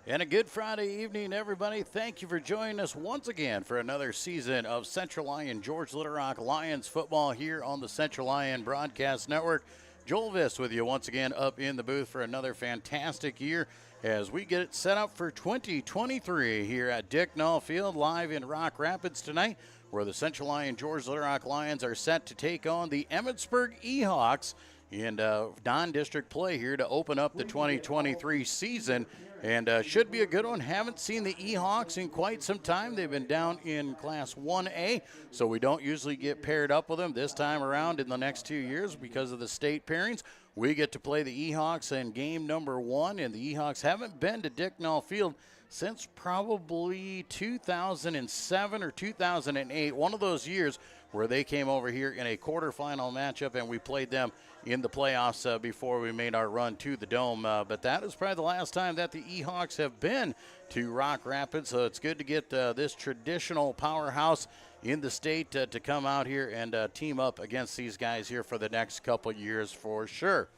And a good Friday evening, everybody. Thank you for joining us once again for another season of Central Lyon George Little Rock Lions football here on the Central Lyon Broadcast Network. Joel Viss with you once again up in the booth for another fantastic year as we get it set up for 2023 here at Dick Null Field live in Rock Rapids tonight, where the Central Lyon George Little Rock Lions are set to take on the Emmitsburg Ehawks in non-district play here to open up the 2023 season, and should be a good one. Haven't seen the Ehawks in quite some time. They've been down in Class 1A, so we don't usually get paired up with them. This time around in the next 2 years, because of the state pairings, we get to play the Ehawks in game number 1, and the Ehawks haven't been to Dick Null Field since probably 2007 or 2008, one of those years where they came over here in a quarterfinal matchup and we played them in the playoffs before we made our run to the Dome. But that is probably the last time that the Ehawks have been to Rock Rapids, so it's good to get this traditional powerhouse in the state to come out here and team up against these guys here for the next couple years for sure.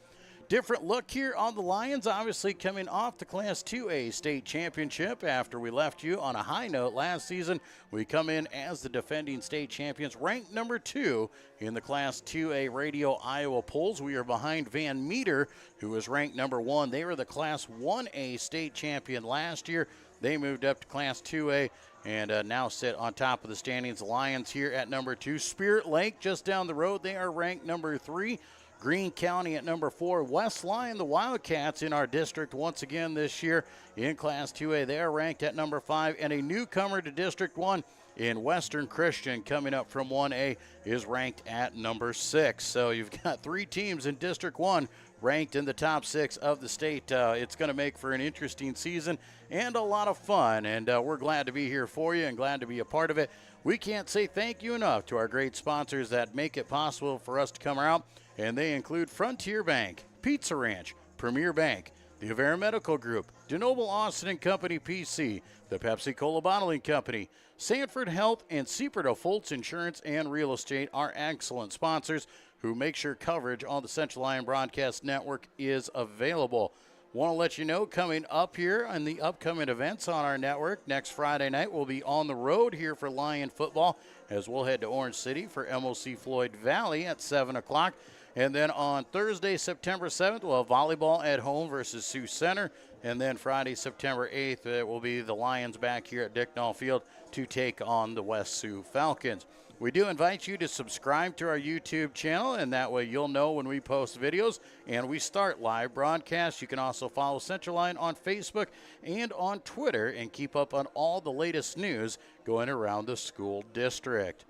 Different look here on the Lions, obviously coming off the Class 2A state championship after we left you on a high note last season. We come in as the defending state champions, ranked number 2 in the Class 2A Radio Iowa polls. We are behind Van Meter, who was ranked number 1. They were the Class 1A state champion last year. They moved up to Class 2A and now sit on top of the standings. Lions here at number 2. Spirit Lake just down the road, they are ranked number 3. Greene County at number 4. West Lyon, the Wildcats in our district once again this year in Class 2A. They are ranked at number 5. And a newcomer to District 1 in Western Christian coming up from 1A is ranked at number 6. So you've got 3 teams in District 1 ranked in the top 6 of the state. It's going to make for an interesting season and a lot of fun. And we're glad to be here for you and glad to be a part of it. We can't say thank you enough to our great sponsors that make it possible for us to come out. And they include Frontier Bank, Pizza Ranch, Premier Bank, the Avera Medical Group, DeNoble Austin & Company PC, the Pepsi-Cola Bottling Company, Sanford Health, and Seaperto Foltz Insurance and Real Estate are excellent sponsors who make sure coverage on the Central Lyon Broadcast Network is available. Want to let you know, coming up here on the upcoming events on our network, next Friday night we'll be on the road here for Lyon football as we'll head to Orange City for MOC Floyd Valley at 7 o'clock. And then on Thursday, September 7th, we'll have volleyball at home versus Sioux Center. And then Friday, September 8th, it will be the Lions back here at Dick Null Field to take on the West Sioux Falcons. We do invite you to subscribe to our YouTube channel, and that way you'll know when we post videos and we start live broadcasts. You can also follow Central Lyon on Facebook and on Twitter and keep up on all the latest news going around the school district.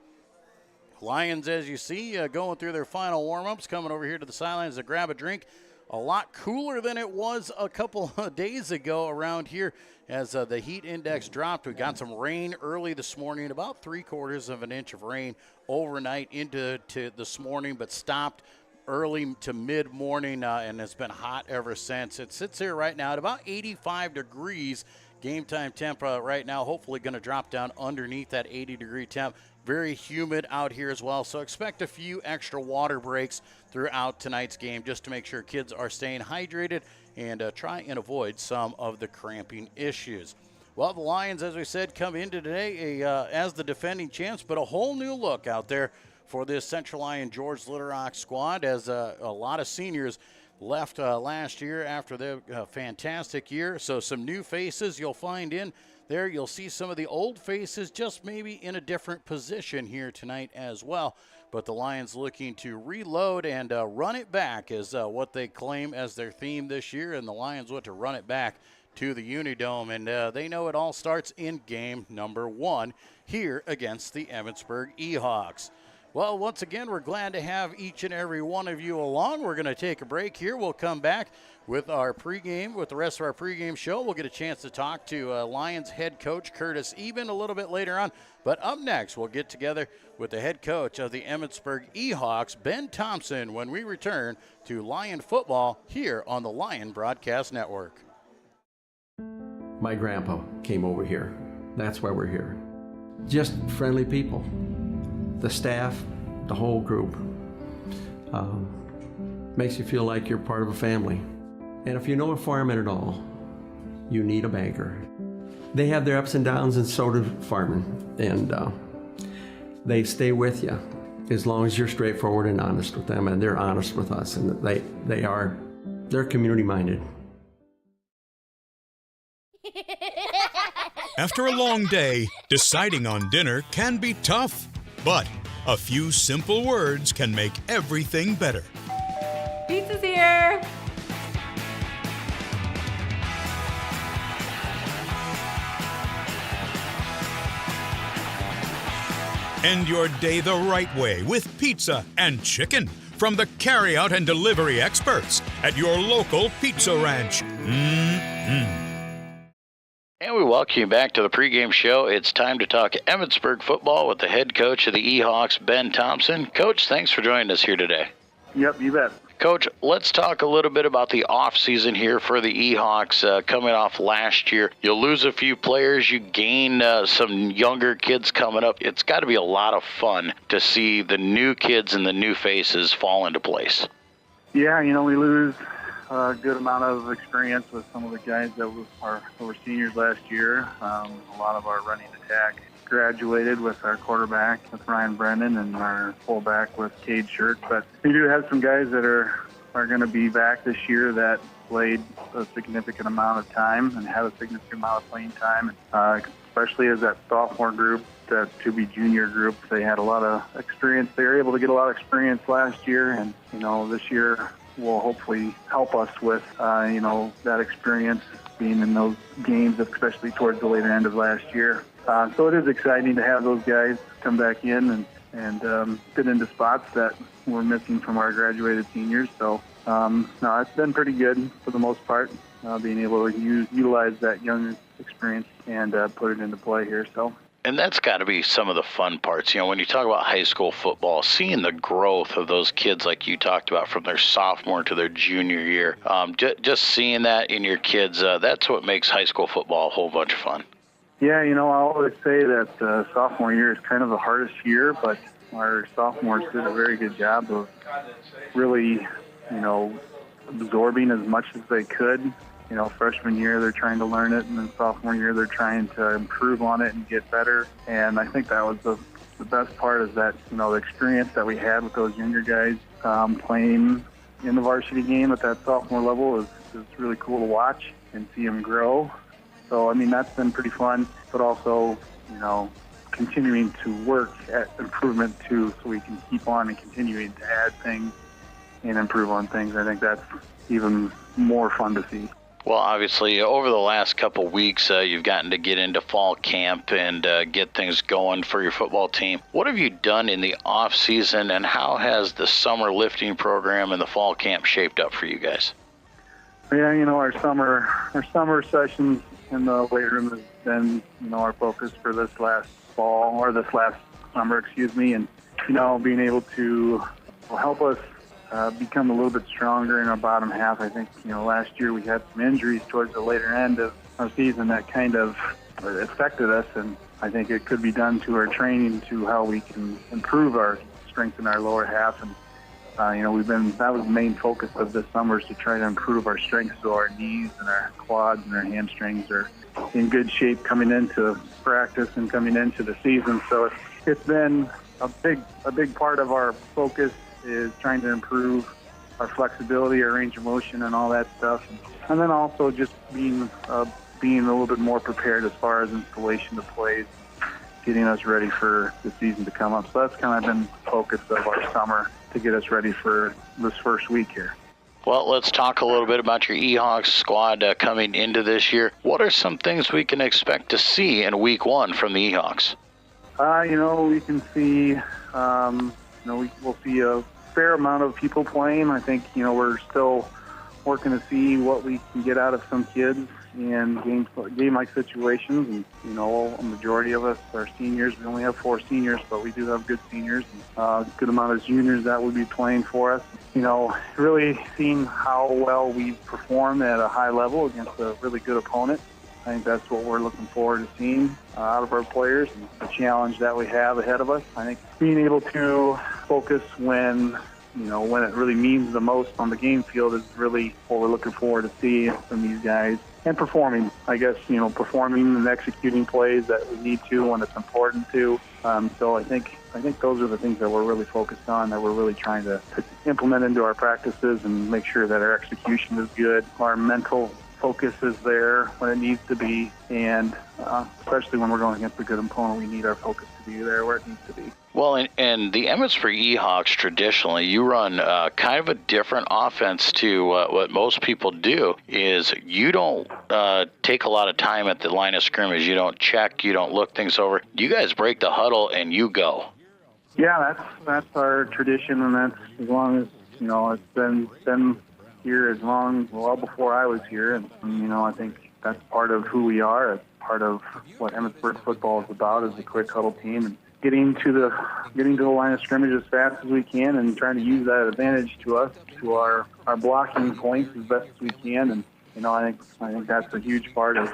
Lions, as you see, going through their final warm-ups, coming over here to the sidelines to grab a drink. A lot cooler than it was a couple of days ago around here as the heat index dropped. We got some rain early this morning, about 3/4 of an inch of rain overnight into this morning, but stopped early to mid-morning, and it's been hot ever since. It sits here right now at about 85 degrees. Game time temp right now, hopefully going to drop down underneath that 80-degree temp. Very humid out here as well, so expect a few extra water breaks throughout tonight's game just to make sure kids are staying hydrated and try and avoid some of the cramping issues. Well, the Lions, as we said, come into today as the defending champs, but a whole new look out there for this Central Lyon George Little Rock squad as a lot of seniors left last year after their fantastic year. So some new faces you'll find in there. You'll see some of the old faces just maybe in a different position here tonight as well. But the Lions looking to reload and run it back is what they claim as their theme this year. And the Lions want to run it back to the Unidome. And they know it all starts in game number 1 here against the Emmitsburg Ehawks. Well, once again, we're glad to have each and every one of you along. We're going to take a break here. We'll come back with our pregame, with the rest of our pregame show. We'll get a chance to talk to Lions head coach Curtis Eben a little bit later on. But up next, we'll get together with the head coach of the Emmitsburg Ehawks, Ben Thompson, when we return to Lyon football here on the Lyon Broadcast Network. My grandpa came over here. That's why we're here. Just friendly people. The staff, the whole group. Makes you feel like you're part of a family. And if you know a fireman at all, you need a banker. They have their ups and downs, and so do farming, and they stay with you as long as you're straightforward and honest with them, and they're honest with us, and they're community minded. After a long day, deciding on dinner can be tough, but a few simple words can make everything better. Pizza's here! End your day the right way with pizza and chicken from the carry-out and delivery experts at your local Pizza Ranch. And we welcome you back to the pregame show. It's time to talk Emmitsburg football with the head coach of the E-Hawks, Ben Thompson. Coach, thanks for joining us here today. Yep, you bet. Coach, let's talk a little bit about the off-season here for the E-Hawks coming off last year. You'll lose a few players. You gain some younger kids coming up. It's got to be a lot of fun to see the new kids and the new faces fall into place. Yeah, we lose a good amount of experience with some of the guys that were seniors last year. A lot of our running attack graduated with our quarterback, with Ryan Brennan, and our fullback with Cade Shirt. But we do have some guys that are going to be back this year that played a significant amount of time and had a significant amount of playing time, especially as that sophomore group, that to be junior group. They had a lot of experience. They were able to get a lot of experience last year, and this year will hopefully help us with that experience being in those games, especially towards the later end of last year. So it is exciting to have those guys come back in and fit into spots that we're missing from our graduated seniors. So no, it's been pretty good for the most part, being able to utilize that young experience and put it into play here. So. And that's got to be some of the fun parts. When you talk about high school football, seeing the growth of those kids like you talked about from their sophomore to their junior year, just seeing that in your kids, that's what makes high school football a whole bunch of fun. Yeah, I always say that sophomore year is kind of the hardest year, but our sophomores did a very good job of really, absorbing as much as they could. Freshman year, they're trying to learn it, and then sophomore year, they're trying to improve on it and get better. And I think that was the best part, is that, the experience that we had with those younger guys playing in the varsity game at that sophomore level is really cool to watch and see them grow. So, that's been pretty fun, but also, continuing to work at improvement too, so we can keep on and continuing to add things and improve on things. I think that's even more fun to see. Well, obviously, over the last couple weeks, you've gotten to get into fall camp and get things going for your football team. What have you done in the off season, and how has the summer lifting program and the fall camp shaped up for you guys? Yeah, our summer sessions in the weight room has been, our focus for this last summer, and, being able to help us become a little bit stronger in our bottom half. I think, last year we had some injuries towards the later end of our season that kind of affected us, and I think it could be done to our training to how we can improve our strength in our lower half. And, that was the main focus of this summer, is to try to improve our strength, so our knees and our quads and our hamstrings are in good shape coming into practice and coming into the season. So it's been a big part of our focus, is trying to improve our flexibility, our range of motion, and all that stuff. And then also just being a little bit more prepared as far as installation of plays, getting us ready for the season to come up. So that's kind of been the focus of our summer, to get us ready for this first week here. Well, let's talk a little bit about your E-Hawks squad coming into this year. What are some things we can expect to see in week one from the E-Hawks? We can see, we'll see a fair amount of people playing. I think, we're still working to see what we can get out of some kids in game-like situations. And, a majority of us are seniors. We only have 4 seniors, but we do have good seniors. A good amount of juniors that would be playing for us. Really seeing how well we perform at a high level against a really good opponent. I think that's what we're looking forward to seeing out of our players, and the challenge that we have ahead of us. I think being able to focus when it really means the most on the game field is really what we're looking forward to see from these guys. and performing. I guess, performing and executing plays that we need to when it's important to. So I think those are the things that we're really focused on, that we're really trying to implement into our practices and make sure that our execution is good, our mental focus is there when it needs to be, and especially when we're going against a good opponent, we need our focus to be there where it needs to be. Well, and the Emmitsburg Ehawks, traditionally, you run kind of a different offense to what most people do, is you don't take a lot of time at the line of scrimmage. You don't check, you don't look things over. You guys break the huddle and you go. Yeah, that's our tradition, and that's as long as, it's been here well before I was here, and I think that's part of who we are. It's part of what Emmitsburg football is about, is a quick huddle team, and getting to the line of scrimmage as fast as we can, and trying to use that advantage to us, to our blocking points as best as we can. And I think that's a huge part of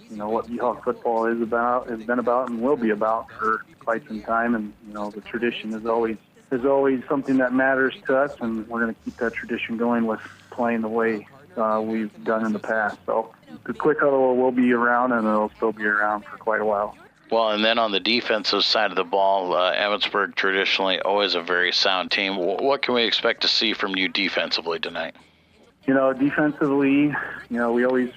what Ehawk football has been about, and will be about for quite some time. And the tradition is always something that matters to us, and we're going to keep that tradition going with playing the way we've done in the past. So the quick huddle will be around, and it'll still be around for quite a while. Well, and then on the defensive side of the ball, Emmitsburg traditionally always a very sound team. What can we expect to see from you defensively tonight? Defensively, we always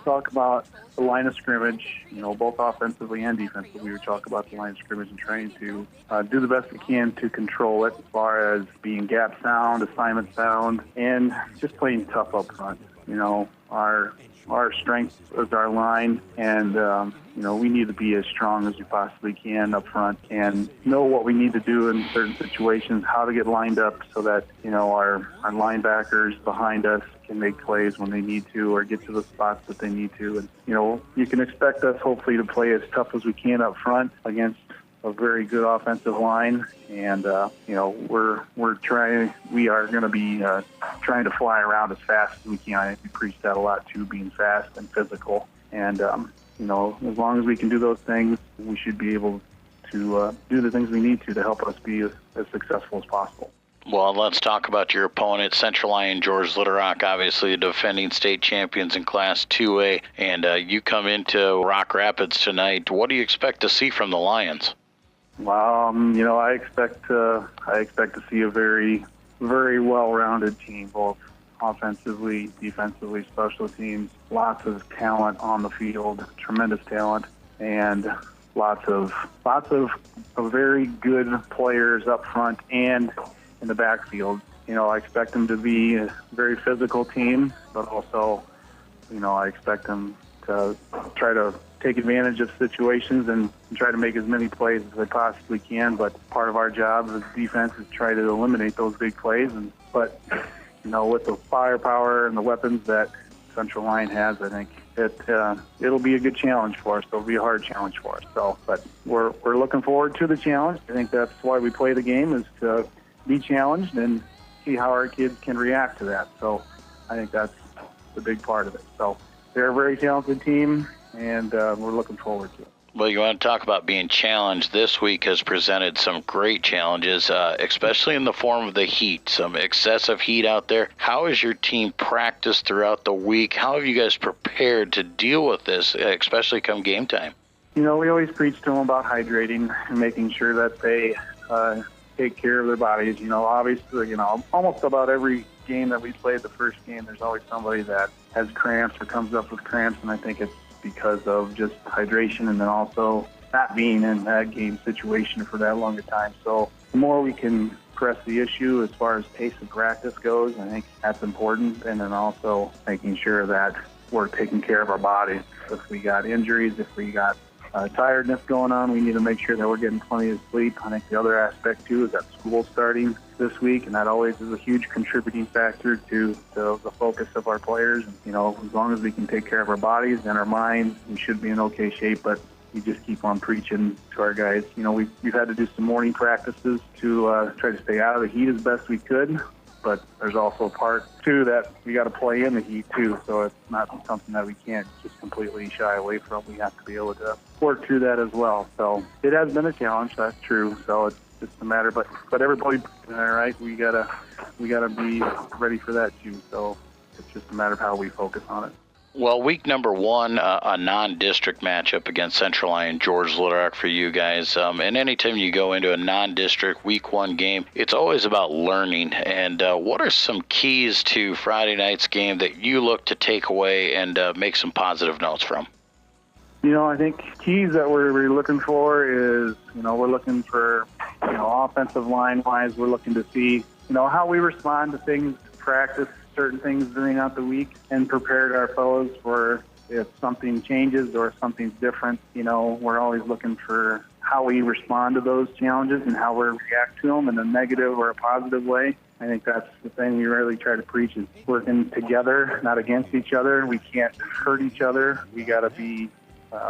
talk about the line of scrimmage, both offensively and defensively. We talk about the line of scrimmage and trying to do the best we can to control it, as far as being gap sound, assignment sound, and just playing tough up front. Our strength is our line, and we need to be as strong as we possibly can up front and know what we need to do in certain situations, how to get lined up so that our linebackers behind us can make plays when they need to, or get to the spots that they need to. And you can expect us hopefully to play as tough as we can up front against a very good offensive line, and we are going to be trying to fly around as fast as we can. I think we preach that a lot too, being fast and physical, and as long as we can do those things, we should be able to do the things we need to help us be as successful as possible. Well, let's talk about your opponent, Central Lyon George Little Rock, obviously the defending state champions in Class 2A, and you come into Rock Rapids tonight. What do you expect to see from the Lions? Well, I expect to see a very, very well-rounded team, both offensively, defensively, special teams. Lots of talent on the field, tremendous talent, and lots of very good players up front and in the backfield. I expect them to be a very physical team, but also, I expect them to try to take advantage of situations and try to make as many plays as they possibly can. But part of our job as defense is try to eliminate those big plays. But with the firepower and the weapons that Central Lyon has, I think it'll be a good challenge for us. It'll be a hard challenge for us. But we're looking forward to the challenge. I think that's why we play the game, is to be challenged and see how our kids can react to that. So I think that's the big part of it. So they're a very talented team, and we're looking forward to it. Well, you want to talk about being challenged. This week has presented some great challenges, especially in the form of the heat, some excessive heat out there. How has your team practiced throughout the week? How have you guys prepared to deal with this, especially come game time? We always preach to them about hydrating and making sure that they take care of their bodies. Obviously, almost about every game that we played, the first game, there's always somebody that has cramps or comes up with cramps, and I think it's because of just hydration, and then also not being in that game situation for that long a time. So the more we can press the issue as far as pace of practice goes, I think that's important. And then also making sure that we're taking care of our bodies. If we got injuries, if we got tiredness going on, we need to make sure that we're getting plenty of sleep. I think the other aspect too is that school's starting this week, and that always is a huge contributing factor to the focus of our players. As long as we can take care of our bodies and our minds, we should be in okay shape. But we just keep on preaching to our guys. We've had to do some morning practices to try to stay out of the heat as best we could. But there's also a part, too, that we got to play in the heat, too. So it's not something that we can't just completely shy away from. We have to be able to work through that as well. So it has been a challenge, that's true. So it's just a matter, but everybody, all right, we gotta be ready for that, too. So it's just a matter of how we focus on it. Well, week number one, a non-district matchup against Central Lyon, George Little Rock for you guys. And anytime you go into a non-district week one game, it's always about learning. And what are some keys to Friday night's game that you look to take away and make some positive notes from? I think keys that we're looking for is, we're looking for, offensive line-wise, we're looking to see, how we respond to things, practice certain things during out the week, and prepared our fellows for if something changes or if something's different. We're always looking for how we respond to those challenges and how we react to them in a negative or a positive way. I think that's the thing we really try to preach, is working together, not against each other. We can't hurt each other. We got to be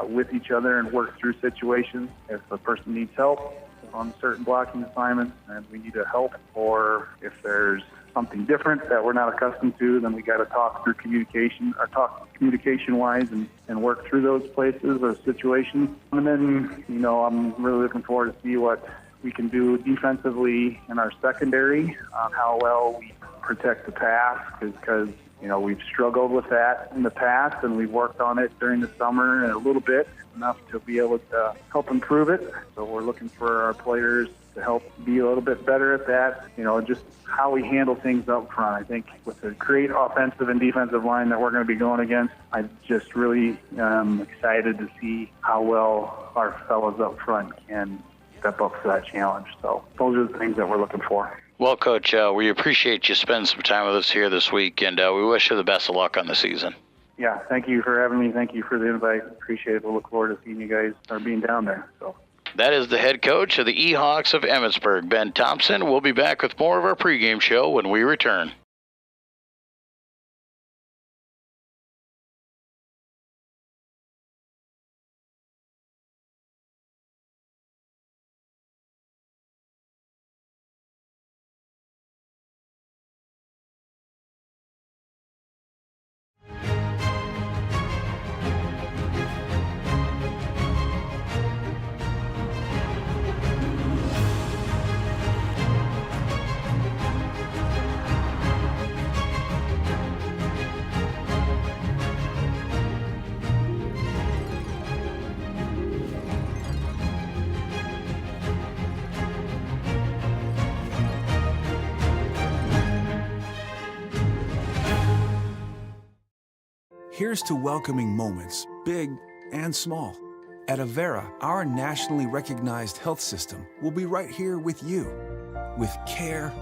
with each other and work through situations. If a person needs help on certain blocking assignments and we need to help, or if there's something different that we're not accustomed to, then we got to talk through communication-wise and work through those places or situations. And then, I'm really looking forward to see what we can do defensively in our secondary, how well we protect the pass, because we've struggled with that in the past, and we've worked on it during the summer and a little bit, enough to be able to help improve it. So we're looking for our players to help be a little bit better at that, just how we handle things up front. I think with the great offensive and defensive line that we're going to be going against, I'm just really excited to see how well our fellows up front can step up to that challenge. So those are the things that we're looking for. Well, Coach, we appreciate you spending some time with us here this week, and we wish you the best of luck on the season. Yeah, thank you for having me. Thank you for the invite. Appreciate it. We'll look forward to seeing you guys or being down there. So. That is the head coach of the E-Hawks of Emmitsburg, Ben Thompson. We'll be back with more of our pregame show when we return. Here's to welcoming moments, big and small. At Avera, our nationally recognized health system will be right here with you, with care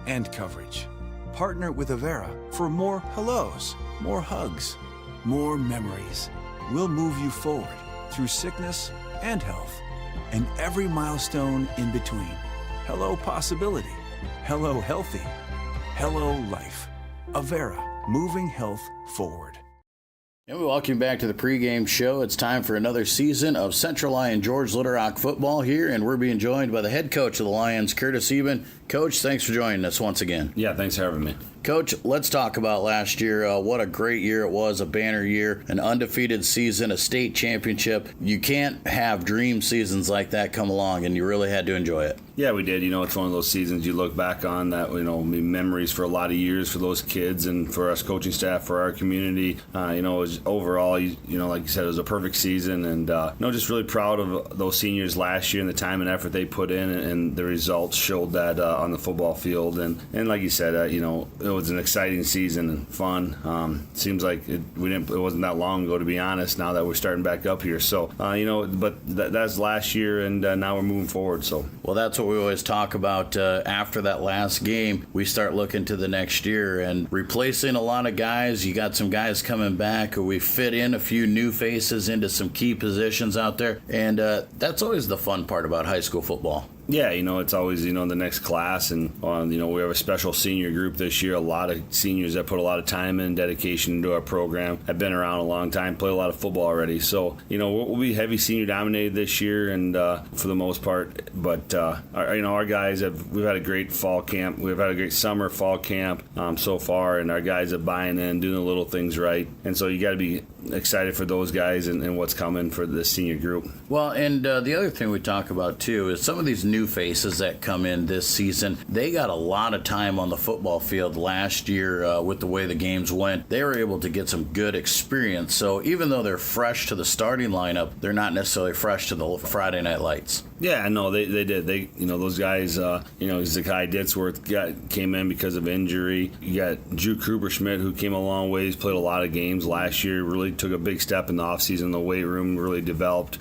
and coverage. Partner with Avera for more hellos, more hugs, more memories. We'll move you forward through sickness and health, and every milestone in between. Hello possibility, hello healthy, hello life. Avera, moving health forward. And we welcome you back to the pregame show. It's time for another season of Central Lyon George Little Rock football here, and we're being joined by the head coach of the Lions, Curtis Eben. Coach, thanks for joining us once again. Yeah, thanks for having me. Coach, let's talk about last year. What a great year it was, a banner year, an undefeated season, a state championship. You can't have dream seasons like that come along, and you really had to enjoy it. Yeah, we did. It's one of those seasons you look back on that, memories for a lot of years for those kids and for us coaching staff, for our community. It was overall, like you said, it was a perfect season, and just really proud of those seniors last year and the time and effort they put in, and the results showed that on the football field. And like you said, it was an exciting season and fun. Seems like it wasn't that long ago, to be honest, now that we're starting back up here. So, but that's last year, and now we're moving forward. So, well, that's what we always talk about. After that last game, we start looking to the next year and replacing a lot of guys. You got some guys coming back, or we fit in a few new faces into some key positions out there, and that's always the fun part about high school football. Yeah, it's always, the next class, and, we have a special senior group this year, a lot of seniors that put a lot of time and dedication into our program, have been around a long time, play a lot of football already. So, we'll be heavy senior dominated this year, and for the most part, but, our guys we've had a great fall camp. We've had a great fall camp so far, and our guys are buying in, doing the little things right. And so you got to be excited for those guys and what's coming for this senior group. Well, and the other thing we talk about, too, is some of these new faces that come in this season, they got a lot of time on the football field last year with the way the games went. They were able to get some good experience. So even though they're fresh to the starting lineup, they're not necessarily fresh to the Friday night lights. Yeah, no, they did. Those guys, Zakai Ditzworth came in because of injury. You got Drew Kruberschmidt, who came a long ways, played a lot of games last year, really took a big step in the offseason in the weight room, really developed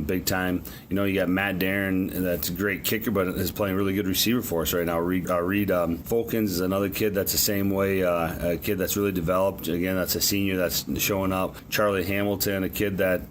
big time. You got Matt Darren, that's a great kicker, but is playing really good receiver for us right now. Reed Folkens is another kid that's the same way, a kid that's really developed. Again, that's a senior that's showing up. Charlie Hamilton, a kid that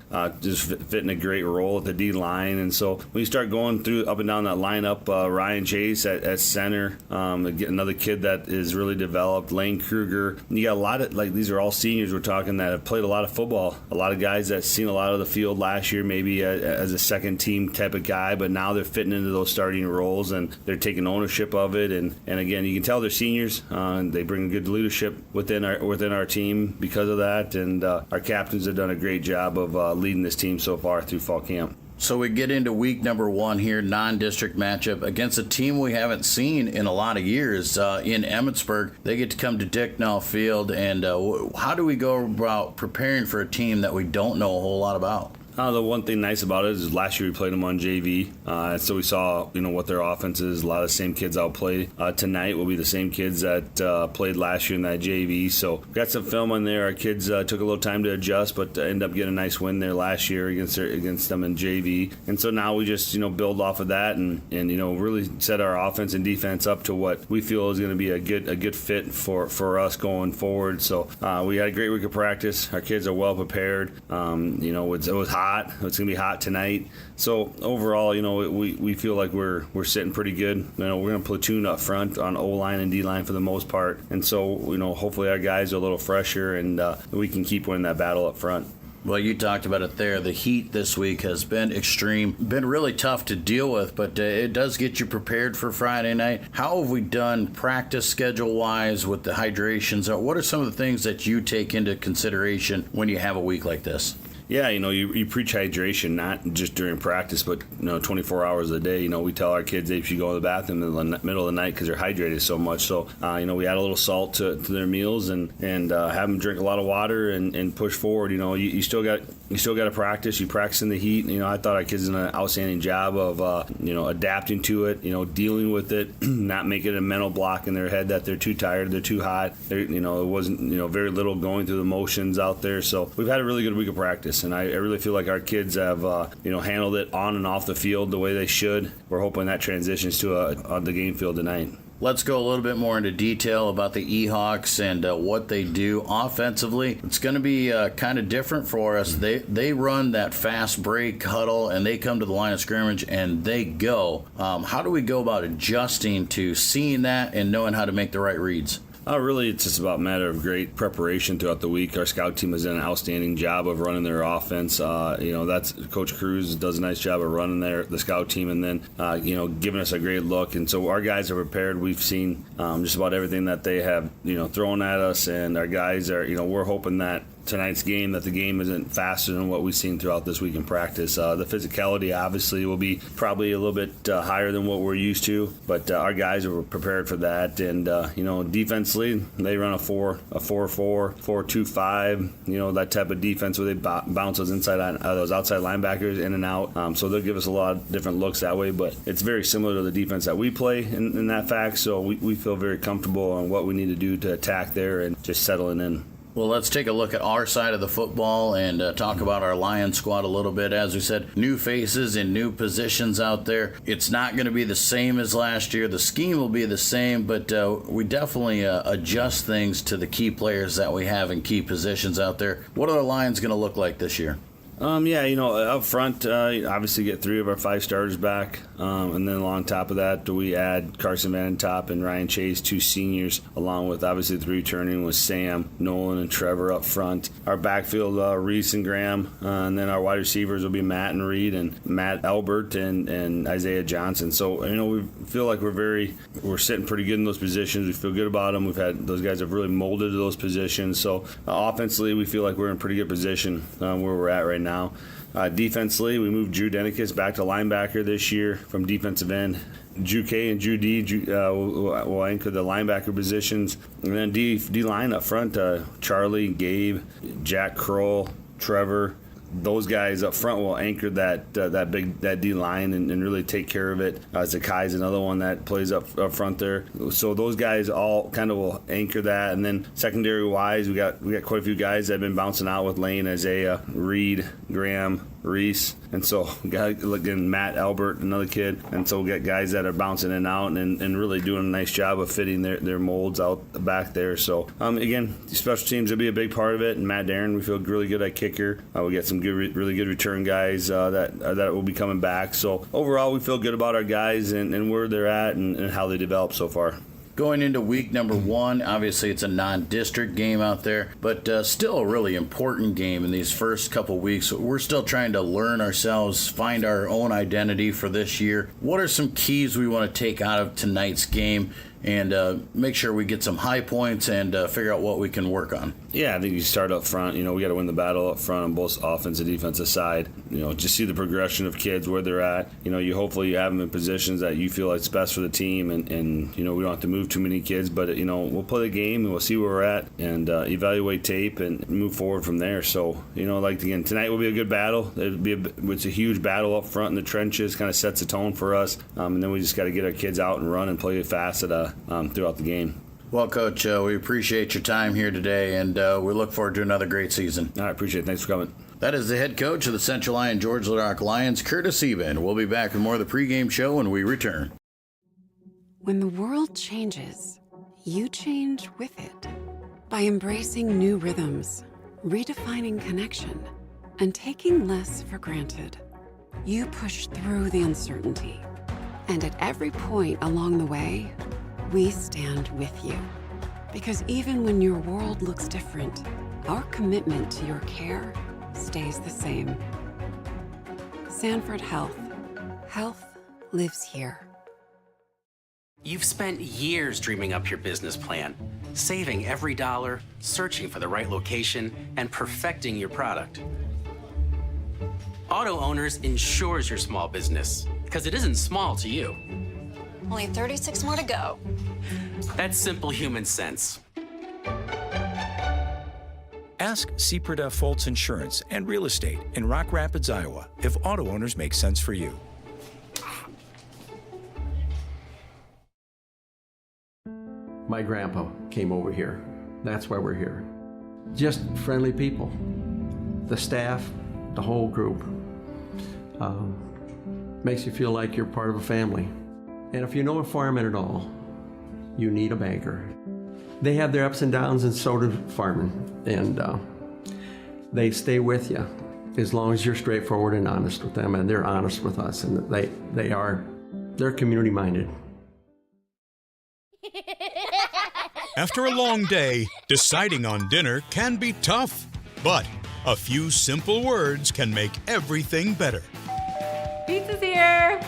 just fit in a great role at the D-line. And so when you start going through up and down that lineup, Ryan Chase at center, another kid that is really developed, Lane Kruger. You got a lot of, these are all seniors we're talking that have played a lot of football. A lot of guys that seen a lot of the field last year, maybe as a second team type of guy, but now they're fitting into those starting roles and they're taking ownership of it. And again, you can tell they're seniors. They bring good leadership within our team because of that. And our captains have done a great job of leading this team so far through fall camp. So we get into week number 1 here, non-district matchup against a team we haven't seen in a lot of years in Emmetsburg. They get to come to Dicknall Field, and how do we go about preparing for a team that we don't know a whole lot about? The one thing nice about it is last year we played them on JV, so we saw what their offense is. A lot of the same kids out play tonight will be the same kids that played last year in that JV. So we got some film on there. Our kids took a little time to adjust, but ended up getting a nice win there last year against them in JV. And so now we just build off of that and really set our offense and defense up to what we feel is going to be a good fit for us going forward. So we had a great week of practice. Our kids are well prepared. It was hot. It's going to be hot tonight. So overall, we feel like we're sitting pretty good. We're going to platoon up front on O-line and D-line for the most part. And so, hopefully our guys are a little fresher and we can keep winning that battle up front. Well, you talked about it there. The heat this week has been extreme, been really tough to deal with, but it does get you prepared for Friday night. How have we done practice schedule-wise with the hydrations? What are some of the things that you take into consideration when you have a week like this? Yeah, you preach hydration, not just during practice, but 24 hours a day. We tell our kids they should go to the bathroom in the middle of the night because they're hydrated so much. So, we add a little salt to their meals and have them drink a lot of water and push forward. You still got to practice. You practice in the heat. I thought our kids did an outstanding job of adapting to it. Dealing with it, not making a mental block in their head that they're too tired, they're too hot. It wasn't very little going through the motions out there. So we've had a really good week of practice. And I really feel like our kids have, handled it on and off the field the way they should. We're hoping that transitions to on the game field tonight. Let's go a little bit more into detail about the E-Hawks and what they do offensively. It's going to be kind of different for us. They run that fast break huddle, and they come to the line of scrimmage, and they go. How do we go about adjusting to seeing that and knowing how to make the right reads? Really, it's just about a matter of great preparation throughout the week. Our scout team has done an outstanding job of running their offense. That's Coach Cruz does a nice job of running the scout team, and then giving us a great look. And so our guys are prepared. We've seen just about everything that they have thrown at us, and our guys are we're hoping that tonight's game, that the game isn't faster than what we've seen throughout this week in practice. The physicality obviously will be probably a little bit higher than what we're used to, but our guys are prepared for that. And defensively, they run a 4-4, 4-2-5, that type of defense where they bounce those those outside linebackers in and out. So they'll give us a lot of different looks that way, but it's very similar to the defense that we play in that fact. So we feel very comfortable on what we need to do to attack there and just settling in. Well, let's take a look at our side of the football and talk about our Lion squad a little bit. As we said, new faces in new positions out there. It's not going to be the same as last year. The scheme will be the same, but we definitely adjust things to the key players that we have in key positions out there. What are the Lions going to look like this year? Up front, obviously get 3 of our 5 starters back. And then on top of that, we add Carson Van Top and Ryan Chase, 2 seniors, along with obviously 3 returning with Sam, Nolan, and Trevor up front. Our backfield, Reese and Graham. And then our wide receivers will be Matt and Reed and Matt Albert and Isaiah Johnson. So, we feel like we're sitting pretty good in those positions. We feel good about them. Those guys have really molded to those positions. So, offensively, we feel like we're in pretty good position where we're at right now. Defensively, we moved Drew Denikis back to linebacker this year from defensive end. Drew K and Drew D will anchor the linebacker positions. And then D-line up front, Charlie, Gabe, Jack Kroll, Trevor. Those guys up front will anchor that D line and really take care of it. Zakai's another one that plays up front there. So those guys all kind of will anchor that. And then secondary wise, we got quite a few guys that have been bouncing out with Lane, Isaiah, Reed, Graham, Reese, and so we got Matt Albert, another kid, and so we got guys that are bouncing in and out and really doing a nice job of fitting their molds out back there. So again, the special teams will be a big part of it, and Matt Darren, we feel really good at kicker. We got some really good return guys that will be coming back. So overall, we feel good about our guys and where they're at and how they develop so far. Going into week number 1, obviously it's a non-district game out there, but still a really important game in these first couple weeks. We're still trying to learn ourselves, find our own identity for this year. What are some keys we want to take out of tonight's game and make sure we get some high points and figure out what we can work on? Yeah, I think you start up front. We got to win the battle up front on both offensive and defensive side. Just see the progression of kids, where they're at. Hopefully you have them in positions that you feel like it's best for the team, and we don't have to move too many kids, but we'll play the game and we'll see where we're at and evaluate tape and move forward from there. So again, tonight will be a good battle. It's a huge battle up front in the trenches, kind of sets the tone for us, and then we just got to get our kids out and run and play fast throughout the game. Well, Coach, we appreciate your time here today, and we look forward to another great season. I appreciate it. Thanks for coming. That is the head coach of the Central Lyon George Little Rock Lions, Curtis Eben. We'll be back with more of the pregame show when we return. When the world changes, you change with it. By embracing new rhythms, redefining connection, and taking less for granted, you push through the uncertainty. And at every point along the way, we stand with you. Because even when your world looks different, our commitment to your care stays the same. Sanford Health. Health lives here. You've spent years dreaming up your business plan, saving every dollar, searching for the right location, and perfecting your product. Auto Owners insures your small business, because it isn't small to you. Only 36 more to go. That's simple human sense. Ask Sepreda Foltz Insurance and Real Estate in Rock Rapids, Iowa, if Auto Owners make sense for you. My grandpa came over here. That's why we're here. Just friendly people. The staff, the whole group. Makes you feel like you're part of a family. And if you know a fireman at all, you need a banker. They have their ups and downs, and so do firemen. And they stay with you as long as you're straightforward and honest with them, and they're honest with us, and they're community minded. After a long day, deciding on dinner can be tough, but a few simple words can make everything better. Pizza's here!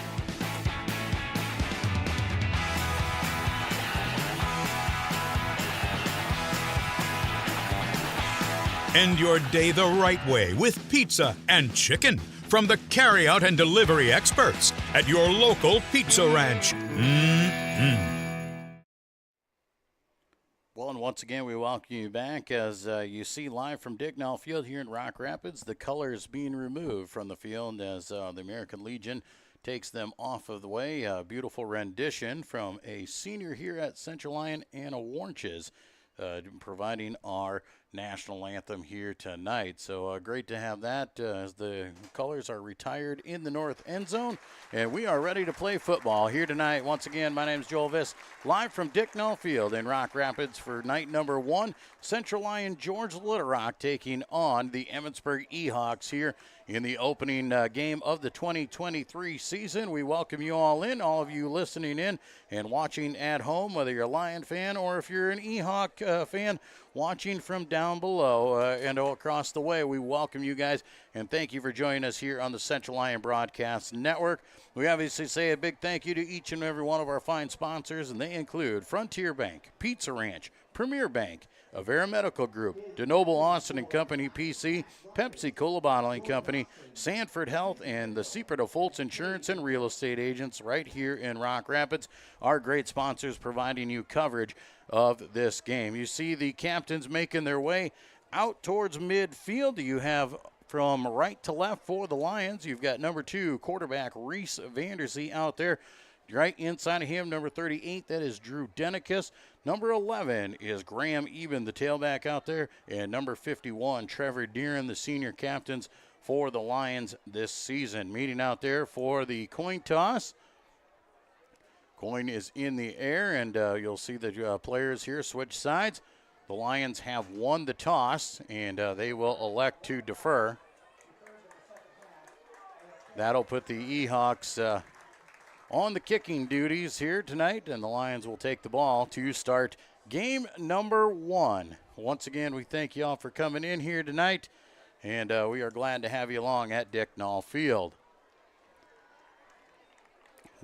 End your day the right way with pizza and chicken from the carryout and delivery experts at your local pizza ranch. Well, and once again, we welcome you back as you see live from Dignall Field here in Rock Rapids. The colors being removed from the field as the American Legion takes them off of the way. A beautiful rendition from a senior here at Central Lyon, Anna Warnches, providing our national anthem here tonight. So great to have that as the colors are retired in the north end zone. And we are ready to play football here tonight. Once again, my name is Joel Viss, live from Dicknall Field in Rock Rapids for night number 1. Central Lyon George Little Rock taking on the Emmetsburg Ehawks here in the opening game of the 2023 season. We welcome you all in, all of you listening in and watching at home, whether you're a Lion fan or if you're an Ehawk fan watching from down below and across the way. We welcome you guys and thank you for joining us here on the Central Lyon Broadcast Network. We obviously say a big thank you to each and every one of our fine sponsors, and they include Frontier Bank, Pizza Ranch, Premier Bank, Avera Medical Group, DeNoble Austin and Company PC, Pepsi Cola Bottling Company, Sanford Health, and the Secret of Foltz Insurance and Real Estate Agents right here in Rock Rapids. Our great sponsors providing you coverage of this game. You see the captains making their way out towards midfield. You have from right to left for the Lions, you've got number 2 quarterback Reese Vanderzee out there. Right inside of him, number 38, that is Drew Denicus. Number 11 is Graham Eben, the tailback out there. And number 51, Trevor Deeren, the senior captains for the Lions this season. Meeting out there for the coin toss. Coin is in the air, and you'll see the players here switch sides. The Lions have won the toss, and they will elect to defer. That'll put the Ehawks on the kicking duties here tonight, and the Lions will take the ball to start game number 1. Once again, we thank you all for coming in here tonight, and we are glad to have you along at Dicknall Field.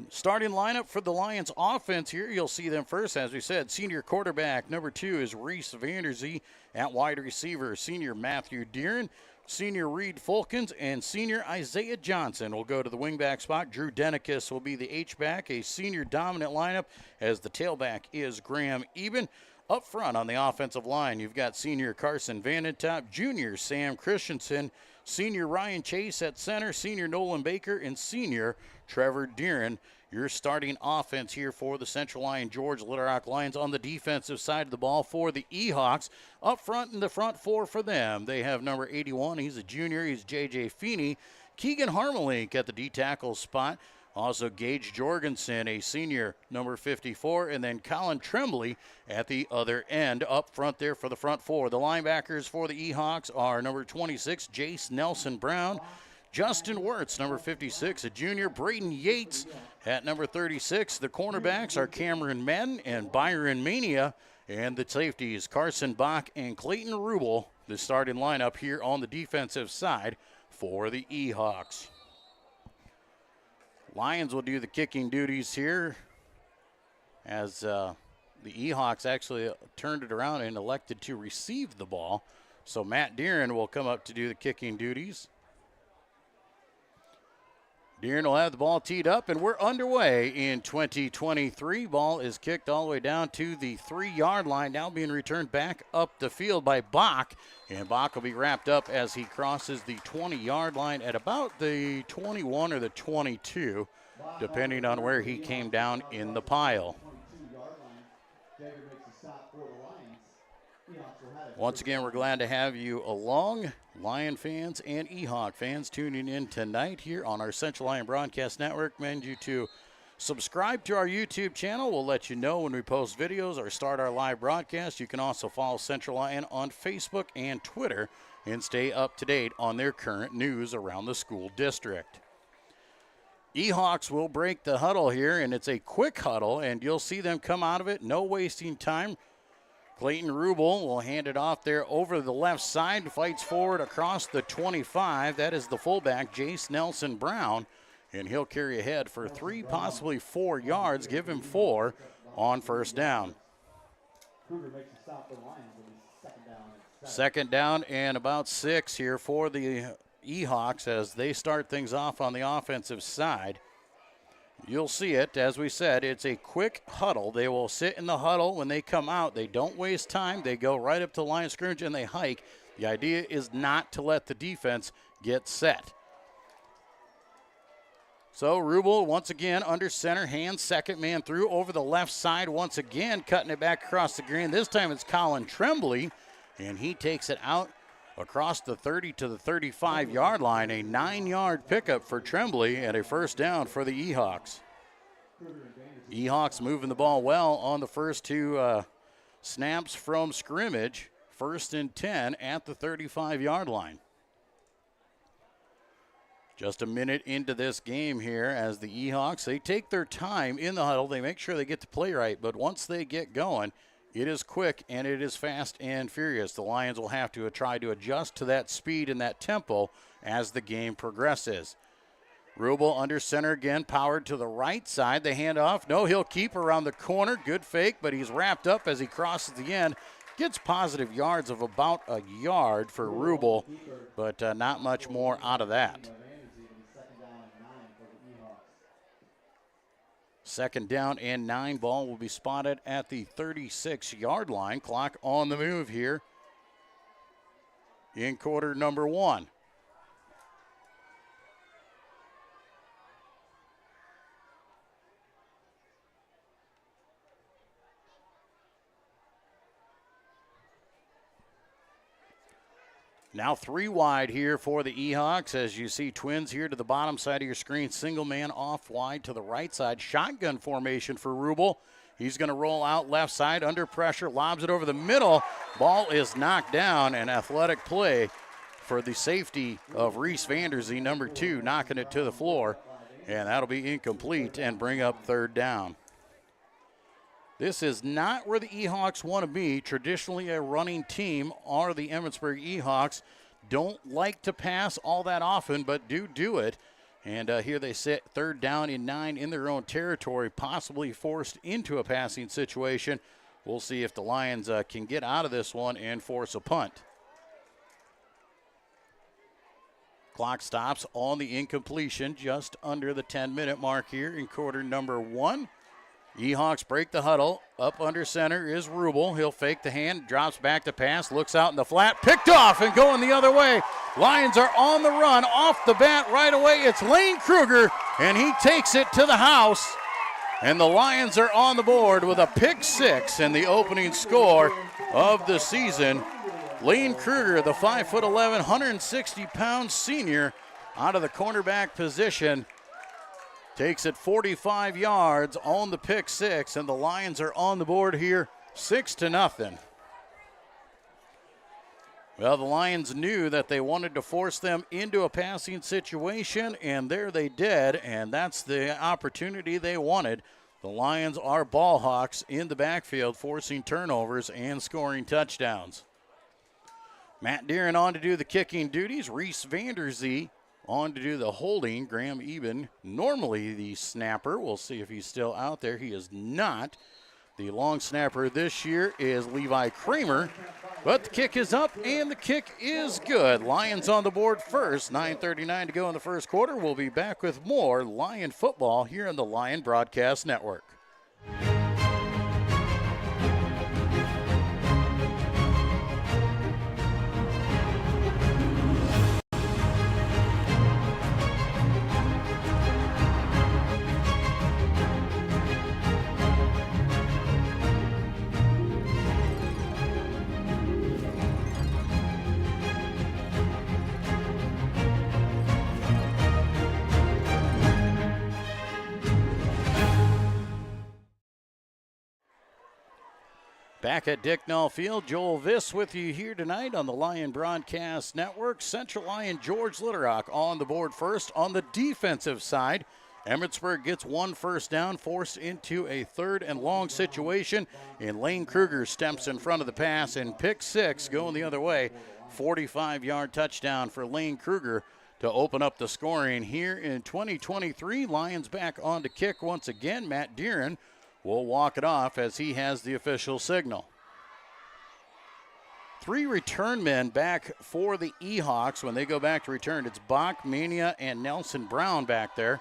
Starting lineup for the Lions offense here, you'll see them first, as we said. Senior quarterback, number 2 is Reese Vanderzee. At wide receiver, senior Matthew Deeren. Senior Reed Fulkins and senior Isaiah Johnson will go to the wingback spot. Drew Denicus will be the H-back, a senior dominant lineup as the tailback is Graham Eben. Up front on the offensive line, you've got senior Carson Vandentop, junior Sam Christensen, senior Ryan Chase at center, senior Nolan Baker, and senior Trevor Deeren. Your starting offense here for the Central Lyon George Little Rock Lions. On the defensive side of the ball for the Ehawks. Up front in the front 4 for them, they have number 81. He's a junior. He's J.J. Feeney. Keegan Harmelink at the D-tackle spot. Also Gage Jorgensen, a senior, number 54. And then Colin Tremblay at the other end. Up front there for the front 4. The linebackers for the Ehawks are number 26, Jace Nelson Brown. Justin Wirtz, number 56, a junior. Braden Yates at number 36. The cornerbacks are Cameron Madden and Byron Mania. And the safeties, Carson Bach and Clayton Rubel, the starting lineup here on the defensive side for the Ehawks. Lions will do the kicking duties here as the Ehawks actually turned it around and elected to receive the ball. So Matt Deeren will come up to do the kicking duties. Deeren will have the ball teed up, and we're underway in 2023. Ball is kicked all the way down to the 3-yard line, now being returned back up the field by Bach. And Bach will be wrapped up as he crosses the 20-yard line at about the 21 or the 22, depending on where he came down in the pile. Once again, we're glad to have you along, Lion fans and Ehawk fans tuning in tonight here on our Central Lyon Broadcast Network. Recommend you to subscribe to our YouTube channel. We'll let you know when we post videos or start our live broadcast. You can also follow Central Lyon on Facebook and Twitter and stay up to date on their current news around the school district. Ehawks will break the huddle here, and it's a quick huddle, and you'll see them come out of it, no wasting time. Clayton Rubel will hand it off there over the left side, fights forward across the 25. That is the fullback, Jace Nelson Brown, and he'll carry ahead for 3, possibly 4 yards, give him 4 on first down. Second down and about 6 here for the Ehawks as they start things off on the offensive side. You'll see it, as we said, it's a quick huddle. They will sit in the huddle. When they come out, they don't waste time. They go right up to the line of scrimmage and they hike. The idea is not to let the defense get set. So Rubel once again under center, hands second man through over the left side once again, cutting it back across the green. This time it's Colin Tremblay and he takes it out across the 30 to the 35-yard line. A 9-yard pickup for Tremblay and a first down for the Ehawks. Ehawks moving the ball well on the first two snaps from scrimmage. 1st and 10 at the 35-yard line. Just a minute into this game here as the Ehawks, they take their time in the huddle. They make sure they get the play right, but once they get going, it is quick and it is fast and furious. The Lions will have to try to adjust to that speed and that tempo as the game progresses. Rubel under center again, powered to the right side. The handoff, no, he'll keep around the corner. Good fake, but he's wrapped up as he crosses the end. Gets positive yards of about a yard for Rubel, but not much more out of that. 2nd down and 9. Ball will be spotted at the 36-yard line. Clock on the move here in quarter number 1. Now 3 wide here for the Ehawks as you see twins here to the bottom side of your screen. Single man off wide to the right side. Shotgun formation for Rubel. He's going to roll out left side under pressure, lobs it over the middle. Ball is knocked down. An athletic play for the safety of Reese Vanderzee, number 2, knocking it to the floor. And that'll be incomplete and bring up 3rd down. This is not where the Ehawks want to be. Traditionally a running team are the Emmetsburg Ehawks. Don't like to pass all that often, but do it. And here they sit 3rd down and 9 in their own territory, possibly forced into a passing situation. We'll see if the Lions can get out of this one and force a punt. Clock stops on the incompletion just under the 10-minute mark here in quarter number 1. Ehawks break the huddle. Up under center is Rubel. He'll fake the hand, drops back to pass, looks out in the flat, picked off and going the other way. Lions are on the run off the bat right away. It's Lane Kruger, and he takes it to the house. And the Lions are on the board with a pick 6 and the opening score of the season. Lane Kruger, the 5'11", 160-pound senior out of the cornerback position, takes it 45 yards on the pick 6, and the Lions are on the board here 6-0. Well, the Lions knew that they wanted to force them into a passing situation, and there they did, and that's the opportunity they wanted. The Lions are ball hawks in the backfield, forcing turnovers and scoring touchdowns. Matt Deeren on to do the kicking duties. Reese Vanderzee on to do the holding. Graham Eben, normally the snapper. We'll see if he's still out there. He is not. The long snapper this year is Levi Kramer. But the kick is up, and the kick is good. Lions on the board first. 9:39 to go in the first quarter. We'll be back with more Lion football here on the Lion Broadcast Network. Back at Dicknall Field, Joel Viss with you here tonight on the Lion Broadcast Network. Central Lyon George Litterock on the board first. On the defensive side, Emmitsburg gets 1 first down, forced into a 3rd and long situation, and Lane Kruger steps in front of the pass, and pick 6 going the other way. 45-yard touchdown for Lane Kruger to open up the scoring here in 2023. Lions back on to kick once again. Matt Deeren will walk it off as he has the official signal. 3 return men back for the Ehawks when they go back to return. It's Bach, Mania, and Nelson Brown back there.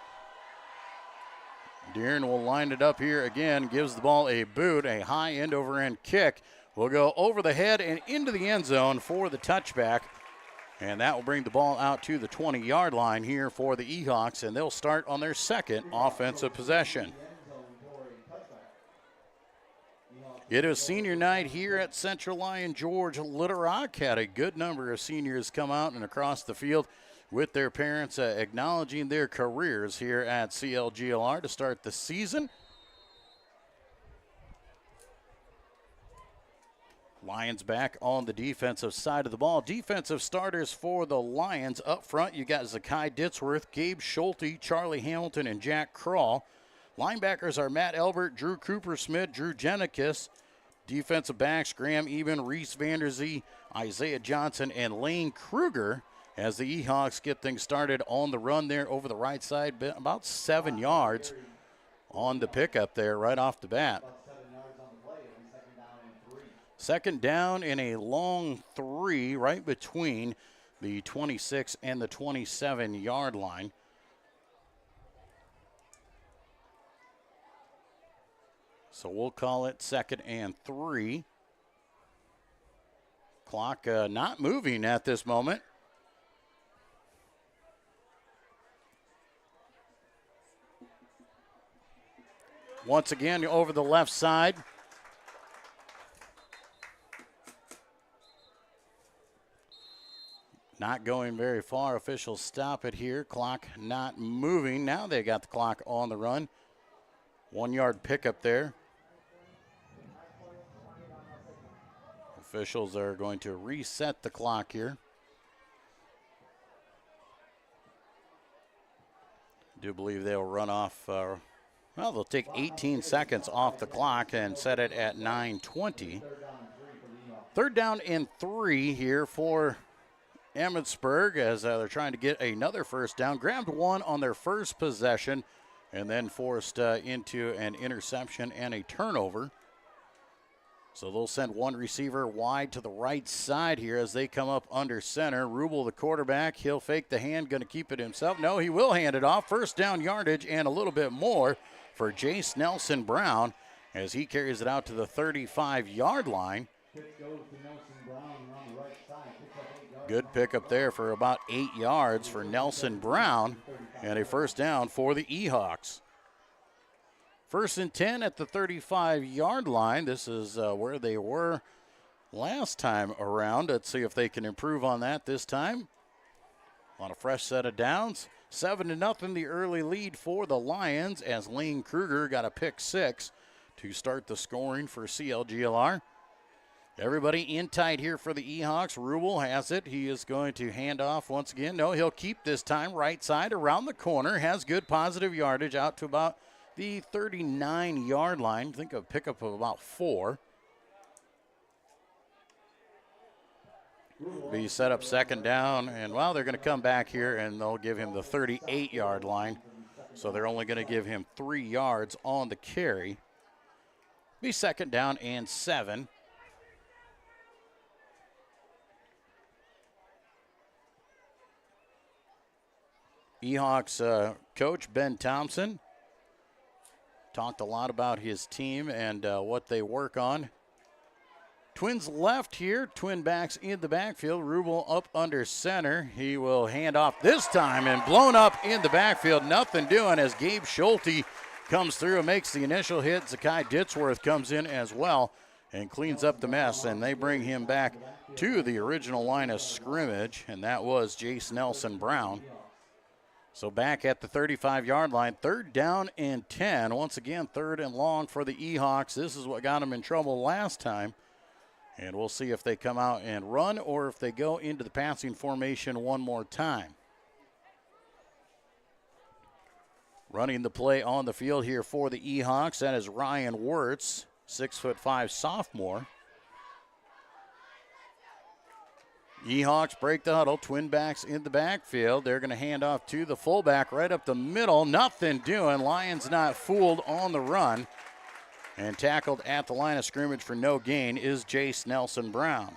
Deeren will line it up here again, gives the ball a boot. A high end over end kick will go over the head and into the end zone for the touchback. And that will bring the ball out to the 20-yard line here for the Ehawks, and they'll start on their 2nd offensive possession. It is senior night here at Central Lyon. George Little Rock had a good number of seniors come out and across the field with their parents acknowledging their careers here at CLGLR to start the season. Lions back on the defensive side of the ball. Defensive starters for the Lions. Up front, you got Zakai Ditzworth, Gabe Schulte, Charlie Hamilton, and Jack Kroll. Linebackers are Matt Elbert, Drew Cooper-Smith, Drew Genikis. Defensive backs, Graham Eben, Reese Vanderzee, Isaiah Johnson, and Lane Kruger as the Ehawks get things started on the run there over the right side. About 7 yards on the pickup there right off the bat. Second down in a long 3 right between the 26 and the 27-yard line. So we'll call it 2nd and 3. Clock not moving at this moment. Once again, over the left side. Not going very far. Officials stop it here. Clock not moving. Now they got the clock on the run. 1 yard pickup there. Officials are going to reset the clock here. I do believe they'll run off, well, they'll take 18 seconds off the clock and set it at 9:20. Third down and 3 here for Emmitsburg as they're trying to get another first down. Grabbed one on their first possession and then forced into an interception and a turnover. So they'll send one receiver wide to the right side here as they come up under center. Rubel, the quarterback, he'll fake the hand, going to keep it himself. No, he will hand it off. First down yardage and a little bit more for Jace Nelson Brown as he carries it out to the 35-yard line. Good pickup there for about 8 yards for Nelson Brown and a first down for the Ehawks. 1st and 10 at the 35-yard line. This is where they were last time around. Let's see if they can improve on that this time. On a fresh set of downs. 7-0 the early lead for the Lions as Lane Kruger got a pick 6 to start the scoring for CLGLR. Everybody in tight here for the Ehawks. Rubel has it. He is going to hand off once again. No, he'll keep this time right side around the corner. Has good positive yardage out to about the 39-yard line. I think a pickup of about 4. Be set up 2nd down, and well, they're going to come back here and they'll give him the 38-yard line. So they're only going to give him 3 yards on the carry. Be 2nd down and 7. Ehawks coach Ben Thompson talked a lot about his team and what they work on. Twins left here, twin backs in the backfield. Rubel up under center. He will hand off this time and blown up in the backfield. Nothing doing as Gabe Schulte comes through and makes the initial hit. Zakai Ditzworth comes in as well and cleans up the mess, and they bring him back to the original line of scrimmage, and that was Jace Nelson Brown. So back at the 35-yard line, 3rd down and 10. Once again, 3rd and long for the Ehawks. This is what got them in trouble last time. And we'll see if they come out and run or if they go into the passing formation one more time. Running the play on the field here for the Ehawks, that is Ryan Wirtz, 6'5" sophomore. Ehawks break the huddle, twin backs in the backfield. They're going to hand off to the fullback right up the middle. Nothing doing. Lions not fooled on the run. And tackled at the line of scrimmage for no gain is Jace Nelson Brown.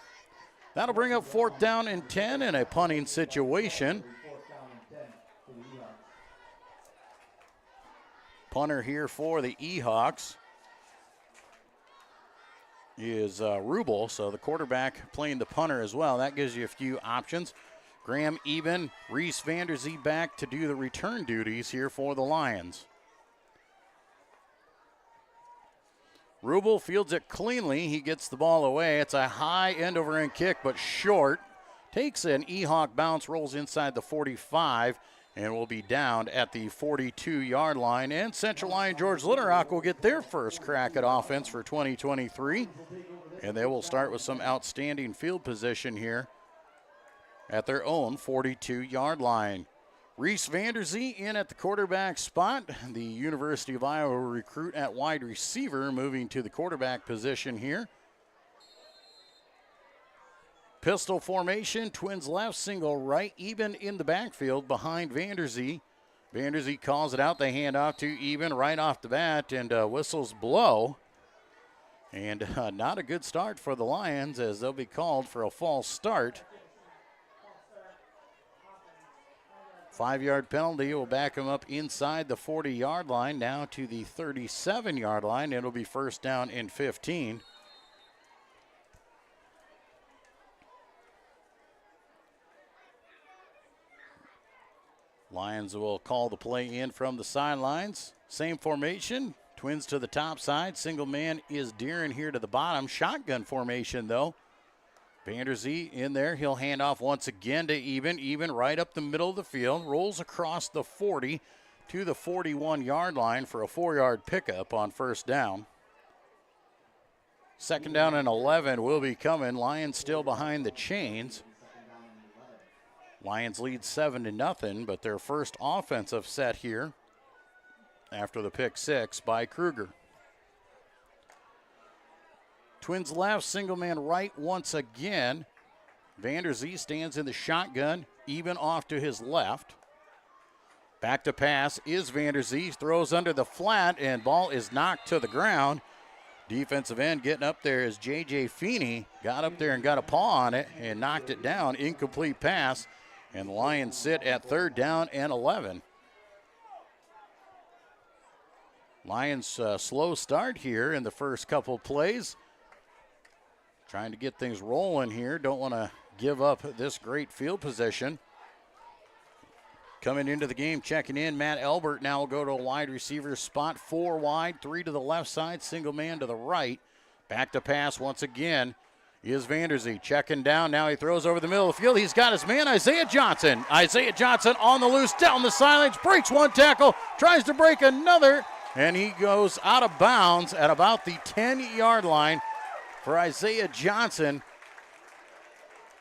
That'll bring up 4th down and 10 in a punting situation. Punter here for the Ehawks is Rubel, so the quarterback playing the punter as well. That gives you a few options. Graham Eben, Reese Vanderzee back to do the return duties here for the Lions. Rubel fields it cleanly. He gets the ball away. It's a high end-over-end kick, but short. Takes an E-Hawk bounce, rolls inside the 45, and will be down at the 42-yard line. And Central Lyon George Little Rock will get their first crack at offense for 2023. And they will start with some outstanding field position here at their own 42-yard line. Reese Vanderzee in at the quarterback spot. The University of Iowa recruit at wide receiver, moving to the quarterback position here. Pistol formation, twins left, single right, even in the backfield behind Vanderzee. Vanderzee calls it out. They hand off to Even right off the bat, and whistles blow. And not a good start for the Lions, as they'll be called for a false start. 5-yard penalty will back them up inside the 40-yard line, now to the 37-yard line. It'll be first down and 15. Lions will call the play in from the sidelines. Same formation. Twins to the top side. Single man is Deeren here to the bottom. Shotgun formation, though. Vanderzee in there. He'll hand off once again to Even. Even right up the middle of the field. Rolls across the 40 to the 41-yard line for a 4-yard pickup on first down. Second down and 11 will be coming. Lions still behind the chains. Lions lead 7-0, but their first offensive set here after the pick six by Kruger. Twins left, single man right once again. Vanderzee stands in the shotgun, Even off to his left. Back to pass is Vanderzee, throws under the flat, and ball is knocked to the ground. Defensive end getting up there is J.J. Feeney. Got up there and got a paw on it and knocked it down. Incomplete pass, and the Lions sit at third down and 11. Lions slow start here in the first couple plays. Trying to get things rolling here. Don't want to give up this great field position. Coming into the game, checking in, Matt Elbert now will go to a wide receiver spot. 4 wide, 3 to the left side, single man to the right. Back to pass once again is Vanderzee. Checking down, now he throws over the middle of the field. He's got his man, Isaiah Johnson. Isaiah Johnson on the loose, down the sidelines, breaks one tackle, tries to break another, and he goes out of bounds at about the 10-yard line for Isaiah Johnson.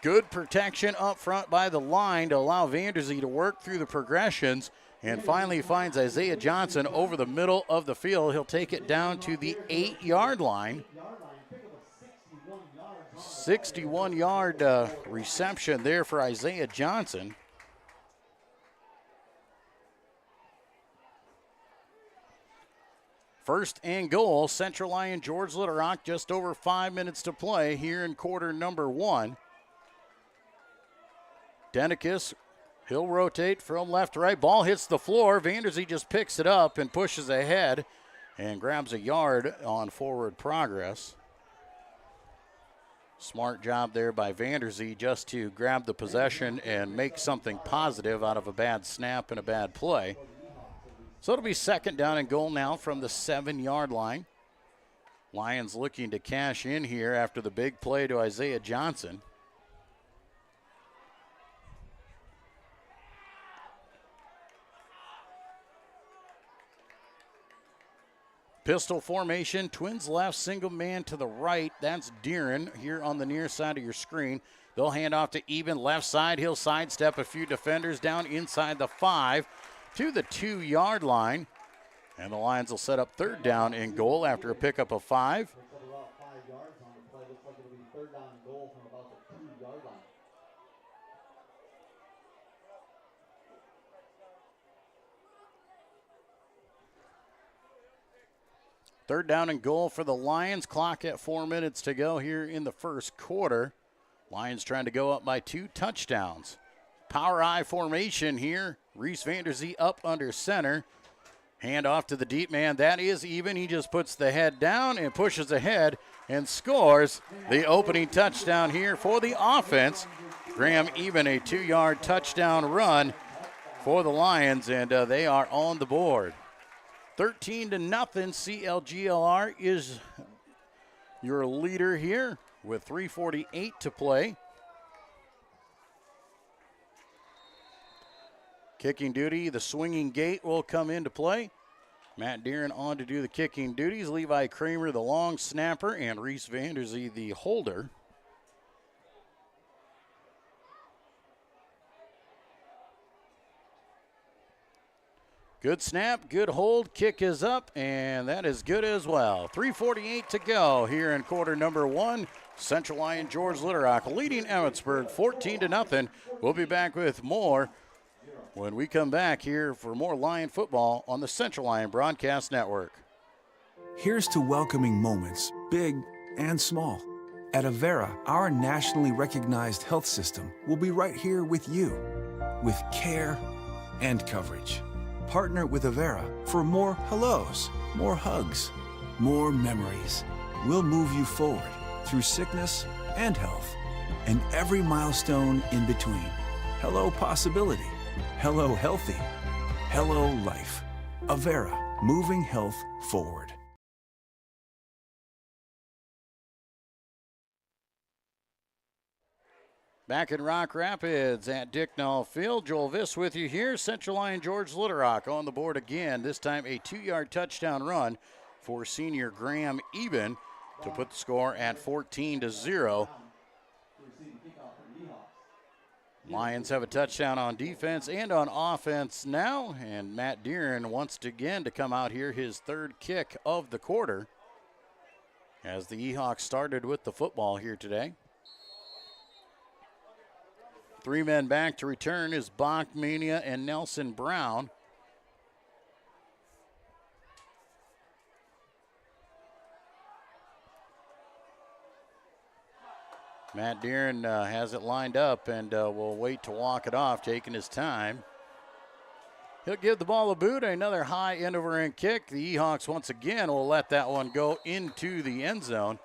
Good protection up front by the line to allow Vanderzee to work through the progressions, and finally finds Isaiah Johnson over the middle of the field. He'll take it down to the 8-yard line. 61-yard reception there for Isaiah Johnson. First and goal, Central Lyon George Little Rock, just over 5 minutes to play here in quarter number 1. Denicus, he'll rotate from left to right. Ball hits the floor. Vanderzee just picks it up and pushes ahead and grabs a yard on forward progress. Smart job there by Vanderzee just to grab the possession and make something positive out of a bad snap and a bad play. So it'll be second down and goal now from the 7-yard line. Lions looking to cash in here after the big play to Isaiah Johnson. Pistol formation, twins left, single man to the right. That's Deeren here on the near side of your screen. They'll hand off to Even left side. He'll sidestep a few defenders down inside the 5 to the 2-yard line. And the Lions will set up third down and goal after a pickup of 5. Third down and goal for the Lions. Clock at 4 minutes to go here in the first quarter. Lions trying to go up by 2 touchdowns. Power I formation here. Reese Vanderzee up under center. Hand off to the deep man. That is Even. He just puts the head down and pushes ahead and scores the opening touchdown here for the offense. Graham Even, a 2-yard touchdown run for the Lions, and they are on the board. 13-0, CLGLR is your leader here with 3:48 to play. Kicking duty, the swinging gate will come into play. Matt Deeren on to do the kicking duties. Levi Kramer, the long snapper, and Reese Vanderzee, the holder. Good snap, good hold, kick is up, and that is good as well. 3:48 to go here in quarter number one. Central Lyon George Litterock leading Emmetsburg 14-0. We'll be back with more when we come back here for more Lion football on the Central Lyon Broadcast Network. Here's to welcoming moments, big and small. At Avera, our nationally recognized health system will be right here with you, with care and coverage. Partner with Avera for more hellos, more hugs, more memories. We'll move you forward through sickness and health, and every milestone in between. Hello possibility. Hello healthy. Hello life. Avera, moving health forward. Back in Rock Rapids at Dicknall Field, Joel Viss with you here. Central Lyon George Litterock on the board again. This time a 2-yard touchdown run for senior Graham Eben to put the score at 14-0. Lions have a touchdown on defense and on offense now, and Matt Deeren wants again to come out here, his third kick of the quarter, as the Ehawks started with the football here today. 3 men back to return is Bachmania and Nelson Brown. Matt Deeren has it lined up and will wait to walk it off, taking his time. He'll give the ball a boot, another high end-over-end kick. The Ehawks once again will let that one go into the end zone.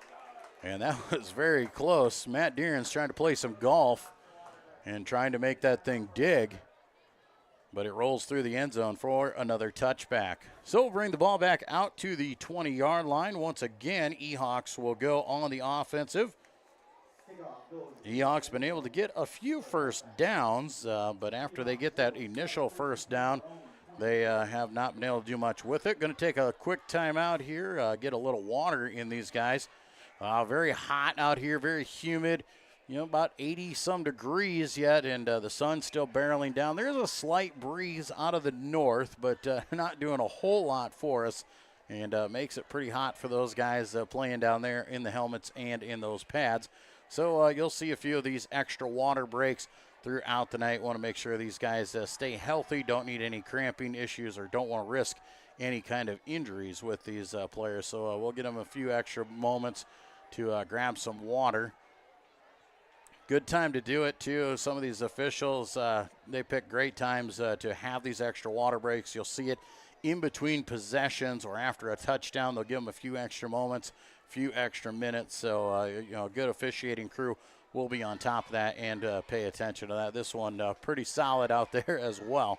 And that was very close. Matt Deeren's trying to play some golf and trying to make that thing dig, but it rolls through the end zone for another touchback. So we'll bring the ball back out to the 20-yard line. Once again, Ehawks will go on the offensive. Ehawks been able to get a few first downs, but after they get that initial first down, they have not been able to do much with it. Going to take a quick timeout here, get a little water in these guys. Very hot out here, very humid. You know, about 80-some degrees yet, and the sun's still barreling down. There's a slight breeze out of the north, but not doing a whole lot for us, and makes it pretty hot for those guys playing down there in the helmets and in those pads. So you'll see a few of these extra water breaks throughout the night. Want to make sure these guys stay healthy, don't need any cramping issues, or don't want to risk any kind of injuries with these players. So we'll get them a few extra moments to grab some water. Good time to do it, too. Some of these officials, they pick great times to have these extra water breaks. You'll see it in between possessions or after a touchdown. They'll give them a few extra moments, a few extra minutes. So, you know, a good officiating crew will be on top of that and pay attention to that. This one pretty solid out there as well.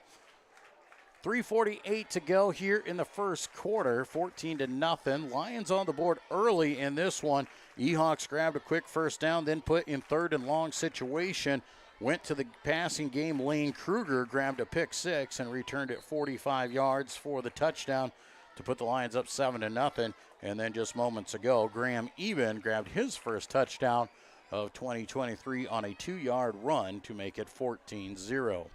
3:48 to go here in the first quarter, 14-0. Lions on the board early in this one. Ehawks grabbed a quick first down, then put in third and long situation. Went to the passing game. Lane Kruger grabbed a pick six and returned it 45 yards for the touchdown to put the Lions up 7-0. And then just moments ago, Graham Eben grabbed his first touchdown of 2023 on a 2-yard run to make it 14-0.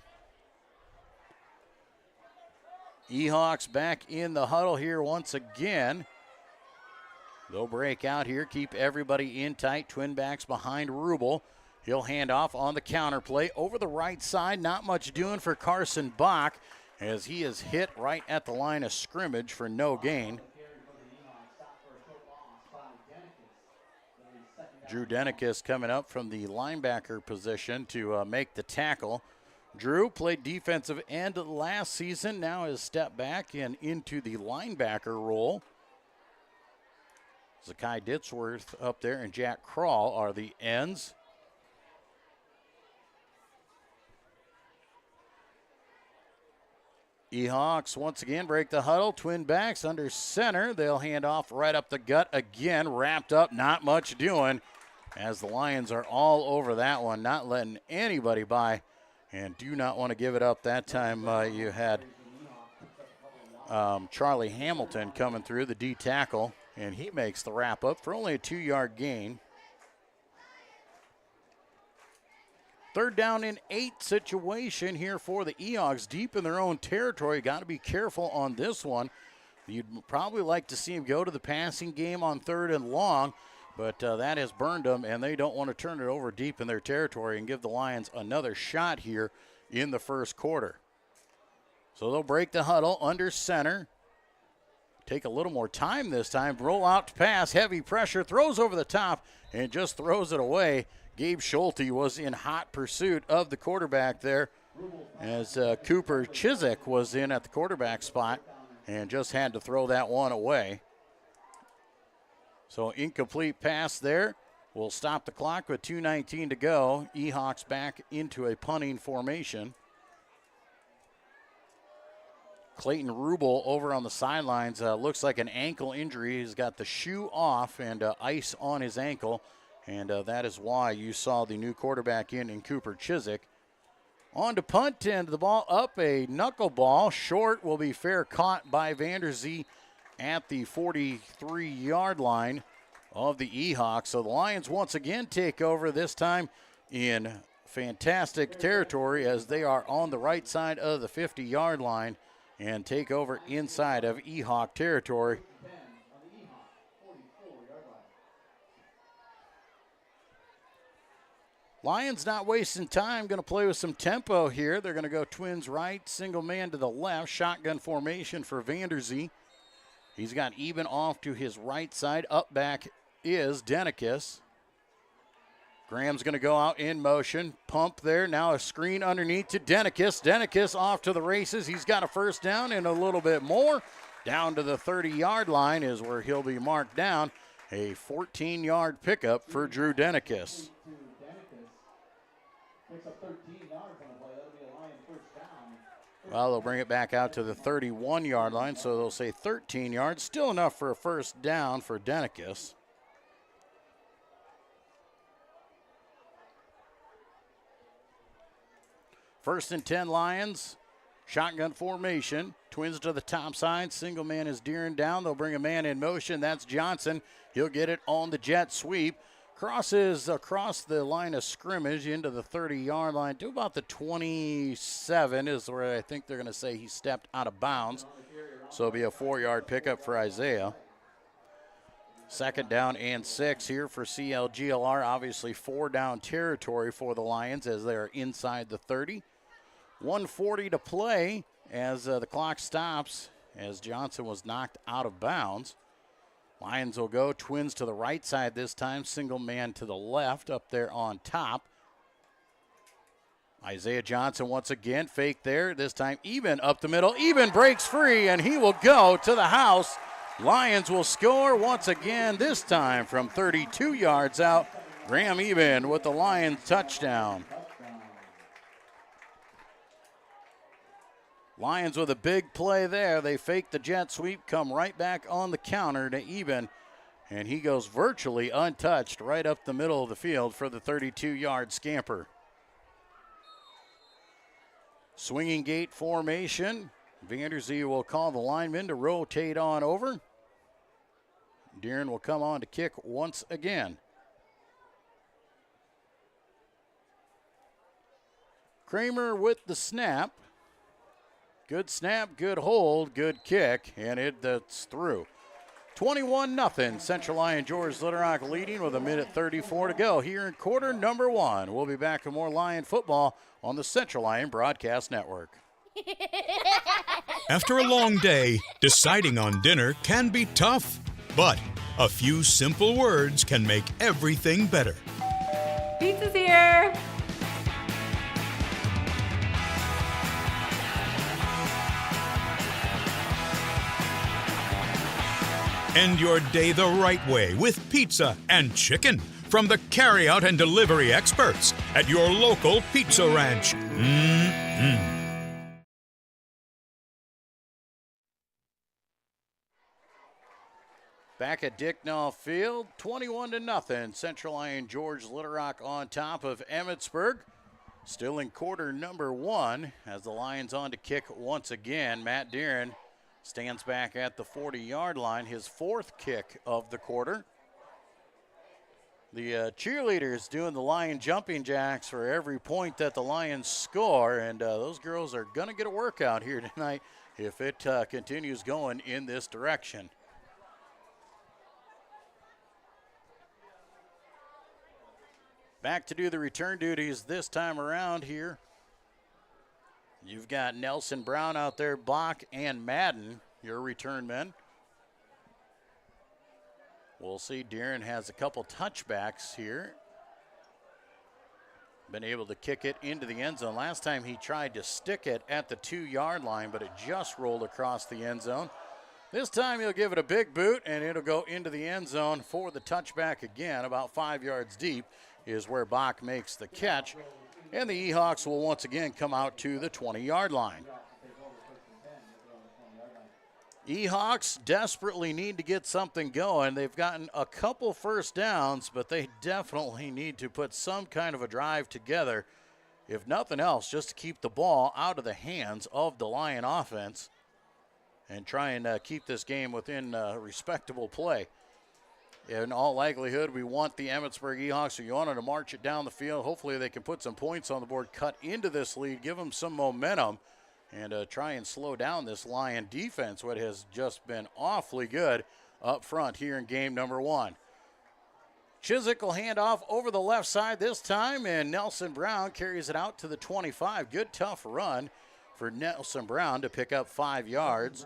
Ehawks back in the huddle here once again. They'll break out here, keep everybody in tight. Twin backs behind Rubel. He'll hand off on the counter play over the right side. Not much doing for Carson Bach as he is hit right at the line of scrimmage for no gain. Drew Denikis coming up from the linebacker position to make the tackle. Drew played defensive end last season, now has stepped back and into the linebacker role. Zakai Ditzworth up there and Jack Crawl are the ends. E-Hawks once again break the huddle. Twin backs under center. They'll hand off right up the gut again. Wrapped up, not much doing, as the Lions are all over that one, not letting anybody by, and do not want to give it up. That time you had Charlie Hamilton coming through, the D tackle, and he makes the wrap up for only a 2-yard gain. 3rd down and 8 situation here for the E-Hawks, deep in their own territory. Got to be careful on this one. You'd probably like to see him go to the passing game on 3rd and long, but that has burned them, and they don't want to turn it over deep in their territory and give the Lions another shot here in the first quarter. So they'll break the huddle under center. Take a little more time this time. Roll out to pass. Heavy pressure. Throws over the top and just throws it away. Gabe Schulte was in hot pursuit of the quarterback there, as Cooper Chiswick was in at the quarterback spot and just had to throw that one away. So incomplete pass there. We'll stop the clock with 2:19 to go. E-Hawks back into a punting formation. Clayton Rubel over on the sidelines. Looks like an ankle injury. He's got the shoe off and ice on his ankle. And that is why you saw the new quarterback in Cooper Chiswick. On to punt, and the ball up, a knuckleball. Short will be fair caught by Vanderzee at the 43-yard line of the E-Hawks. So the Lions once again take over, this time in fantastic territory, as they are on the right side of the 50-yard line and take over inside of E-Hawk territory. Lions not wasting time, going to play with some tempo here. They're going to go twins right, single man to the left, shotgun formation for Vanderzee. He's got even off to his right side. Up back is Denikis. Graham's going to go out in motion. Pump there. Now a screen underneath to Denikis. Denikis off to the races. He's got a first down and a little bit more. Down to the 30-yard line is where he'll be marked down. A 14-yard pickup for Drew Denikis. Well, they'll bring it back out to the 31-yard line, so they'll say 13 yards. Still enough for a first down for Denikis. First and 10 Lions. Shotgun formation. Twins to the top side. Single man is Deeren down. They'll bring a man in motion. That's Johnson. He'll get it on the jet sweep. Crosses across the line of scrimmage into the 30-yard line to about the 27 is where I think they're going to say he stepped out of bounds. So it'll be a 4-yard pickup for Isaiah. 2nd down and 6 here for CLGLR. Obviously 4-down territory for the Lions as they are inside the 30. 1:40 to play as the clock stops, as Johnson was knocked out of bounds. Lions will go twins to the right side this time. Single man to the left up there on top. Isaiah Johnson once again, fake there. This time even up the middle. Even breaks free, and he will go to the house. Lions will score once again, this time from 32 yards out. Graham Eben with the Lions touchdown. Lions with a big play there. They fake the jet sweep, come right back on the counter to Eben, and he goes virtually untouched right up the middle of the field for the 32-yard scamper. Swinging gate formation. Vanderzee will call the linemen to rotate on over. Deeren will come on to kick once again. Kramer with the snap. Good snap, good hold, good kick, and that's through. 21-0, Central Lyon George Little Rock leading with 1:34 to go here in quarter number 1. We'll be back with more Lion football on the Central Lyon Broadcast Network. After a long day, deciding on dinner can be tough, but a few simple words can make everything better. Pizza's here! End your day the right way with pizza and chicken from the carryout and delivery experts at your local Pizza Ranch. Back at Dicknall Field, 21-0. Central Lyon George Little Rock on top of Emmetsburg. Still in quarter number 1 as the Lions on to kick once again. Matt Deeren stands back at the 40-yard line, his 4th kick of the quarter. The cheerleaders doing the Lion jumping jacks for every point that the Lions score, and those girls are going to get a workout here tonight if it continues going in this direction. Back to do the return duties this time around here. You've got Nelson Brown out there, Bach and Madden, your return men. We'll see Deeren has a couple touchbacks here. Been able to kick it into the end zone. Last time he tried to stick it at the 2-yard line, but it just rolled across the end zone. This time he'll give it a big boot, and it'll go into the end zone for the touchback again. About 5 yards deep is where Bach makes the catch. And the Ehawks will once again come out to the 20-yard line. Ehawks desperately need to get something going. They've gotten a couple first downs, but they definitely need to put some kind of a drive together, if nothing else, just to keep the ball out of the hands of the Lion offense and try and keep this game within respectable play. In all likelihood, we want the Emmetsburg Ehawks, we want them to march it down the field. Hopefully they can put some points on the board, cut into this lead, give them some momentum, and try and slow down this Lion defense, what has just been awfully good up front here in game number 1. Chiswick will hand off over the left side this time, and Nelson Brown carries it out to the 25. Good, tough run for Nelson Brown to pick up 5 yards.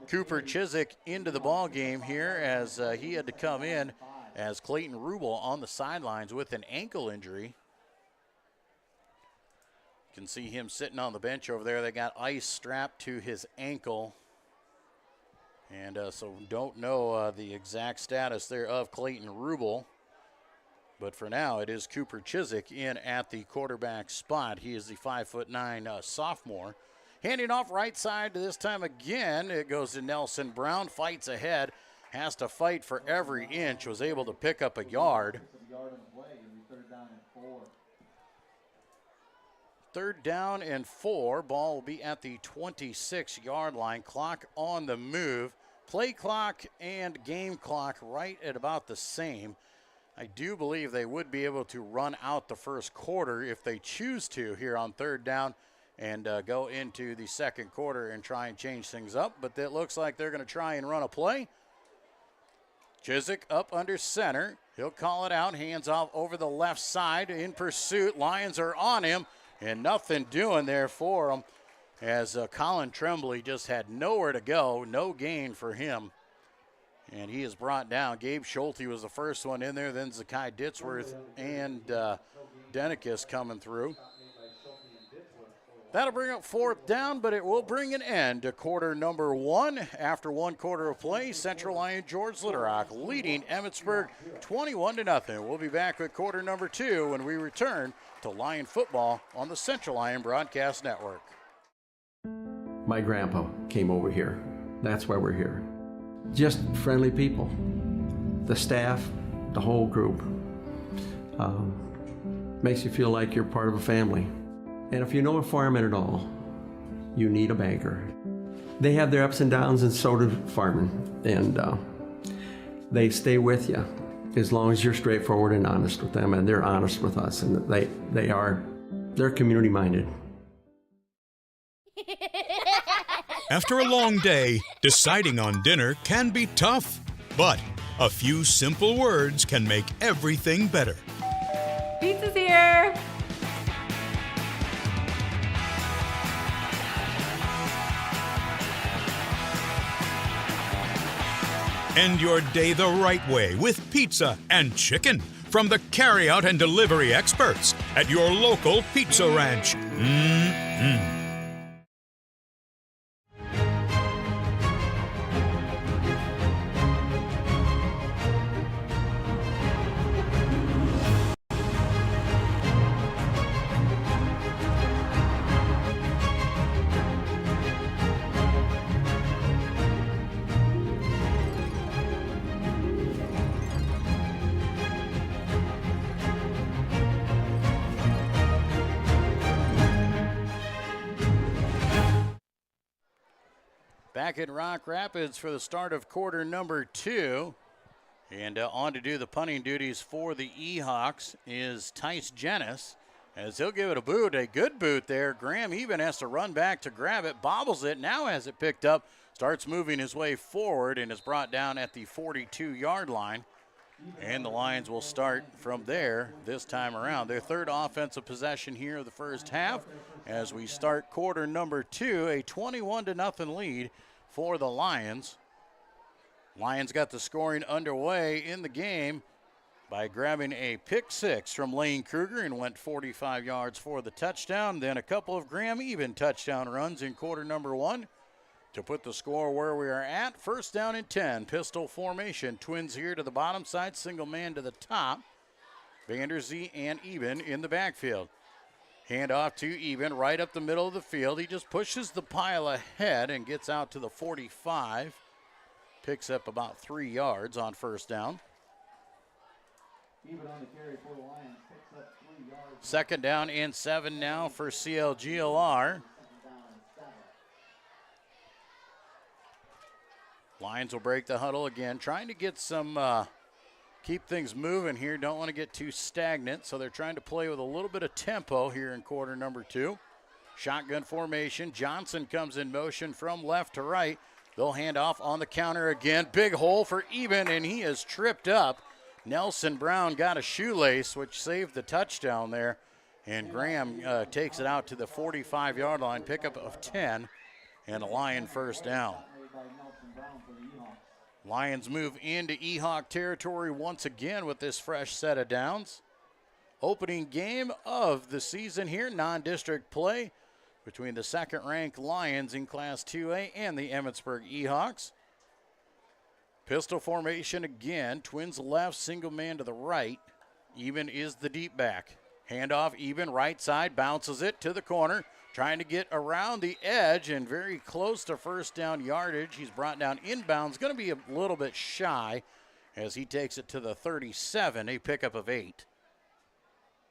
Cooper Chiswick into the ball game here as he had to come in as Clayton Rubel on the sidelines with an ankle injury. You can see him sitting on the bench over there. They got ice strapped to his ankle. And so don't know the exact status there of Clayton Rubel. But for now, it is Cooper Chiswick in at the quarterback spot. He is the 5'9" sophomore. Handing off right side to this time again. It goes to Nelson Brown. Fights ahead. Has to fight for every inch. Was able to pick up a yard. 3rd down and 4. Ball will be at the 26-yard line. Clock on the move. Play clock and game clock right at about the same. I do believe they would be able to run out the first quarter if they choose to here on 3rd down and go into the second quarter and try and change things up. But it looks like they're going to try and run a play. Chiswick up under center. He'll call it out. Hands off over the left side in pursuit. Lions are on him, and nothing doing there for him as Colin Tremblay just had nowhere to go. No gain for him. And he is brought down. Gabe Schulte was the first one in there. Then Zakai Ditzworth and Denikis coming through. That'll bring up 4th down, but it will bring an end to quarter number 1. After 1 quarter of play, Central Lyon George Little Rock leading Emmetsburg 21-0. We'll be back with quarter number 2 when we return to Lion football on the Central Lyon Broadcast Network. My grandpa came over here. That's why we're here. Just friendly people. The staff, the whole group. Makes you feel like you're part of a family. And if you know a fireman at all, you need a banker. They have their ups and downs, and so do firemen. And they stay with you as long as you're straightforward and honest with them, and they're honest with us, and they're community minded. After a long day, deciding on dinner can be tough, but a few simple words can make everything better. Pizza's here! End your day the right way with pizza and chicken from the carryout and delivery experts at your local Pizza Ranch. Mm-mm. back in Rock Rapids for the start of quarter number 2. And on to do the punting duties for the E-Hawks is Tice Jennis, as he'll give it a boot, a good boot there. Graham even has to run back to grab it, bobbles it, now has it picked up, starts moving his way forward, and is brought down at the 42-yard line. And the Lions will start from there this time around. Their third offensive possession here of the first half as we start quarter number 2, a 21-0 lead for the Lions. Lions got the scoring underway in the game by grabbing a pick 6 from Lane Kruger and went 45 yards for the touchdown. Then a couple of Graham even touchdown runs in quarter number 1 to put the score where we are at. First down and 10, pistol formation. Twins here to the bottom side, single man to the top. Vanderzee and Eben in the backfield. Hand off to Eben right up the middle of the field. He just pushes the pile ahead and gets out to the 45. Picks up about 3 yards on first down. Even on the carry for the Lions, picks up 3 yards. Second down and 7 now for CLGLR. Lions will break the huddle again, trying to get some, keep things moving here. Don't want to get too stagnant, so they're trying to play with a little bit of tempo here in quarter number 2. Shotgun formation. Johnson comes in motion from left to right. They'll hand off on the counter again. Big hole for Eben, and he is tripped up. Nelson Brown got a shoelace, which saved the touchdown there. And Graham takes it out to the 45-yard line, pickup of 10, and a Lion first down. Lions move into E-Hawk territory once again with this fresh set of downs. Opening game of the season here, non-district play between the second-ranked Lions in Class 2A and the Emmetsburg E-Hawks. Pistol formation again. Twins left, single man to the right. Eben is the deep back. Handoff, Eben right side, bounces it to the corner. Trying to get around the edge and very close to first down yardage. He's brought down inbounds. Going to be a little bit shy as he takes it to the 37, a pickup of 8.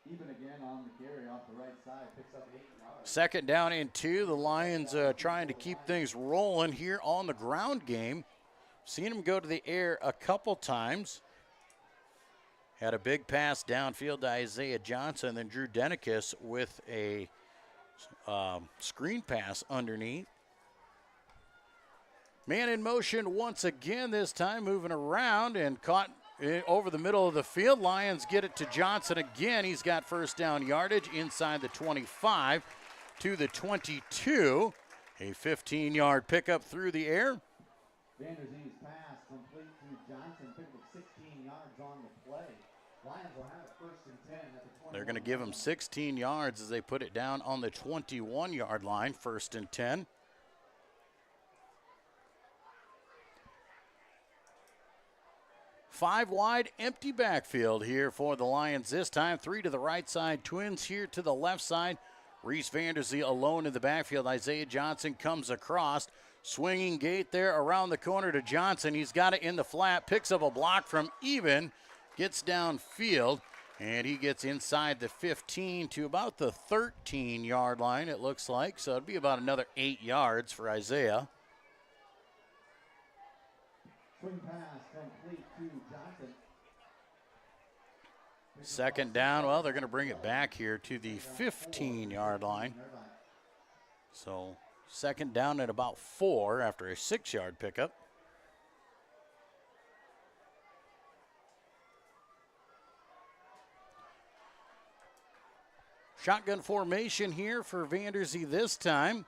Even again on the carry off the right side, picks up 8 yards. Second down and 2. The Lions trying to keep things rolling here on the ground game. Seen him go to the air a couple times. Had a big pass downfield to Isaiah Johnson, then Drew Denikis with a screen pass underneath. Man in motion once again, this time moving around and caught over the middle of the field. Lions get it to Johnson again. He's got first down yardage inside the 25 to the 22. A 15-yard pickup through the air. Vanderzee's pass complete to Johnson, picked up 16 yards on the play. Lions will have it first and 10 at the 20. They're going to give him 16 yards as they put it down on the 21-yard line, first and 10. Five wide, empty backfield here for the Lions this time. 3 to the right side, Twins here to the left side. Reese Vanderzee alone in the backfield. Isaiah Johnson comes across. Swinging gate there around the corner to Johnson. He's got it in the flat, picks up a block from Eben, gets downfield, and he gets inside the 15 to about the 13-yard line, it looks like. So it'd be about another 8 yards for Isaiah. Swing pass complete to Johnson. Second down, well, they're going to bring it back here to the 15-yard line. So second down at about 4 after a 6-yard pickup. Shotgun formation here for Vanderzee this time.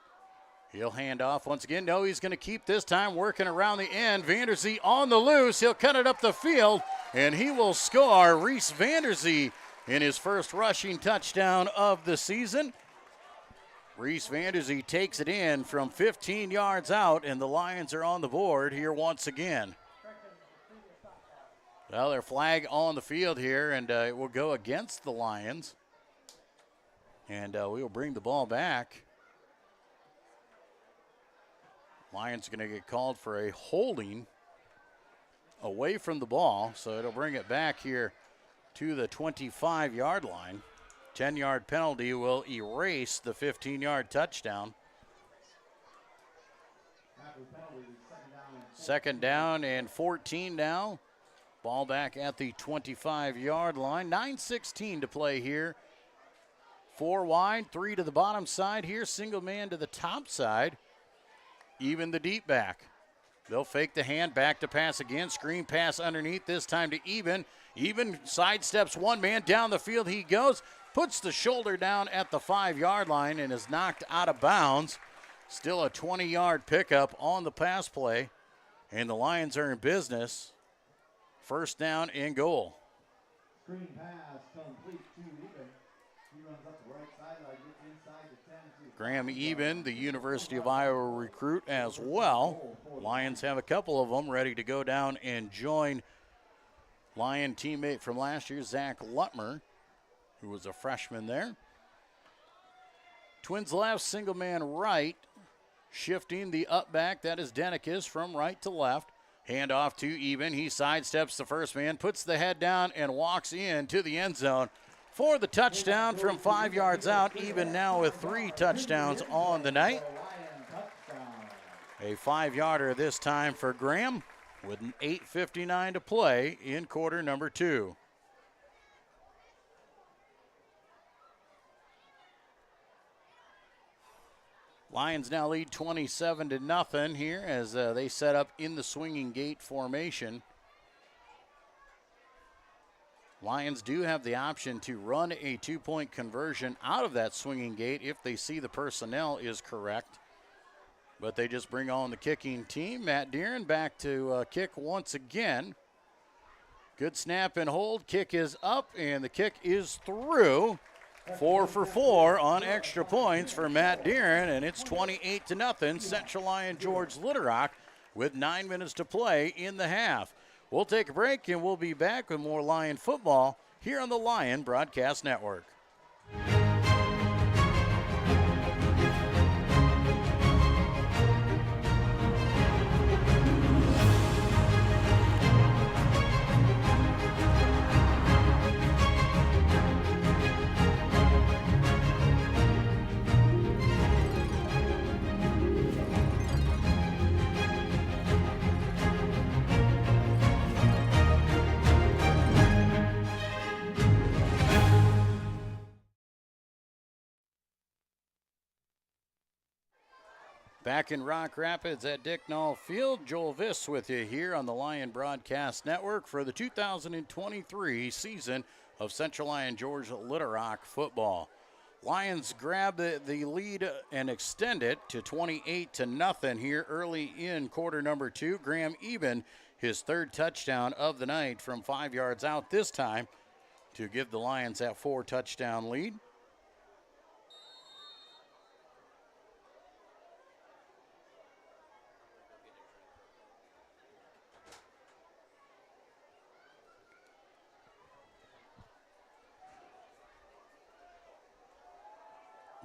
He'll hand off once again. No, he's going to keep this time working around the end. Vanderzee on the loose. He'll cut it up the field, and he will score. Reese Vanderzee in his first rushing touchdown of the season. Reese Vanderzee takes it in from 15 yards out, and the Lions are on the board here once again. Well, their flag on the field here, and it will go against the Lions. And we will bring the ball back. Lions are going to get called for a holding away from the ball, so it'll bring it back here to the 25-yard line. 10-yard penalty will erase the 15-yard touchdown. Second down and 14 now. Ball back at the 25-yard line. 9:16 to play here. 4 wide, 3 to the bottom side here. Single man to the top side. Even the deep back. They'll fake the hand, back to pass again. Screen pass underneath, this time to Even. Even sidesteps one man, down the field he goes. Puts the shoulder down at the 5-yard line and is knocked out of bounds. Still a 20-yard pickup on the pass play. And the Lions are in business. First down and goal. Screen pass complete to Even. He runs up the right sideline, gets inside the 10. Graham Eben, the University of Iowa recruit as well. Lions have a couple of them ready to go down and join Lion teammate from last year, Zach Lutmer, who was a freshman there. Twins left, single man right. Shifting the up back, that is Denikis from right to left. Hand off to Eben. He sidesteps the first man, puts the head down, and walks in to the end zone for the touchdown from 5 yards out. Eben now with 3 touchdowns on the night. A 5-yarder this time for Graham with an 8:59 to play in quarter number 2. Lions now lead 27-0 here as they set up in the swinging gate formation. Lions do have the option to run a 2-point conversion out of that swinging gate if they see the personnel is correct. But they just bring on the kicking team. Matt Deeren back to kick once again. Good snap and hold. Kick is up, and the kick is through. 4 for 4 on extra points for Matt Deeren, and it's 28-0. Central Lyon George Little Rock with 9 minutes to play in the half. We'll take a break, and we'll be back with more Lion football here on the Lion Broadcast Network. Back in Rock Rapids at Dick Knoll Field, Joel Viss with you here on the Lion Broadcast Network for the 2023 season of Central Lyon George Little Rock football. Lions grab the lead and extend it to 28-0 here early in quarter number 2. Graham Eben, his 3rd touchdown of the night from 5 yards out this time to give the Lions that 4-touchdown lead.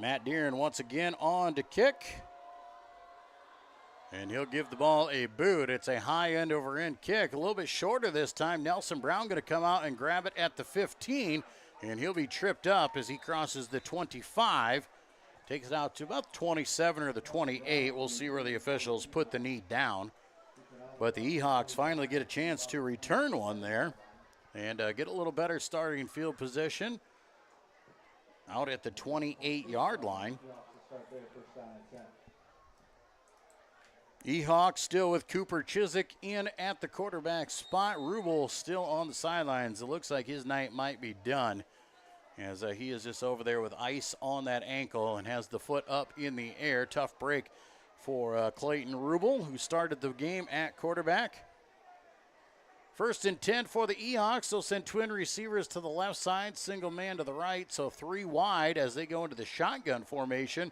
Matt Deeren once again on to kick. And he'll give the ball a boot. It's a high end over end kick. A little bit shorter this time. Nelson Brown going to come out and grab it at the 15. And he'll be tripped up as he crosses the 25. Takes it out to about 27 or the 28. We'll see where the officials put the knee down. But the Ehawks finally get a chance to return one there and get a little better starting field position out at the 28-yard line. Ehawks still with Cooper Chiswick in at the quarterback spot. Rubel still on the sidelines. It looks like his night might be done as he is just over there with ice on that ankle and has the foot up in the air. Tough break for Clayton Rubel, who started the game at quarterback. 1st and 10 for the Ehawks. They'll send twin receivers to the left side, single man to the right, so 3 wide as they go into the shotgun formation.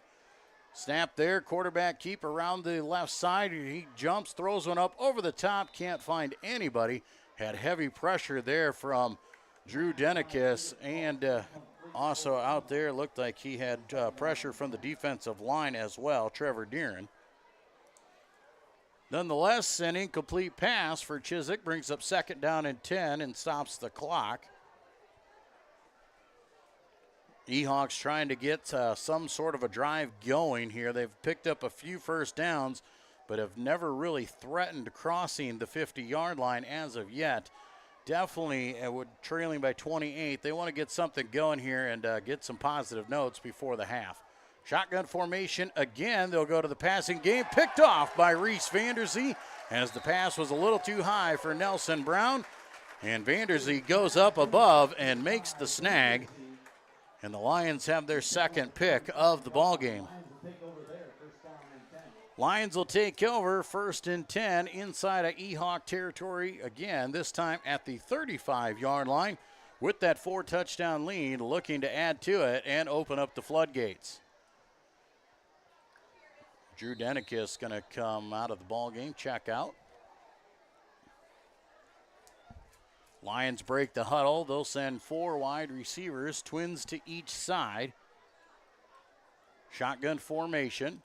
Snap there, quarterback keep around the left side. He jumps, throws one up over the top, can't find anybody. Had heavy pressure there from Drew Denikis, and also out there looked like he had pressure from the defensive line as well, Trevor Deeren. Nonetheless, an incomplete pass for Chiswick brings up 2nd down and 10 and stops the clock. Ehawks trying to get some sort of a drive going here. They've picked up a few first downs, but have never really threatened crossing the 50-yard line as of yet. Definitely trailing by 28. They want to get something going here and get some positive notes before the half. Shotgun formation again. They'll go to the passing game. Picked off by Reese Vanderzee as the pass was a little too high for Nelson Brown. And Vanderzee goes up above and makes the snag. And the Lions have their second pick of the ball game. Lions will take over 1st and 10 inside of E-Hawk territory again, this time at the 35-yard line with that 4-touchdown lead, looking to add to it and open up the floodgates. Drew Denikis going to come out of the ball game, check out. Lions break the huddle. They'll send 4 wide receivers, twins to each side. Shotgun formation.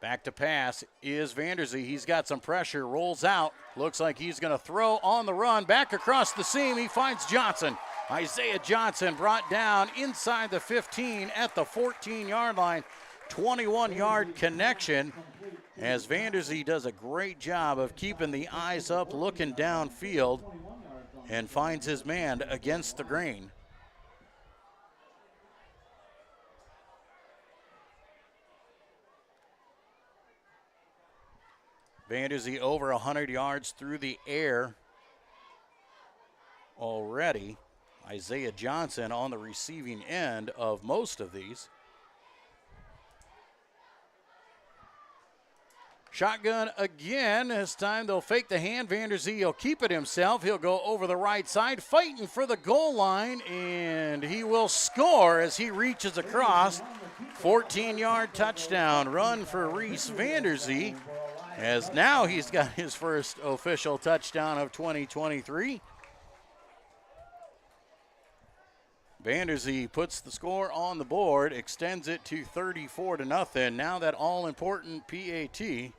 Back to pass is Vanderzee. He's got some pressure, rolls out. Looks like he's going to throw on the run. Back across the seam, he finds Johnson. Isaiah Johnson brought down inside the 15 at the 14-yard line. 21-yard connection as Vanderzee does a great job of keeping the eyes up, looking downfield, and finds his man against the grain. Vanderzee over 100 yards through the air already. Isaiah Johnson on the receiving end of most of these. Shotgun again. This time they'll fake the hand. Vanderzee will keep it himself. He'll go over the right side, fighting for the goal line, and he will score as he reaches across. 14-yard touchdown run for Reese Vanderzee, as now he's got his first official touchdown of 2023. Vanderzee puts the score on the board, extends it to 34-0. Now that all-important PAT.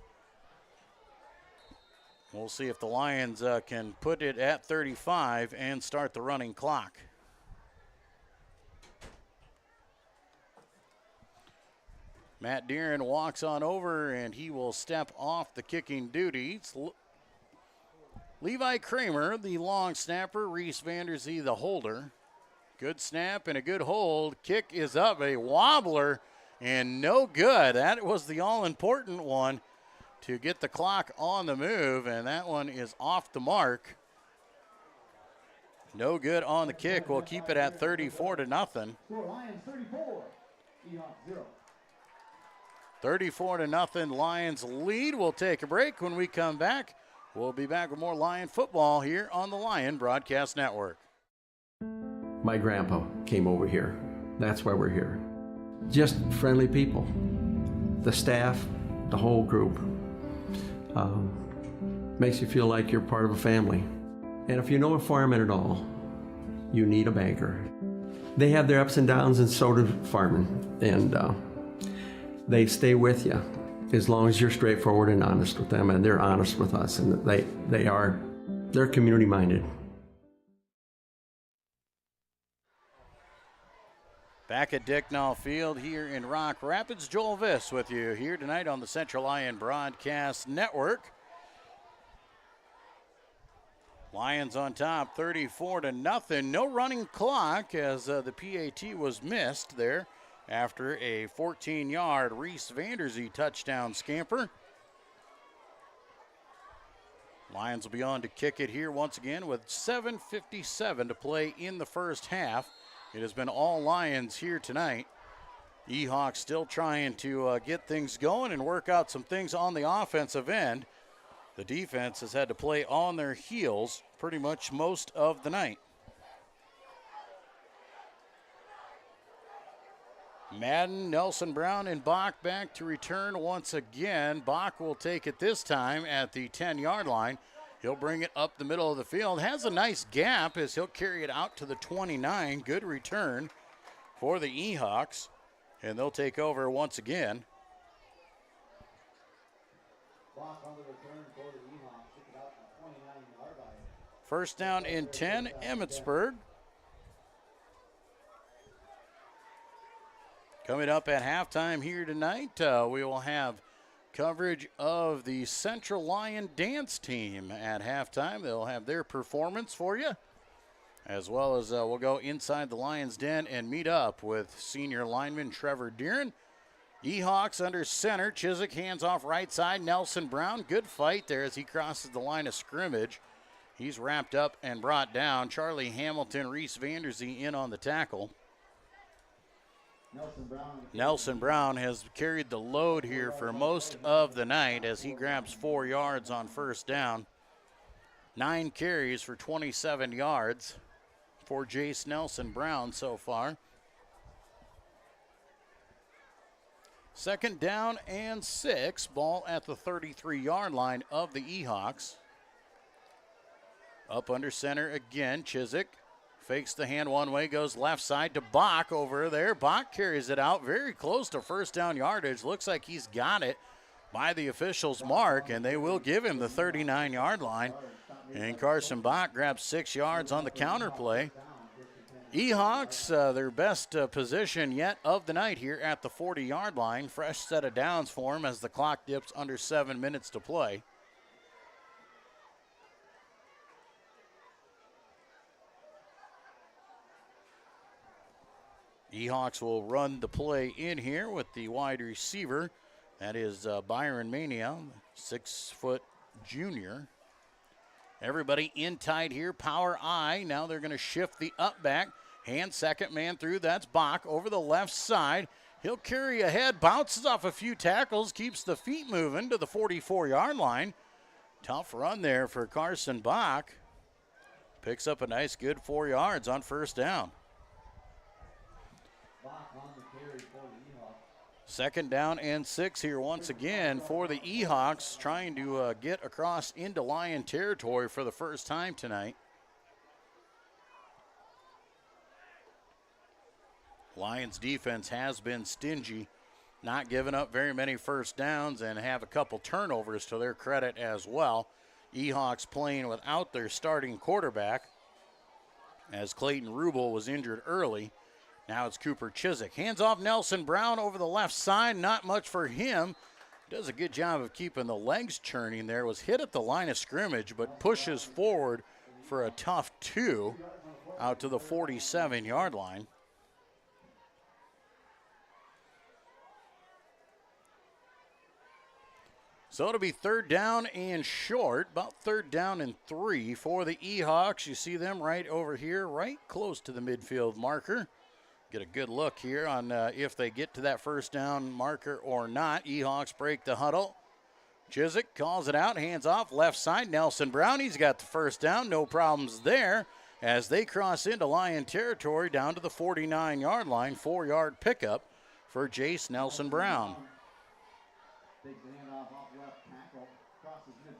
We'll see if the Lions can put it at 35 and start the running clock. Matt Deeren walks on over, and he will step off the kicking duties. Levi Kramer, the long snapper. Reese Vanderzee, the holder. Good snap and a good hold. Kick is up, a wobbler, and no good. That was the all-important one to get the clock on the move, and that one is off the mark. No good on the kick. We'll keep it at 34-0. Lions 34, E-Hawk 0. 34-0 Lions lead. We'll take a break. When we come back, we'll be back with more Lion football here on the Lion Broadcast Network. My grandpa came over here. That's why we're here. Just friendly people. The staff, the whole group. Makes you feel like you're part of a family. And if you know a fireman at all, you need a banker. They have their ups and downs, and so do firemen. And they stay with you as long as you're straightforward and honest with them, and they're honest with us, and they're community minded. Back at Dicknall Field here in Rock Rapids, Joel Viss with you here tonight on the Central Lyon Broadcast Network. Lions on top, 34-0. No running clock as the PAT was missed there after a 14-yard Reese Vanderzee touchdown scamper. Lions will be on to kick it here once again with 7:57 to play in the first half. It has been all Lions here tonight. E-Hawks still trying to get things going and work out some things on the offensive end. The defense has had to play on their heels pretty much most of the night. Madden, Nelson Brown, and Bach back to return once again. Bach will take it this time at the 10-yard line. He'll bring it up the middle of the field. Has a nice gap as he'll carry it out to the 29. Good return for the E-Hawks. And they'll take over once again. First down and 10, Emmitsburg. Coming up at halftime here tonight, we will have coverage of the Central Lyon dance team at halftime. They'll have their performance for you, as well as we'll go inside the Lions Den and meet up with senior lineman Trevor Deeren. E-Hawks under center. Chiswick hands off right side. Nelson Brown, good fight there as he crosses the line of scrimmage. He's wrapped up and brought down. Charlie Hamilton, Reese Vanderzee in on the tackle. Nelson Brown has carried the load here for most of the night as he grabs 4 yards on first down. 9 carries for 27 yards for Jace Nelson Brown so far. Second down and 6. Ball at the 33-yard line of the E-Hawks. Up under center again. Chiswick fakes the hand one way, goes left side to Bach over there. Bach carries it out very close to first down yardage. Looks like he's got it by the official's mark, and they will give him the 39-yard line. And Carson Bach grabs 6 yards on the counter play. E-Hawks, their best position yet of the night here at the 40-yard line. Fresh set of downs for them as the clock dips under 7 minutes to play. E-Hawks will run the play in here with the wide receiver. That is Byron Mania, 6-foot junior. Everybody in tight here, power I. Now they're going to shift the up back. Hand second man through, that's Bach over the left side. He'll carry ahead, bounces off a few tackles, keeps the feet moving to the 44-yard line. Tough run there for Carson Bach. Picks up a nice good 4 yards on first down. Second down and 6 here once again for the E-Hawks, trying to get across into Lion territory for the first time tonight. Lions defense has been stingy, not giving up very many first downs and have a couple turnovers to their credit as well. E-Hawks playing without their starting quarterback as Clayton Rubel was injured early. Now it's Cooper Chiswick. Hands off Nelson Brown over the left side. Not much for him. Does a good job of keeping the legs churning there. Was hit at the line of scrimmage, but pushes forward for a tough 2 out to the 47-yard line. So it'll be third down and short, about third down and 3 for the E-Hawks. You see them right over here, right close to the midfield marker. Get a good look here on if they get to that first down marker or not. E-Hawks break the huddle. Chiswick calls it out, hands off, left side. Nelson Brown, he's got the first down, no problems there as they cross into Lion territory down to the 49-yard line. 4-yard pickup for Jace Nelson Brown.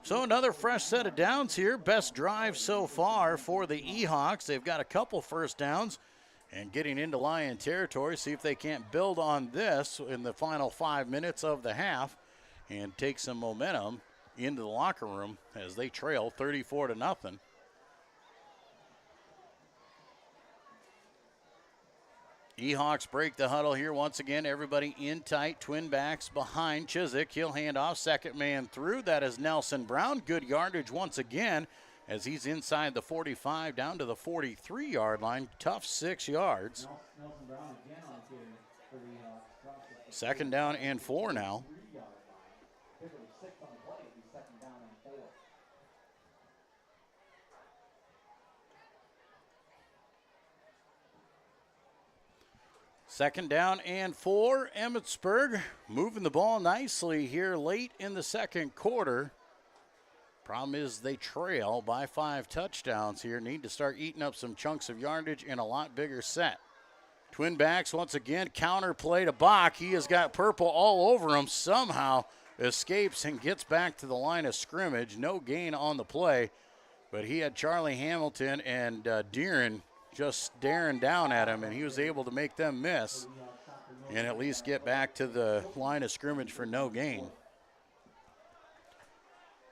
So another fresh set of downs here. Best drive so far for the E-Hawks. They've got a couple first downs and getting into Lion territory. See if they can't build on this in the final 5 minutes of the half and take some momentum into the locker room as they trail 34-0. E-Hawks break the huddle here once again. Everybody in tight, twin backs behind Chiswick. He'll hand off, second man through. That is Nelson Brown. Good yardage once again as he's inside the 45 down to the 43-yard line. Tough 6 yards. Second down and 4 now. Second down and 4, Emmitsburg moving the ball nicely here late in the second quarter. Problem is they trail by 5 touchdowns here. Need to start eating up some chunks of yardage in a lot bigger set. Twin backs once again, counter play to Bach. He has got purple all over him. Somehow escapes and gets back to the line of scrimmage. No gain on the play, but he had Charlie Hamilton and Deeren just staring down at him, and he was able to make them miss and at least get back to the line of scrimmage for no gain.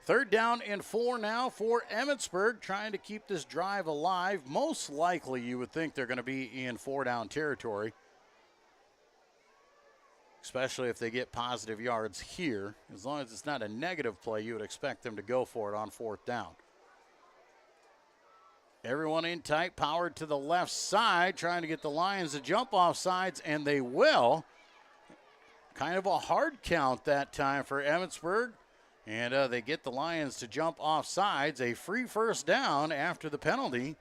Third down and 4 now for Emmitsburg, trying to keep this drive alive. Most likely you would think they're going to be in 4-down territory. especially if they get positive yards here. As long as it's not a negative play, you would expect them to go for it on 4th down. Everyone in tight, powered to the left side, trying to get the Lions to jump off sides, and they will. Kind of a hard count that time for Emmitsburg. And they get the Lions to jump off sides. A free first down after the penalty.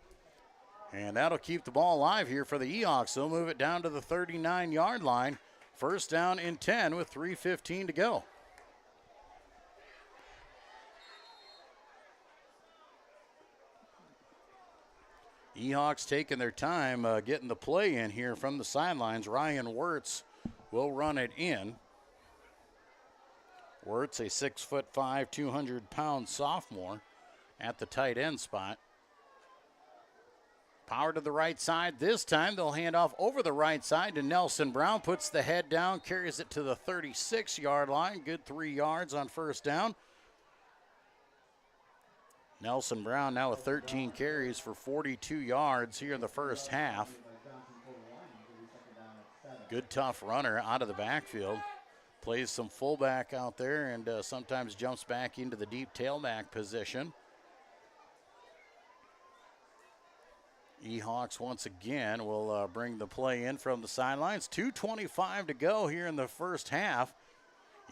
And that'll keep the ball alive here for the Ehoks. They'll move it down to the 39-yard line. First down and 10 with 3:15 to go. Ehoks taking their time getting the play in here from the sidelines. Ryan Wirtz will run it in. Wirtz, a 6'5", 200-pound sophomore at the tight end spot. Power to the right side. This time they'll hand off over the right side to Nelson Brown. Puts the head down, carries it to the 36-yard line. Good 3 yards on first down. Nelson Brown now with 13 carries for 42 yards here in the first half. Good tough runner out of the backfield. Plays some fullback out there and sometimes jumps back into the deep tailback position. Ehoks once again will bring the play in from the sidelines. 2:25 to go here in the first half.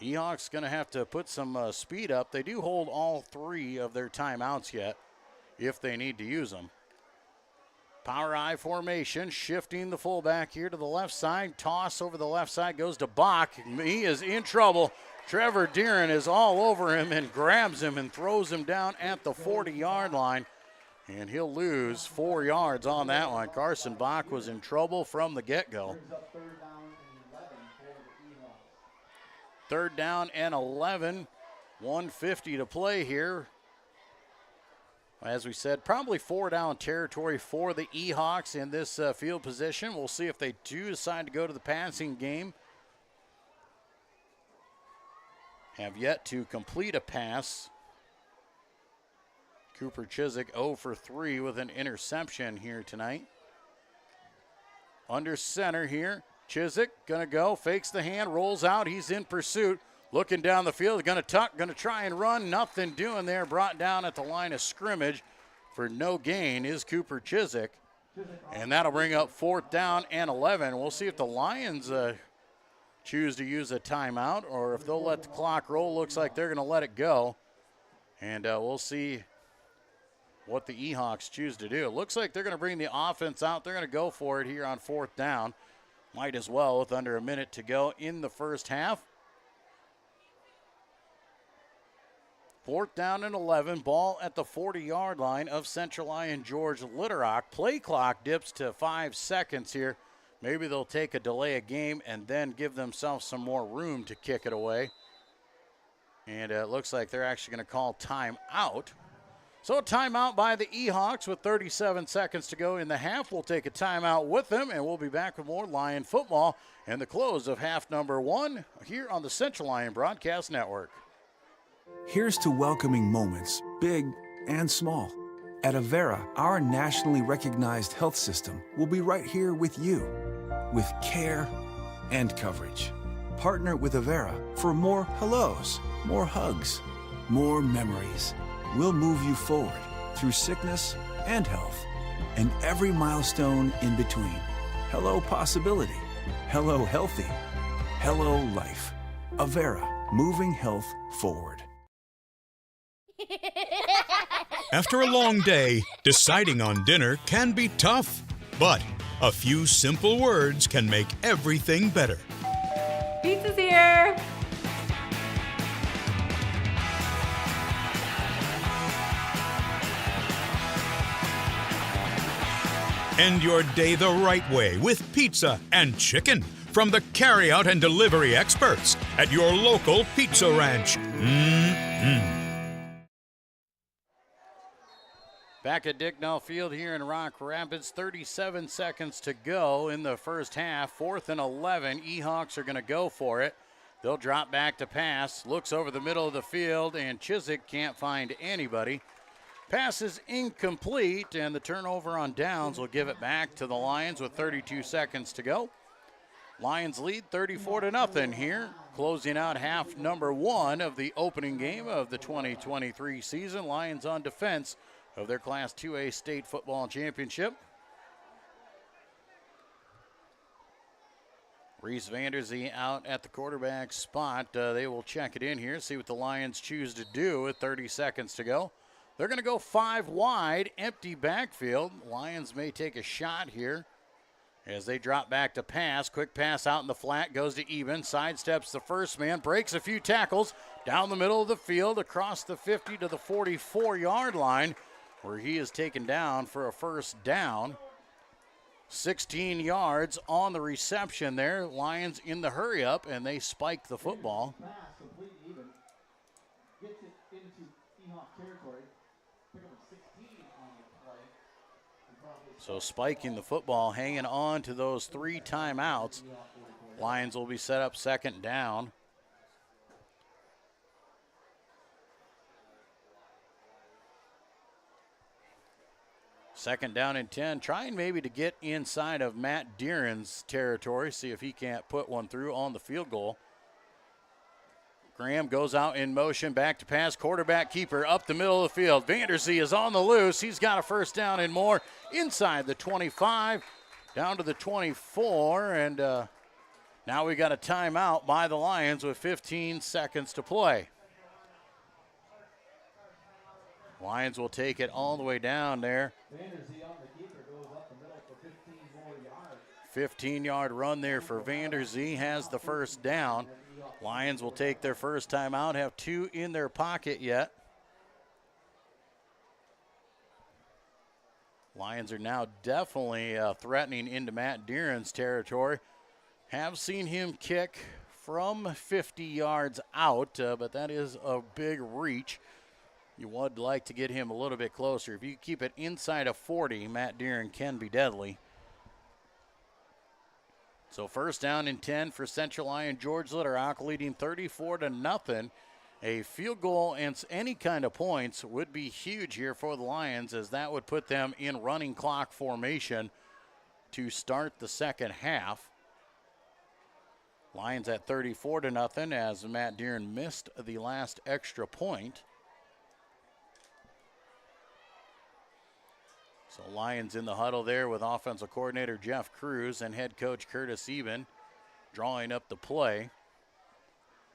Ehoks going to have to put some speed up. They do hold all 3 of their timeouts yet if they need to use them. Power I formation, shifting the fullback here to the left side. Toss over the left side, goes to Bach. He is in trouble. Trevor Deeren is all over him and grabs him and throws him down at the 40-yard line. And he'll lose 4 yards on that one. Carson Bach was in trouble from the get-go. 3rd down and 11. 1:50 to play here. As we said, probably 4-down territory for the Ehoks in this field position. We'll see if they do decide to go to the passing game. Have yet to complete a pass. Cooper Chiswick 0 for 3 with an interception here tonight. Under center here. Chiswick gonna go, fakes the hand, rolls out. He's in pursuit. Looking down the field, gonna tuck, gonna try and run. Nothing doing there. Brought down at the line of scrimmage for no gain is Cooper Chiswick. And that'll bring up 4th down and 11. We'll see if the Lions choose to use a timeout or if they'll let the clock roll. Looks like they're gonna let it go. And we'll see what the Ehoks choose to do. It looks like they're gonna bring the offense out. They're gonna go for it here on 4th down. Might as well with under a minute to go in the first half. 4th down and 11. Ball at the 40-yard line of Central Lyon George Little Rock. Play clock dips to 5 seconds here. Maybe they'll take a delay of game and then give themselves some more room to kick it away. And it looks like they're actually going to call timeout. So a timeout by the Ehoks with 37 seconds to go in the half. We'll take a timeout with them, and we'll be back with more Lion football and the close of half number 1 here on the Central Lyon Broadcast Network. Here's to welcoming moments, big and small. At Avera, our nationally recognized health system will be right here with you, with care and coverage. Partner with Avera for more hellos, more hugs, more memories. We'll move you forward through sickness and health, and every milestone in between. Hello possibility, hello healthy, hello life. Avera, moving health forward. After a long day, deciding on dinner can be tough, but a few simple words can make everything better. Pizza's here! End your day the right way with pizza and chicken from the carryout and delivery experts at your local pizza ranch. Back at Dicknall Field here in Rock Rapids, 37 seconds to go in the first half. 4th and 11. Ehoks are going to go for it. They'll drop back to pass. Looks over the middle of the field, and Chiswick can't find anybody. Pass is incomplete, and the turnover on downs will give it back to the Lions with 32 seconds to go. Lions lead 34-0 here, closing out half number 1 of the opening game of the 2023 season. Lions on defense of their Class 2A state football championship. Reese Vanderzee out at the quarterback spot. They will check it in here, see what the Lions choose to do with 30 seconds to go. They're going to go 5 wide, empty backfield. Lions may take a shot here as they drop back to pass. Quick pass out in the flat, goes to Eben, sidesteps the first man, breaks a few tackles down the middle of the field, across the 50 to the 44-yard line, where he is taken down for a first down. 16 yards on the reception there. Lions in the hurry up, and they spike the football. So spiking the football, hanging on to those 3 timeouts. Lions will be set up second down. Second down and 10, trying maybe to get inside of Matt Deeren's territory, see if he can't put one through on the field goal. Graham goes out in motion, back to pass, quarterback keeper up the middle of the field. Vanderzee is on the loose. He's got a first down and more inside the 25, down to the 24, and now we got a timeout by the Lions with 15 seconds to play. Lions will take it all the way down there. 15-yard run there for Vanderzee, has the first down. Lions will take their first time out, have 2 in their pocket yet. Lions are now definitely threatening into Matt Deeren's territory. Have seen him kick from 50 yards out, but that is a big reach. You would like to get him a little bit closer. If you keep it inside of 40, Matt Deeren can be deadly. So first down and 10 for Central Lyon. George Litterock leading 34-0. A field goal and any kind of points would be huge here for the Lions, as that would put them in running clock formation to start the second half. Lions at 34-0 as Matt Deeren missed the last extra point. So Lions in the huddle there with offensive coordinator Jeff Cruz and head coach Curtis Eben drawing up the play.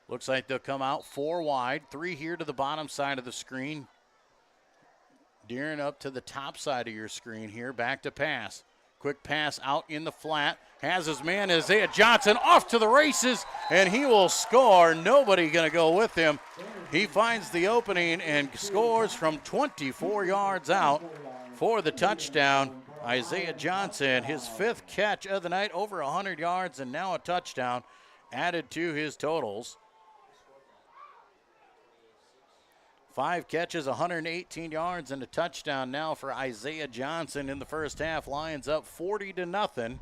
Looks like they'll come out 4 wide, 3 here to the bottom side of the screen. Deeren up to the top side of your screen here, back to pass. Quick pass out in the flat, has his man Isaiah Johnson off to the races, and he will score. Nobody going to go with him. He finds the opening and scores from 24 yards out for the touchdown. Isaiah Johnson, his 5th catch of the night, over 100 yards, and now a touchdown added to his totals. 5 catches, 118 yards, and a touchdown now for Isaiah Johnson in the first half. Lions up 40-0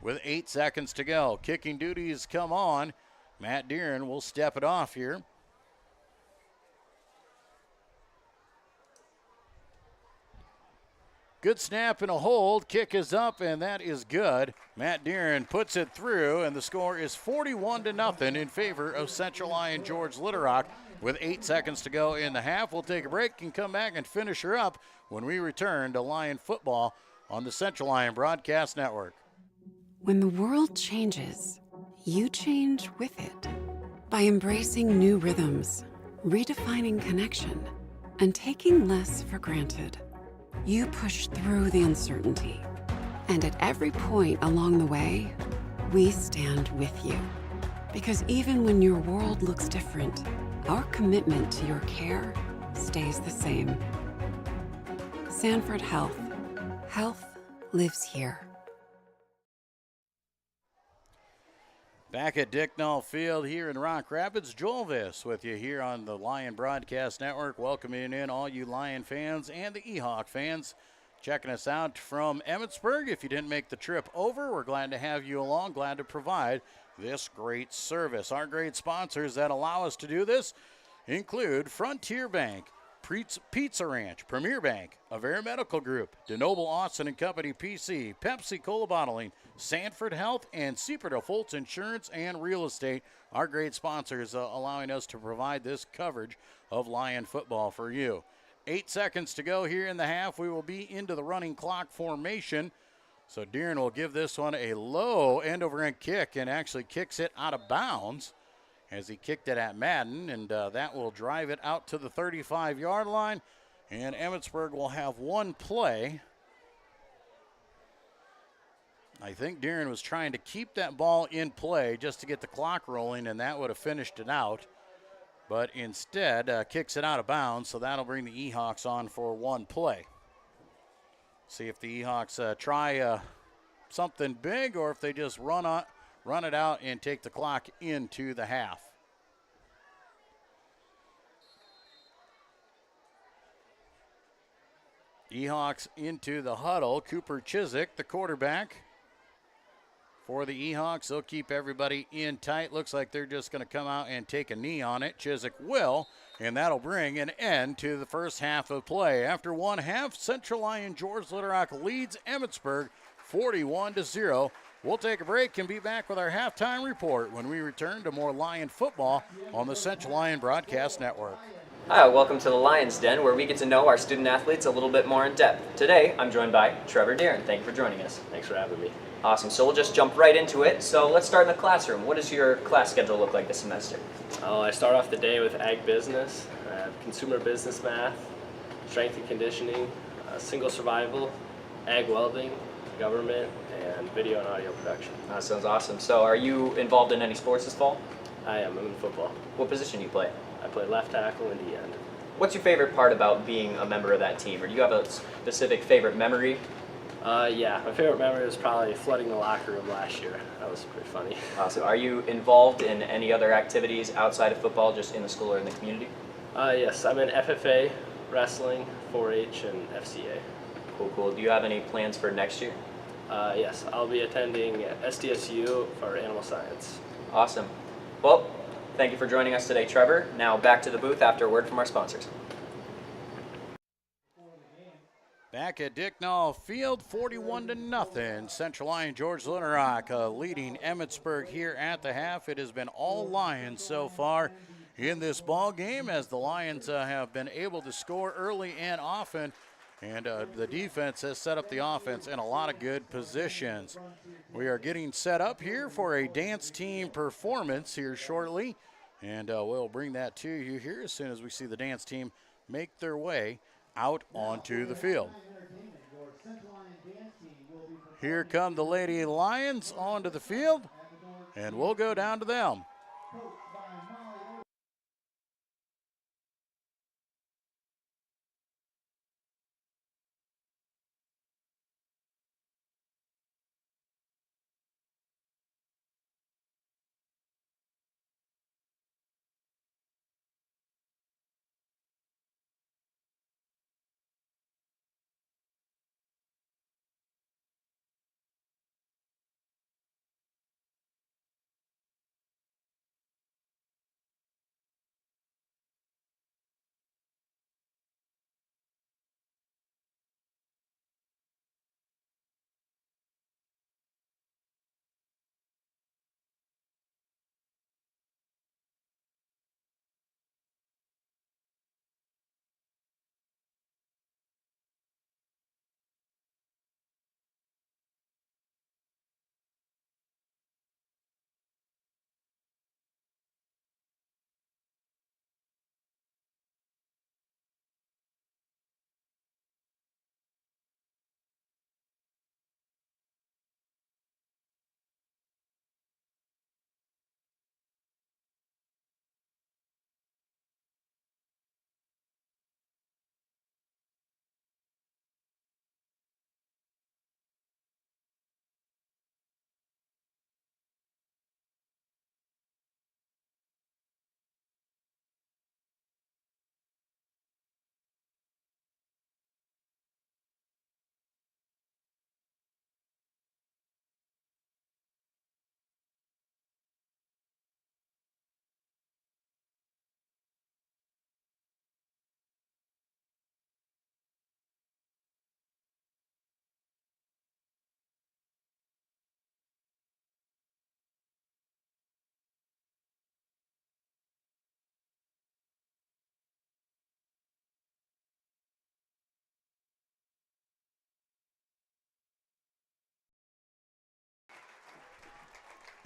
with 8 seconds to go. Kicking duties come on. Matt Deeren will step it off here. Good snap and a hold. Kick is up, and that is good. Matt Deeren puts it through, and the score is 41-0 in favor of Central Lyon George Litterock. With 8 seconds to go in the half, we'll take a break and come back and finish her up when we return to Lion football on the Central Lyon Broadcast Network. When the world changes, you change with it. By embracing new rhythms, redefining connection, and taking less for granted. You push through the uncertainty. And at every point along the way, we stand with you. Because even when your world looks different, our commitment to your care stays the same. Sanford Health. Health lives here. Back at Dicknall Field here in Rock Rapids, Joel Viss with you here on the Lion Broadcast Network, welcoming in all you Lion fans and the E-Hawk fans checking us out from Emmetsburg. If you didn't make the trip over, we're glad to have you along, glad to provide this great service. Our great sponsors that allow us to do this include Frontier Bank, Pizza Ranch, Premier Bank, Avera Medical Group, DeNoble Austin and Company PC, Pepsi Cola Bottling, Sanford Health, and Seaporta Fultz Insurance and Real Estate, our great sponsors allowing us to provide this coverage of Lion football for you. 8 seconds to go here in the half. We will be into the running clock formation. So Deeren will give this one a low end-over-end kick and actually kicks it out of bounds as he kicked it at Madden, and that will drive it out to the 35-yard line. And Emmitsburg will have one play. I think Deeren was trying to keep that ball in play just to get the clock rolling, and that would have finished it out. But instead, kicks it out of bounds, so that'll bring the Ehawks on for one play. See if the Ehawks try something big or if they just run it out and take the clock into the half. Ehawks into the huddle. Cooper Chiswick, the quarterback. For the Ehawks, they'll keep everybody in tight. Looks like they're just going to come out and take a knee on it. Chiswick will, and that'll bring an end to the first half of play. After one half, Central Lyon George Little Rock leads Emmitsburg 41-0. We'll take a break and be back with our halftime report when we return to more Lion football on the Central Lyon Broadcast Network. Hi, welcome to the Lions Den, where we get to know our student athletes a little bit more in depth. Today, I'm joined by Trevor Deeren. Thank you for joining us. Thanks for having me. Awesome. So we'll just jump right into it. So let's start in the classroom. What does your class schedule look like this semester? I start off the day with ag business, consumer business math, strength and conditioning, single survival, ag welding, government, and video and audio production. That sounds awesome. So are you involved in any sports this fall? I am. I'm in football. What position do you play? I play left tackle and D-end. What's your favorite part about being a member of that team? Or do you have a specific favorite memory? Yeah, my favorite memory was probably flooding the locker room last year. That was pretty funny. Awesome. Are you involved in any other activities outside of football, just in the school or in the community? Yes, I'm in FFA, wrestling, 4-H, and FCA. Cool. Do you have any plans for next year? Yes, I'll be attending SDSU for animal science. Awesome. Well, thank you for joining us today, Trevor. Now back to the booth after a word from our sponsors. Back at Dicknall Field, 41-0. Central Lyon George Little Rock leading Emmitsburg here at the half. It has been all Lions so far in this ball game, as the Lions have been able to score early and often, and the defense has set up the offense in a lot of good positions. We are getting set up here for a dance team performance here shortly, and we'll bring that to you here as soon as we see the dance team make their way out onto the field. Here come the Lady Lions onto the field, and we'll go down to them.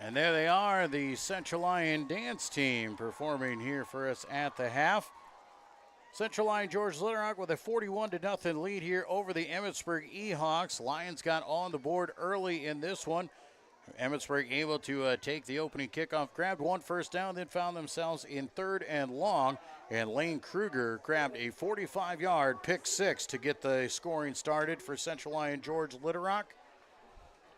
And there they are, the Central Lyon dance team performing here for us at the half. Central Lyon George Little Rock with a 41-0 lead here over the Emmitsburg E-Hawks. Lions got on the board early in this one. Emmitsburg able to take the opening kickoff, grabbed one first down, then found themselves in 3rd and long. And Lane Kruger grabbed a 45-yard pick six to get the scoring started for Central Lyon George Little Rock.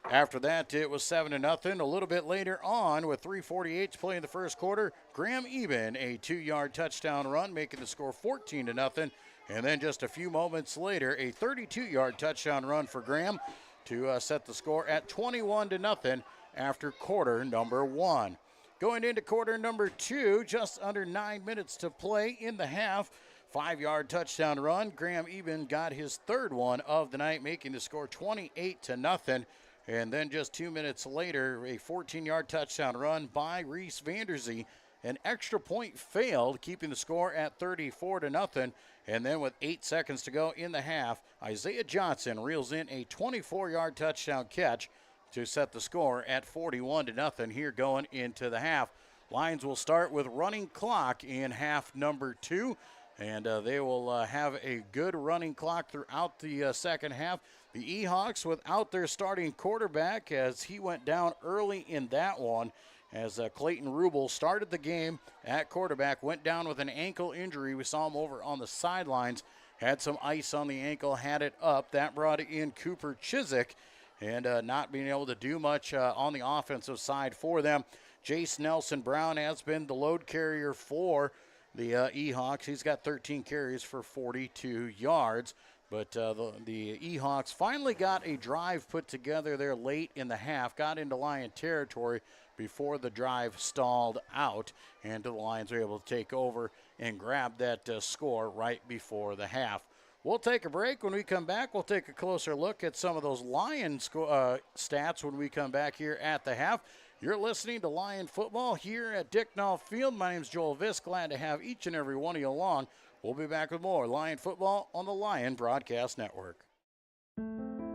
After that, it was 7-0. A little bit later on, with 3:48 to play in the first quarter, Graham Eben, a 2-yard touchdown run, making the score 14-0. And then just a few moments later, a 32-yard touchdown run for Graham to set the score at 21-0 after quarter number 1. Going into quarter number 2, just under 9 minutes to play in the half. 5-yard touchdown run. Graham Eben got his 3rd one of the night, making the score 28-0. And then just 2 minutes later, a 14-yard touchdown run by Reese Vanderzee. An extra point failed, keeping the score at 34-0. And then with 8 seconds to go in the half, Isaiah Johnson reels in a 24-yard touchdown catch to set the score at 41-0 here going into the half. Lions will start with running clock in half number 2. And they will have a good running clock throughout the second half. The E-Hawks without their starting quarterback as he went down early in that one. As Clayton Rubel started the game at quarterback, went down with an ankle injury. We saw him over on the sidelines, had some ice on the ankle, had it up. That brought in Cooper Chiswick, and not being able to do much on the offensive side for them. Jace Nelson Brown has been the load carrier for the E-Hawks. He's got 13 carries for 42 yards. But the E-Hawks finally got a drive put together there late in the half, got into Lion territory before the drive stalled out, and the Lions were able to take over and grab that score right before the half. We'll take a break. When we come back, we'll take a closer look at some of those Lion stats when we come back here at the half. You're listening to Lion Football here at Dick Knopf Field. My name's Joel Visk. Glad to have each and every one of you along. We'll be back with more Lion Football on the Lion Broadcast Network.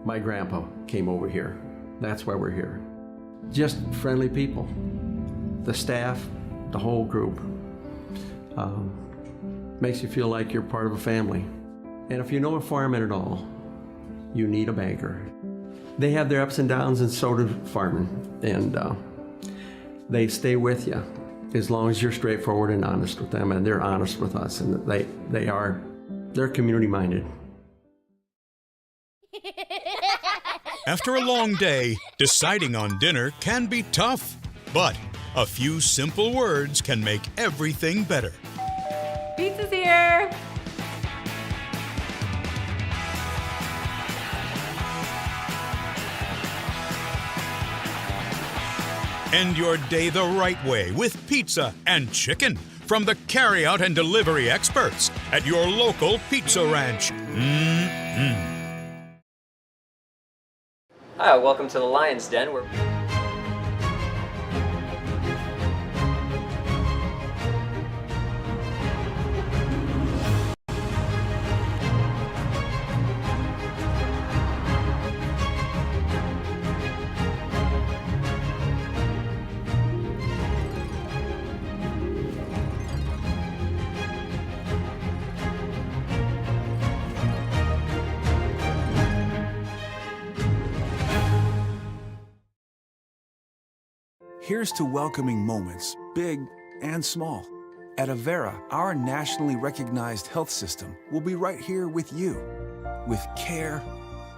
My grandpa came over here. That's why we're here. Just friendly people. The staff, the whole group. Makes you feel like you're part of a family. And if you know a farming at all, you need a banker. They have their ups and downs, and so do farming. And they stay with you as long as you're straightforward and honest with them, and they're honest with us, and they're community minded. After a long day, deciding on dinner can be tough, but a few simple words can make everything better. Pizza's here! End your day the right way with pizza and chicken from the carryout and delivery experts at your local pizza ranch. Hi, welcome to the Lion's Den. Here's to welcoming moments, big and small. At Avera, our nationally recognized health system will be right here with you, with care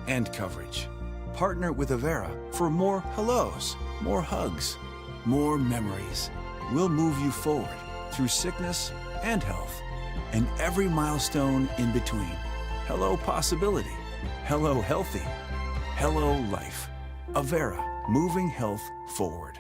and coverage. Partner with Avera for more hellos, more hugs, more memories. We'll move you forward through sickness and health, and every milestone in between. Hello possibility, hello healthy, hello life. Avera, moving health forward.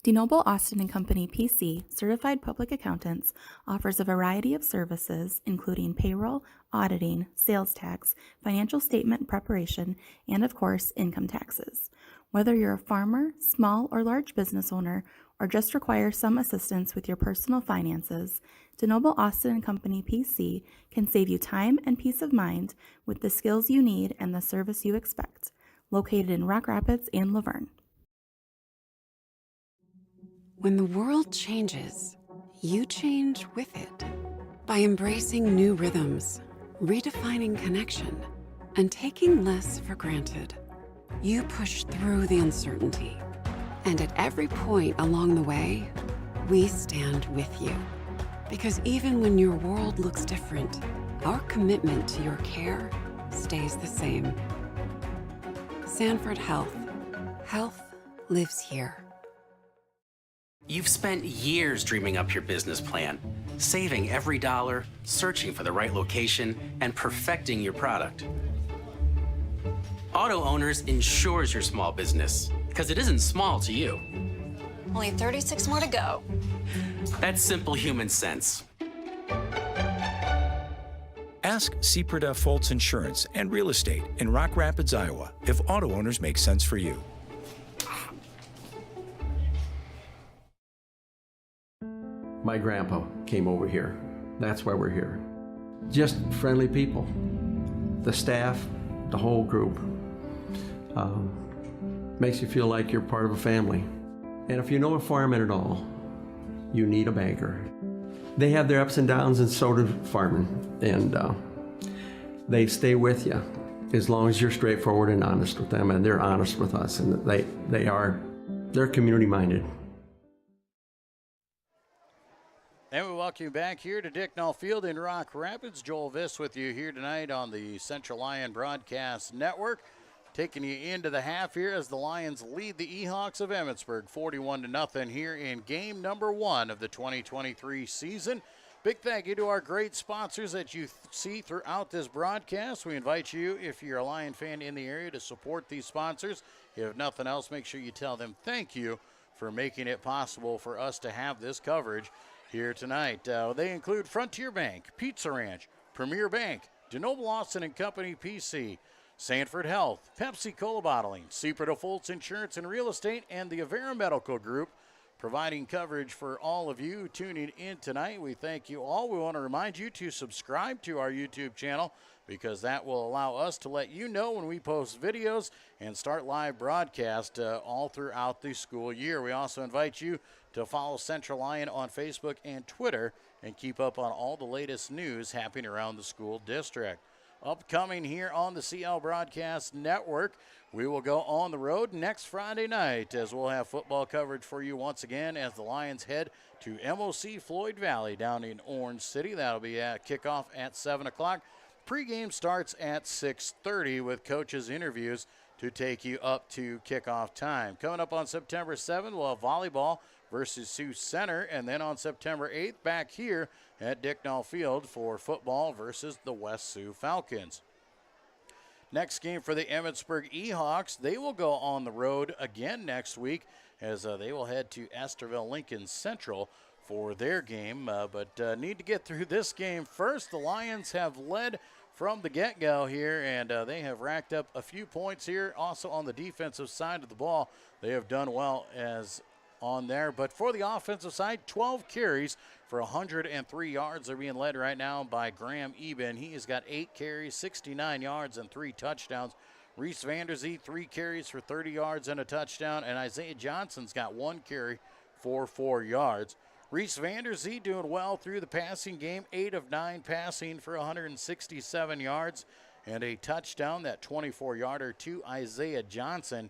DeNoble Austin & Company PC, certified public accountants, offers a variety of services including payroll, auditing, sales tax, financial statement preparation, and of course, income taxes. Whether you're a farmer, small or large business owner, or just require some assistance with your personal finances, DeNoble Austin & Company PC can save you time and peace of mind with the skills you need and the service you expect. Located in Rock Rapids and Laverne. When the world changes, you change with it. By embracing new rhythms, redefining connection, and taking less for granted, you push through the uncertainty. And at every point along the way, we stand with you. Because even when your world looks different, our commitment to your care stays the same. Sanford Health. Health lives here. You've spent years dreaming up your business plan, saving every dollar, searching for the right location, and perfecting your product. Auto Owners insures your small business, because it isn't small to you. Only 36 more to go. That's simple human sense. Ask Sepreda Foltz Insurance and Real Estate in Rock Rapids, Iowa, if auto owners make sense for you. My grandpa came over here. That's why we're here. Just friendly people. The staff, the whole group. Makes you feel like you're part of a family. And if you know a farming at all, you need a banker. They have their ups and downs, and so do farming. And they stay with you as long as you're straightforward and honest with them, and they're honest with us, and they're community minded. And we welcome you back here to Dicknall Field in Rock Rapids. Joel Viss with you here tonight on the Central Lyon Broadcast Network. Taking you into the half here as the Lions lead the Ehawks of Emmitsburg 41-0 here in game number 1 of the 2023 season. Big thank you to our great sponsors that you see throughout this broadcast. We invite you, if you're a Lion fan in the area, to support these sponsors. If nothing else, make sure you tell them thank you for making it possible for us to have this coverage here tonight. They include Frontier Bank, Pizza Ranch, Premier Bank, DeNoble Austin & Company PC, Sanford Health, Pepsi Cola Bottling, Sepreda Foltz Insurance and Real Estate, and the Avera Medical Group, providing coverage for all of you tuning in tonight. We thank you all. We want to remind you to subscribe to our YouTube channel, because that will allow us to let you know when we post videos and start live broadcast all throughout the school year. We also invite you to follow Central Lyon on Facebook and Twitter and keep up on all the latest news happening around the school district. Upcoming here on the CL Broadcast Network, we will go on the road next Friday night, as we'll have football coverage for you once again as the Lions head to MOC Floyd Valley down in Orange City. That'll be at kickoff at 7 o'clock. Pregame starts at 6:30 with coaches' interviews to take you up to kickoff time. Coming up on September 7th, we'll have volleyball versus Sioux Center, and then on September 8th, back here at Dicknall Field for football versus the West Sioux Falcons. Next game for the Emmetsburg Ehawks, they will go on the road again next week as they will head to Esterville Lincoln Central for their game, but need to get through this game first. The Lions have led from the get-go here, and they have racked up a few points here. Also on the defensive side of the ball, they have done well as on there. But for the offensive side, 12 carries for 103 yards. They're being led right now by Graham Eben. He has got 8 carries, 69 yards, and 3 touchdowns. Reese Vanderzee, 3 carries for 30 yards and a touchdown. And Isaiah Johnson's got 1 carry for 4 yards. Reese Vanderzee doing well through the passing game, 8 of 9 passing for 167 yards and a touchdown, that 24-yarder to Isaiah Johnson.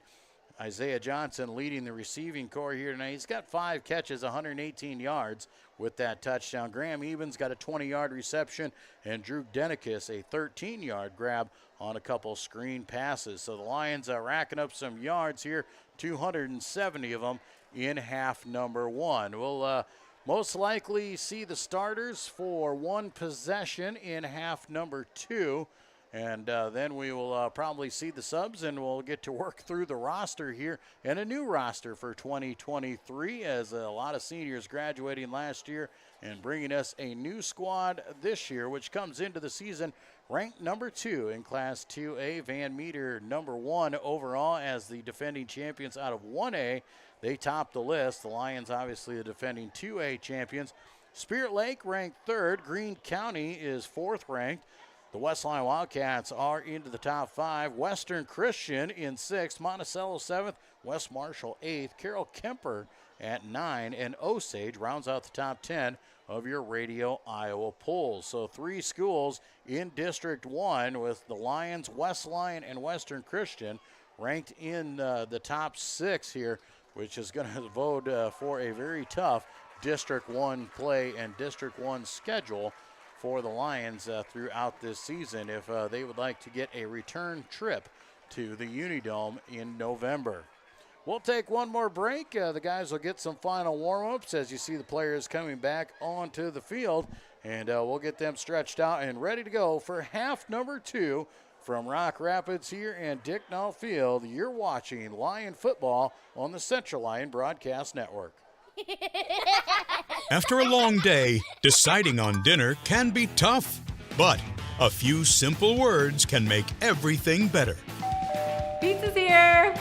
Isaiah Johnson leading the receiving corps here tonight. He's got 5 catches, 118 yards with that touchdown. Graham Evans got a 20-yard reception, and Drew Denikis a 13-yard grab on a couple screen passes. So the Lions are racking up some yards here, 270 of them in half number 1. We'll most likely see the starters for 1 possession in half number 2. And then we will probably see the subs, and we'll get to work through the roster here, and a new roster for 2023 as a lot of seniors graduating last year and bringing us a new squad this year, which comes into the season ranked number 2 in Class 2A. Van Meter number 1 overall as the defending champions out of 1A. They top the list. The Lions obviously the defending 2A champions. Spirit Lake ranked 3rd. Greene County is 4th ranked. The West Lyon Wildcats are into the top 5. Western Christian in 6th, Monticello 7th, West Marshall 8th, Carroll Kemper at 9, and Osage rounds out the top 10 of your Radio Iowa polls. So 3 schools in District 1 with the Lions, West Lyon, and Western Christian ranked in the top 6 here, which is going to vote for a very tough District 1 play and District 1 schedule for the Lions throughout this season if they would like to get a return trip to the Unidome in November. We'll take one more break. The guys will get some final warm-ups as you see the players coming back onto the field, and we'll get them stretched out and ready to go for half number 2 from Rock Rapids here in Dicknall Field. You're watching Lion football on the Central Lyon Broadcast Network. After a long day, deciding on dinner can be tough, but a few simple words can make everything better. Pizza's here!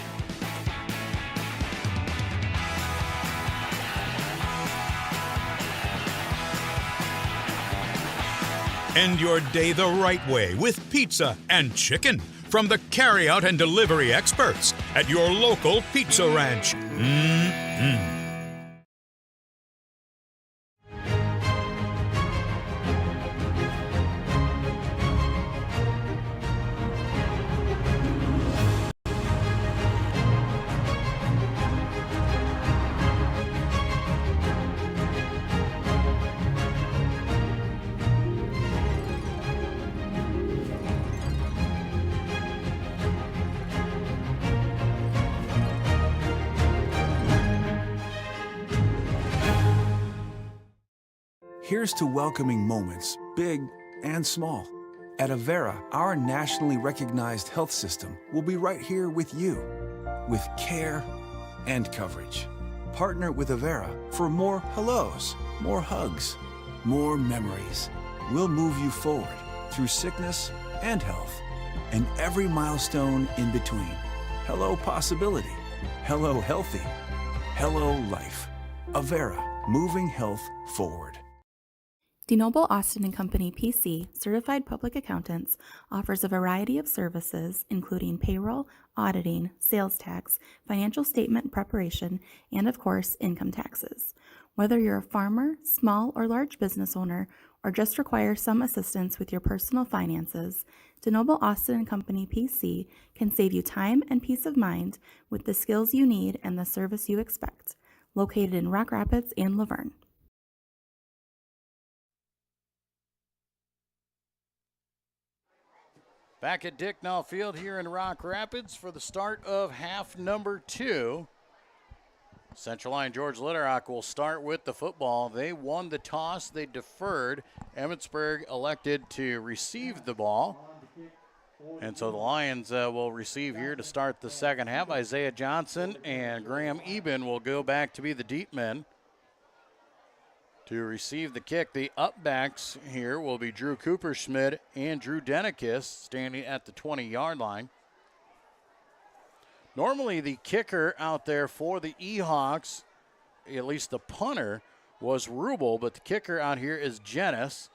End your day the right way with pizza and chicken from the carryout and delivery experts at your local pizza ranch. Mm-mm. Here's to welcoming moments, big and small. At Avera, our nationally recognized health system will be right here with you, with care and coverage. Partner with Avera for more hellos, more hugs, more memories. We'll move you forward through sickness and health, and every milestone in between. Hello possibility, hello healthy, hello life. Avera, moving health forward. DeNoble Austin & Company PC, certified public accountants, offers a variety of services including payroll, auditing, sales tax, financial statement preparation, and of course, income taxes. Whether you're a farmer, small or large business owner, or just require some assistance with your personal finances, DeNoble Austin & Company PC can save you time and peace of mind with the skills you need and the service you expect. Located in Rock Rapids and Laverne. Back at Dicknall Field here in Rock Rapids for the start of half number 2. Central Lyon George Litterock will start with the football. They won the toss. They deferred. Emmetsburg elected to receive the ball. And so the Lions will receive here to start the second half. Isaiah Johnson and Graham Eben will go back to be the deep men. To receive the kick, the upbacks here will be Drew Cooperschmidt and Drew Denikis standing at the 20-yard line. Normally the kicker out there for the Ehawks, at least the punter, was Rubel, but the kicker out here is Jenis,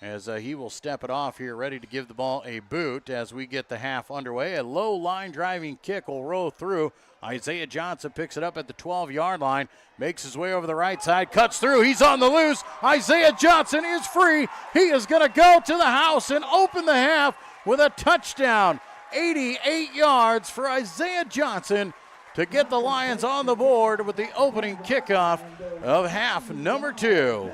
as he will step it off here, ready to give the ball a boot as we get the half underway. A low line driving kick will roll through. Isaiah Johnson picks it up at the 12-yard line, makes his way over the right side, cuts through. He's on the loose. Isaiah Johnson is free. He is going to go to the house and open the half with a touchdown. 88 yards for Isaiah Johnson to get the Lions on the board with the opening kickoff of half number 2.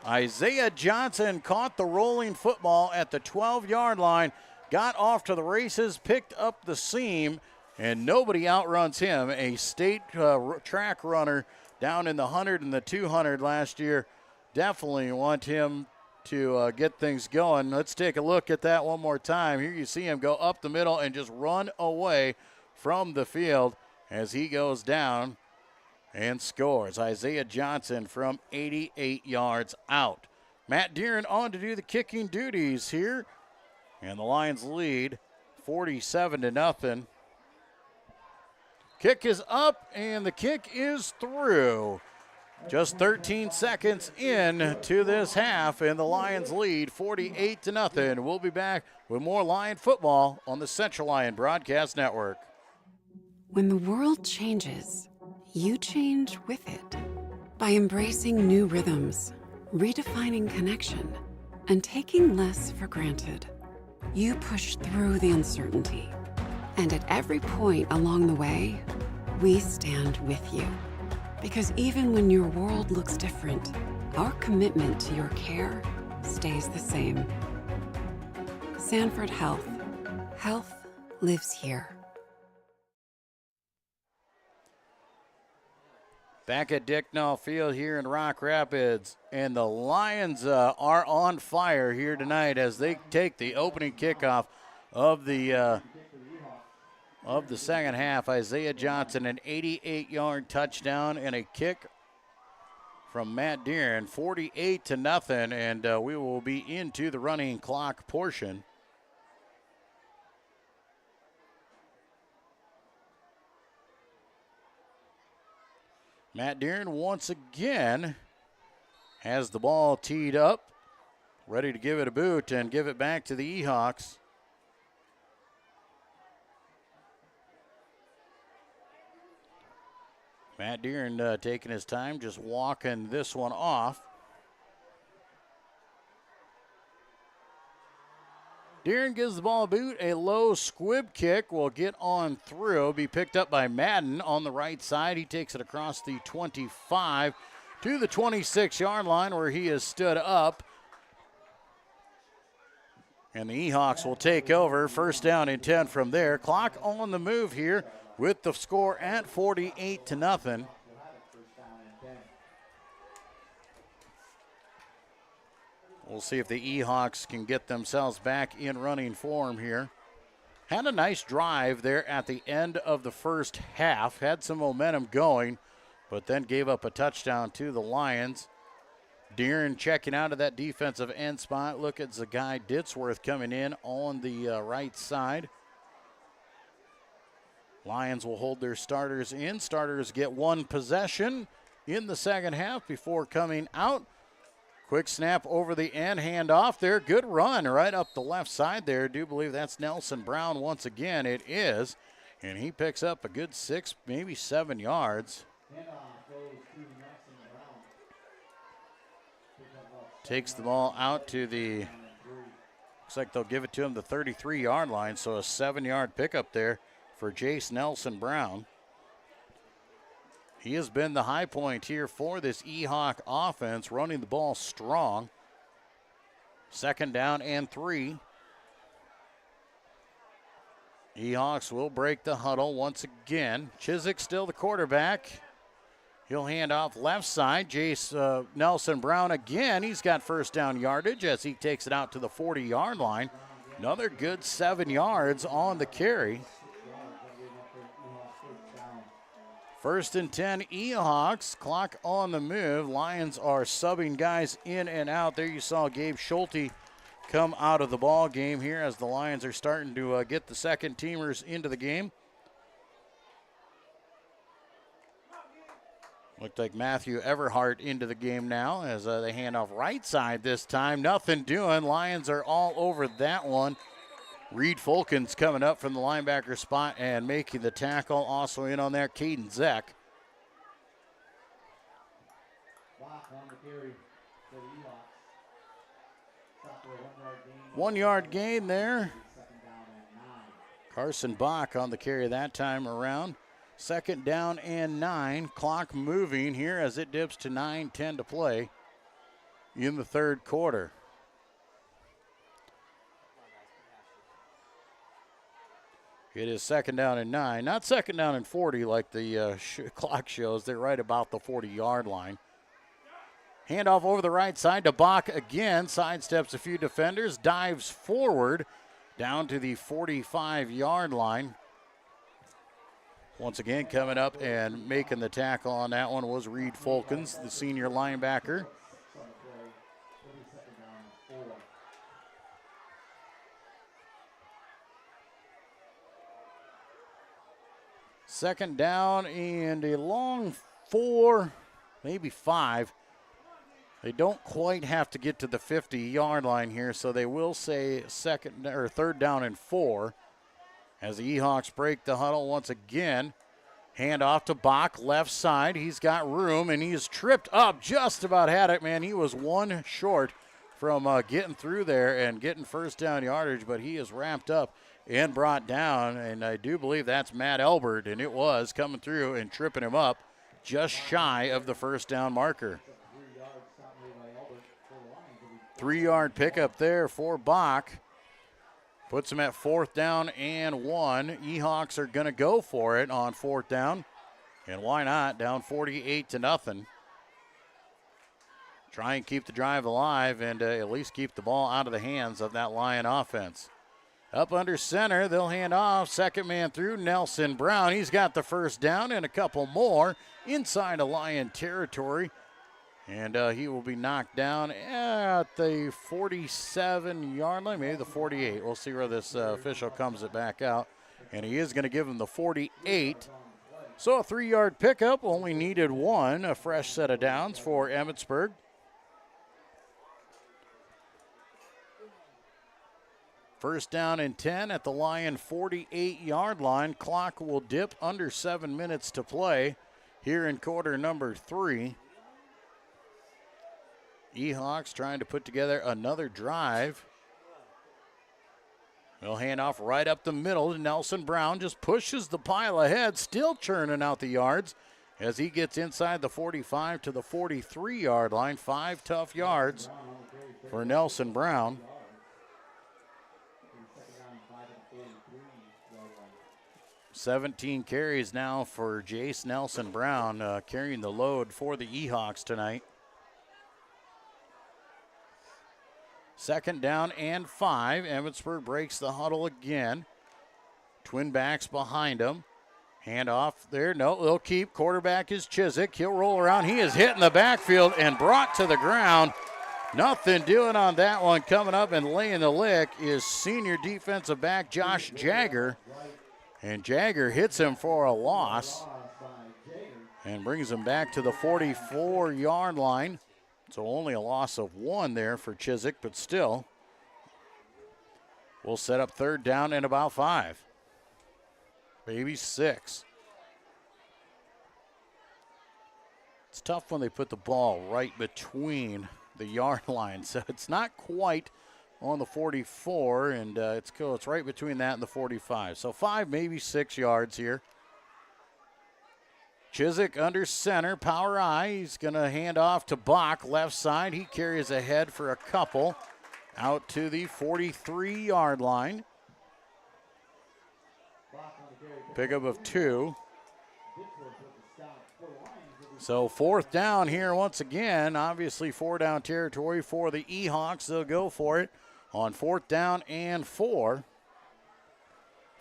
Isaiah Johnson caught the rolling football at the 12-yard line, got off to the races, picked up the seam, and nobody outruns him. A state track runner down in the 100 and the 200 last year. Definitely want him to get things going. Let's take a look at that one more time. Here you see him go up the middle and just run away from the field as he goes down and scores. Isaiah Johnson from 88 yards out. Matt Deeren on to do the kicking duties here. And the Lions lead 47-0. Kick is up and the kick is through. Just 13 seconds in to this half, and the Lions lead 48-0. We'll be back with more Lion football on the Central Lyon Broadcast Network. When the world changes, you change with it. By embracing new rhythms, redefining connection, and taking less for granted, you push through the uncertainty. And at every point along the way, we stand with you. Because even when your world looks different, our commitment to your care stays the same. Sanford Health. Health lives here. Back at Dicknall Field here in Rock Rapids, and the Lions are on fire here tonight as they take the opening kickoff of the second half. Isaiah Johnson, an 88-yard touchdown and a kick from Matt Deeren, 48-0, and we will be into the running clock portion. Matt Deeren once again has the ball teed up, ready to give it a boot and give it back to the Ehawks. Matt Deeren taking his time, just walking this one off. Deeren gives the ball a boot. A low squib kick will get on through, be picked up by Madden on the right side. He takes it across the 25 to the 26-yard line where he is stood up. And the Ehawks will take over. First down and 10 from there. Clock on the move here with the score at 48-0. We'll see if the Ehawks can get themselves back in running form here. Had a nice drive there at the end of the first half. Had some momentum going, but then gave up a touchdown to the Lions. Deeren checking out of that defensive end spot. Look at Zagai Ditzworth coming in on the right side. Lions will hold their starters in. Starters get one possession in the second half before coming out. Quick snap over the end, hand off there. Good run right up the left side there. Do believe that's Nelson Brown once again. It is. And he picks up a good 6, maybe 7 yards. Takes the ball out to the, looks like they'll give it to him, the 33-yard line. So a 7-yard pickup there for Jace Nelson Brown. He has been the high point here for this Ehawk offense, running the ball strong. Second down and 3. Ehawks will break the huddle once again. Chiswick still the quarterback. He'll hand off left side. Jace Nelson Brown again. He's got first down yardage as he takes it out to the 40-yard line. Another good 7 yards on the carry. First and 10, Ehawks. Clock on the move. Lions are subbing guys in and out. There you saw Gabe Schulte come out of the ball game here as the Lions are starting to get the second teamers into the game. Looked like Matthew Everhart into the game now as they hand off right side this time. Nothing doing. Lions are all over that one. Reed Fulkins coming up from the linebacker spot and making the tackle. Also in on there, Caden Zeck. 1 yard gain there. Carson Bach on the carry that time around. Second down and 9. Clock moving here as it dips to 9:10 to play in the third quarter. It is second down and 9. Not second down and 40 like the clock shows. They're right about the 40-yard line. Handoff over the right side to Bach again. Sidesteps a few defenders. Dives forward down to the 45-yard line. Once again, coming up and making the tackle on that one was Reed Fulkins, the senior linebacker. Second down and a long 4, maybe 5. They don't quite have to get to the 50-yard line here, so they will say second or third down and 4. as the Ehawks break the huddle once again. Hand off to Bach, left side. He's got room, and he's tripped up. Just about had it, man. He was one short from getting through there and getting first down yardage, but he is wrapped up and brought down, and I do believe that's Matt Elbert, and it was coming through and tripping him up just shy of the first down marker. 3-yard pickup there for Bach. Puts him at 4th down and 1. Ehawks are going to go for it on 4th down. And why not? Down 48-0. Try and keep the drive alive and at least keep the ball out of the hands of that Lion offense. Up under center, they'll hand off. Second man through, Nelson Brown. He's got the first down and a couple more inside of Lion territory. And he will be knocked down at the 47-yard line, maybe the 48. We'll see where this official comes it back out. And he is going to give him the 48. So a 3-yard pickup, only needed 1. A fresh set of downs for Emmitsburg. First down and 10 at the Lion 48-yard line. Clock will dip under 7 minutes to play here in quarter number 3. Ehawks trying to put together another drive. They'll hand off right up the middle to Nelson Brown. Just pushes the pile ahead, still churning out the yards as he gets inside the 45 to the 43-yard line. 5 tough yards for Nelson Brown. 17 carries now for Jace Nelson Brown, carrying the load for the Ehawks tonight. 2nd down and 5. Emmitsburg breaks the huddle again. Twin backs behind him. Hand off there. No, they'll keep. Quarterback is Chiswick. He'll roll around. He is hit in the backfield and brought to the ground. Nothing doing on that one. Coming up and laying the lick is senior defensive back Josh Jagger. And Jagger hits him for a loss and brings him back to the 44-yard line. So only a loss of 1 there for Chiswick, but still, we'll set up 3rd down and about 5. Maybe 6. It's tough when they put the ball right between the yard line, so it's not quite on the 44, and it's right between that and the 45. So 5, maybe 6 yards here. Chiswick under center, power I. He's going to hand off to Bach, left side. He carries ahead for a couple out to the 43-yard line. Pickup of 2. So 4th down here once again. Obviously 4-down territory for the Ehawks. They'll go for it on 4th down and 4.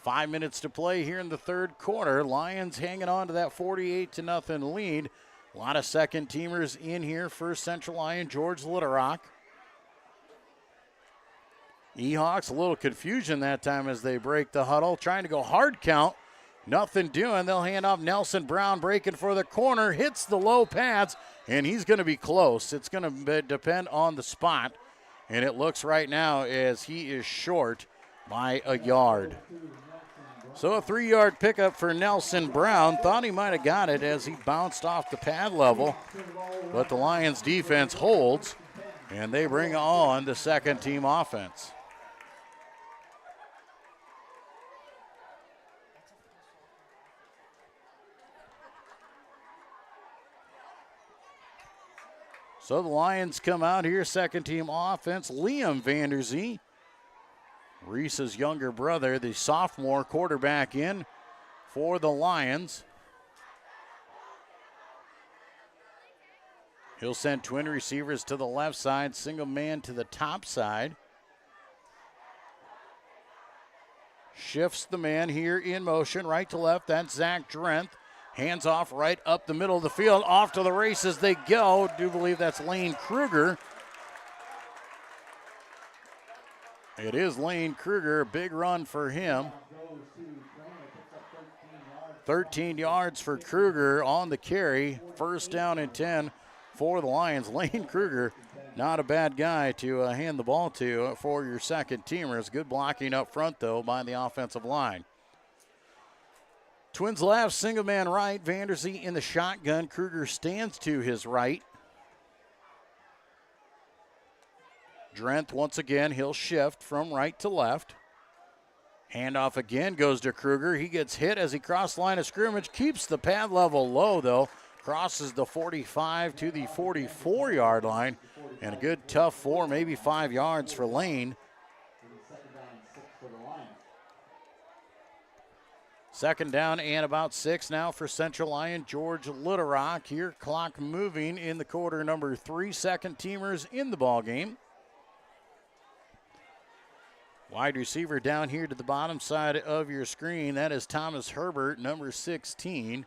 5 minutes to play here in the 3rd quarter. Lions hanging on to that 48-0 lead. A lot of second-teamers in here for Central Lyon, George Litterock. Ehawks, a little confusion that time as they break the huddle. Trying to go hard count. Nothing doing. They'll hand off Nelson Brown, breaking for the corner. Hits the low pads, and he's going to be close. It's going to depend on the spot. And it looks right now as he is short by a yard. So a 3-yard pickup for Nelson Brown. Thought he might have got it as he bounced off the pad level. But the Lions defense holds, and they bring on the second-team offense. So the Lions come out here, second-team offense. Liam Vanderzee, Reese's younger brother, the sophomore quarterback in for the Lions. He'll send twin receivers to the left side, single man to the top side. Shifts the man here in motion, right to left. That's Zach Drenth. Hands off right up the middle of the field. Off to the races they go. Do believe that's Lane Kruger. It is Lane Kruger. A big run for him. 13 yards for Kruger on the carry. 1st down and 10 for the Lions. Lane Kruger, not a bad guy to hand the ball to for your second teamers. Good blocking up front, though, by the offensive line. Twins left, single man right. Vanderzee in the shotgun. Kruger stands to his right. Drenth once again, he'll shift from right to left. Handoff again goes to Kruger. He gets hit as he crosses line of scrimmage. Keeps the pad level low though. Crosses the 45 to the 44-yard line. And a good tough 4, maybe 5 yards for Lane. Second down and about 6 now for Central Lyon. George Little Rock here. Clock moving in the quarter number 3. Second teamers in the ball game. Wide receiver down here to the bottom side of your screen. That is Thomas Herbert, number 16.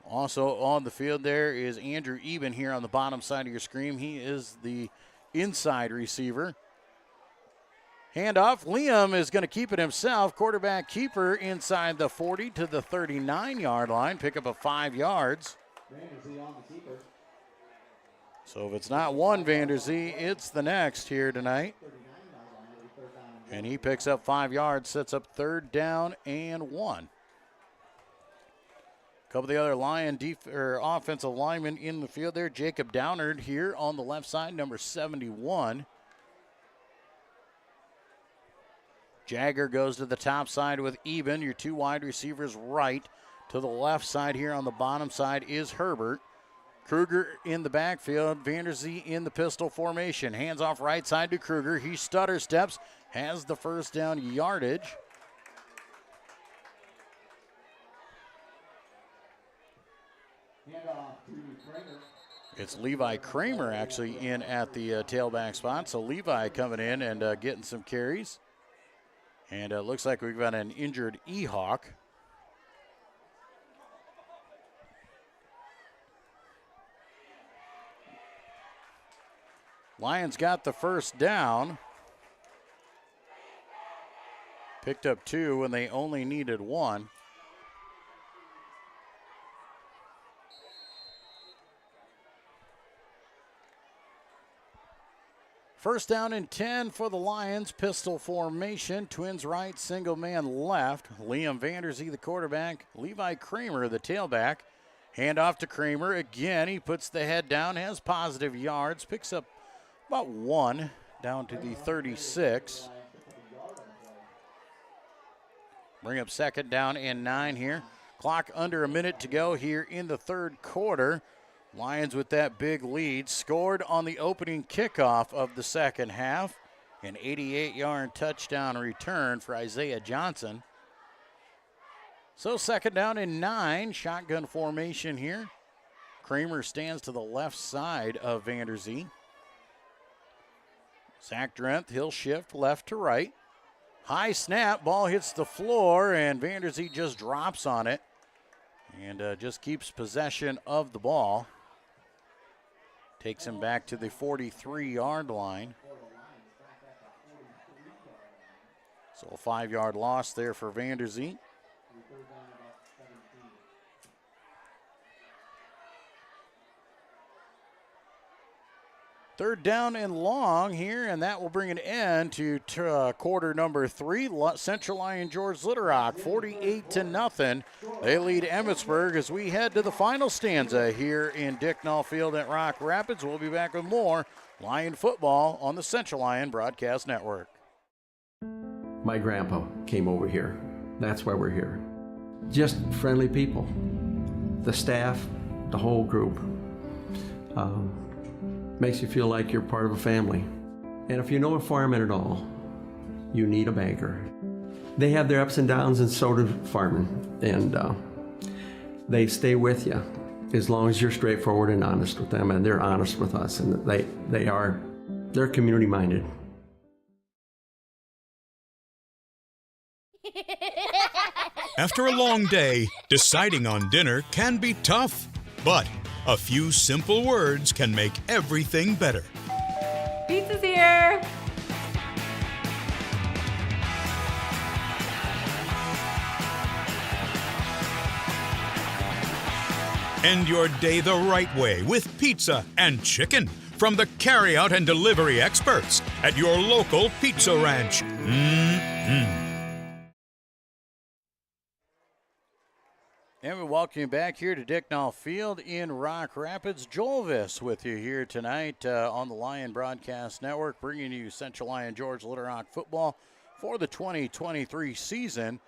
Also on the field there is Andrew Eben here on the bottom side of your screen. He is the inside receiver. Handoff. Liam is going to keep it himself. Quarterback keeper inside the 40 to the 39-yard line. Pick up a 5 yards. So if it's not one Vanderzee, it's the next here tonight. And he picks up 5 yards, sets up third down and 1. A couple of the other Lion offensive linemen in the field there. Jacob Downard here on the left side, number 71. Jagger goes to the top side with Eben. Your 2 wide receivers right. To the left side here on the bottom side is Herbert. Kruger in the backfield. Vanderzee in the pistol formation. Hands off right side to Kruger. He stutter steps, has the first down yardage. It's Levi Kramer actually in at the tailback spot. So Levi coming in and getting some carries. And it looks like we've got an injured E-Hawk. Lions got the first down. Picked up 2 when they only needed 1. First down and 10 for the Lions. Pistol formation. Twins right, single man left. Liam Vanderzee, the quarterback. Levi Kramer, the tailback. Handoff to Kramer. Again, he puts the head down, has positive yards. Picks up about 1 down to the 36. Bring up second down and 9 here. Clock under a minute to go here in the third quarter. Lions with that big lead. Scored on the opening kickoff of the second half. An 88-yard touchdown return for Isaiah Johnson. So second down and 9. Shotgun formation here. Kramer stands to the left side of Vanderzee. Zach Drenth, he'll shift left to right. High snap, ball hits the floor, and Vanderzee just drops on it and just keeps possession of the ball. Takes him back to the 43-yard line. So a 5-yard loss there for Vanderzee. Third down and long here, and that will bring an end to quarter number 3. Central Lyon George Little Rock, 48-0. They lead Emmitsburg as we head to the final stanza here in Dicknall Field at Rock Rapids. We'll be back with more Lion football on the Central Lyon Broadcast Network. My grandpa came over here. That's why we're here. Just friendly people. The staff, the whole group. Makes you feel like you're part of a family. And if you know a fireman at all, you need a banker. They have their ups and downs, and so do firemen. And they stay with you as long as you're straightforward and honest with them, and they're honest with us, and they're community minded. After a long day, deciding on dinner can be tough, but a few simple words can make everything better. Pizza's here! End your day the right way with pizza and chicken from the carryout and delivery experts at your local pizza ranch. 3 And we welcome you back here to Dicknall Field in Rock Rapids. Joel Viss with you here tonight on the Lion Broadcast Network, bringing you Central Lyon George Little Rock football for the 2023 season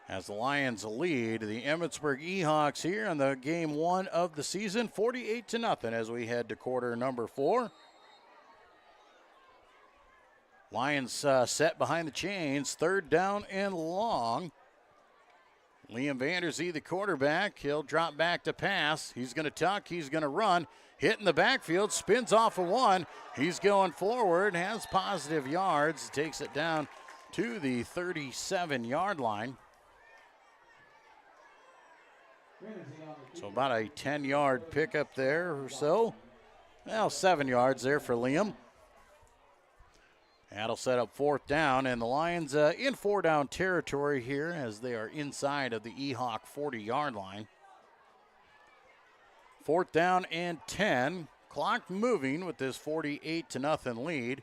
as the Lions lead the Emmetsburg Ehawks here in the game 1 of the season, 48-0 as we head to quarter number 4. Lions set behind the chains, 3rd down and long. Liam Vanderzee, the quarterback, he'll drop back to pass. He's going to tuck, he's going to run, hit in the backfield, spins off of 1. He's going forward, has positive yards, takes it down to the 37-yard line. So about a 10-yard pickup there or so. Well, 7 yards there for Liam. That'll set up 4th down, and the Lions in 4-down territory here as they are inside of the Ehawk 40-yard line. 4th down and 10. Clock moving with this 48-0 lead.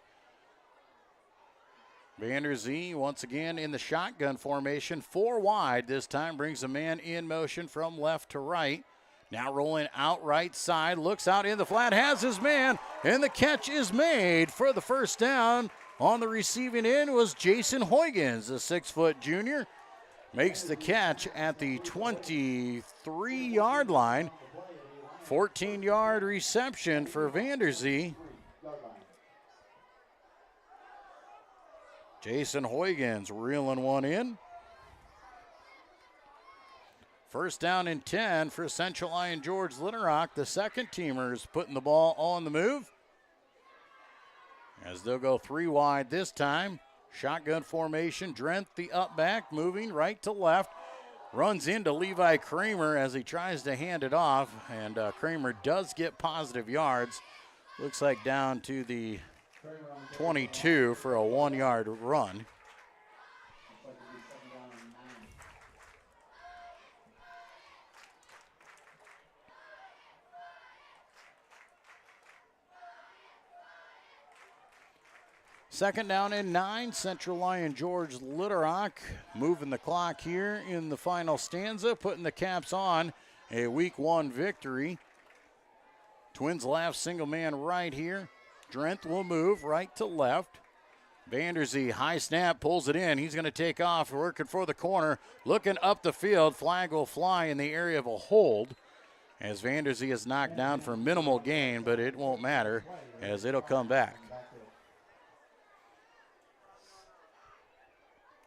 Vanderzee once again in the shotgun formation, 4 wide this time, brings a man in motion from left to right. Now rolling out right side, looks out in the flat, has his man, and the catch is made for the 1st down. On the receiving end was Jason Huygens, a 6-foot junior. Makes the catch at the 23-yard line. 14-yard reception for Vanderzee. Jason Huygens reeling one in. 1st down and 10 for Central Lyon George Little Rock. The second teamers putting the ball on the move, as they'll go 3 wide this time. Shotgun formation. Drent, the up back, moving right to left. Runs into Levi Kramer as he tries to hand it off, and Kramer does get positive yards. Looks like down to the 22 for a 1-yard run. Second down and 9, Central Lyon George Little Rock moving the clock here in the final stanza, putting the caps on a week 1 victory. Twins left, single man right here. Drent will move right to left. Vanderzee, high snap, pulls it in. He's going to take off, working for the corner, looking up the field. Flag will fly in the area of a hold as Vanderzee is knocked down for minimal gain, but it won't matter as it'll come back.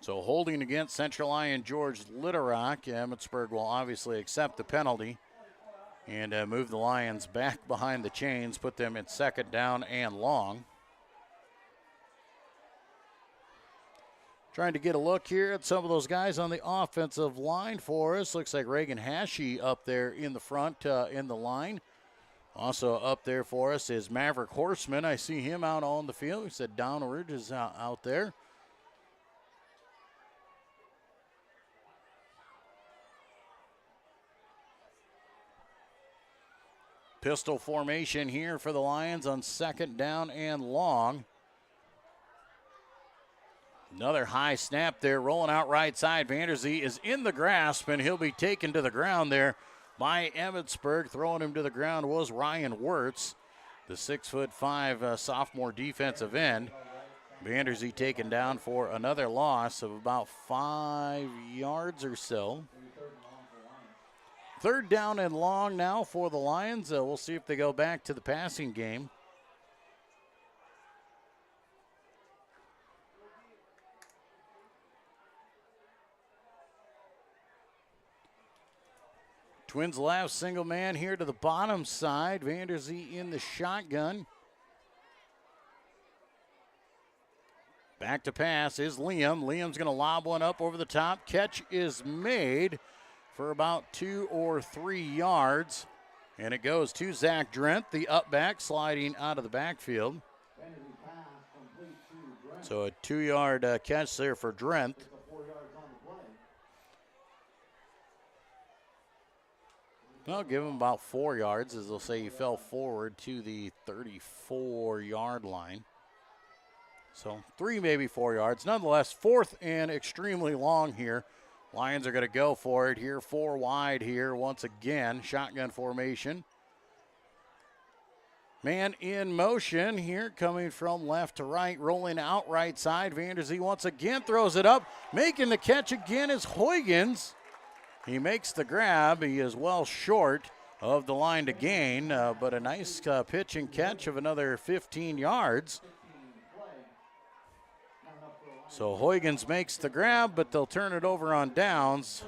So holding against Central Lyon George Little Rock. Emmetsburg will obviously accept the penalty and move the Lions back behind the chains, put them at 2nd down and long. Trying to get a look here at some of those guys on the offensive line for us. Looks like Reagan Hashey up there in the front in the line. Also up there for us is Maverick Horseman. I see him out on the field. He said Downward is out there. Pistol formation here for the Lions on 2nd down and long. Another high snap there, rolling out right side. Vanderzee is in the grasp, and he'll be taken to the ground there by Emmetsburg. Throwing him to the ground was Ryan Wirtz, the 6'5" sophomore defensive end. Vanderzee taken down for another loss of about 5 yards or so. 3rd down and long now for the Lions. We'll see if they go back to the passing game. Twins left, single man here to the bottom side. Vanderzee in the shotgun. Back to pass is Liam. Liam's going to lob one up over the top. Catch is made for about 2 or 3 yards. And it goes to Zach Drent, the up back, sliding out of the backfield. So a 2-yard catch there for Drent. Well, give him about 4 yards, as they'll say he fell forward to the 34-yard line. So 3, maybe 4 yards. Nonetheless, 4th and extremely long here. Lions are going to go for it here, 4 wide here once again. Shotgun formation. Man in motion here, coming from left to right, rolling out right side. Vanderzee once again throws it up. Making the catch again is Huygens. He makes the grab. He is well short of the line to gain, but a nice pitch and catch of another 15 yards. So Huygens makes the grab, but they'll turn it over on downs.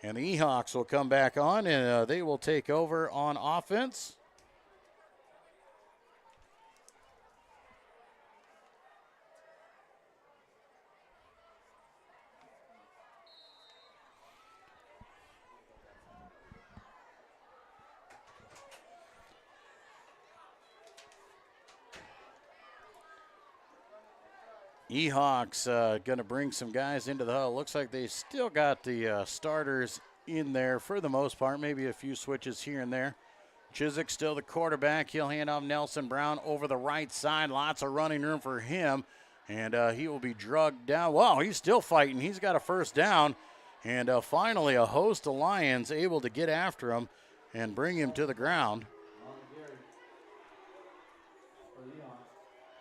And the Ehawks will come back on, and they will take over on offense. Ehawks going to bring some guys into the huddle. Looks like they still got the starters in there for the most part. Maybe a few switches here and there. Chiswick still the quarterback. He'll hand off Nelson Brown over the right side. Lots of running room for him. And he will be drugged down. Wow, he's still fighting. He's got a first down. And finally a host of Lions able to get after him and bring him to the ground.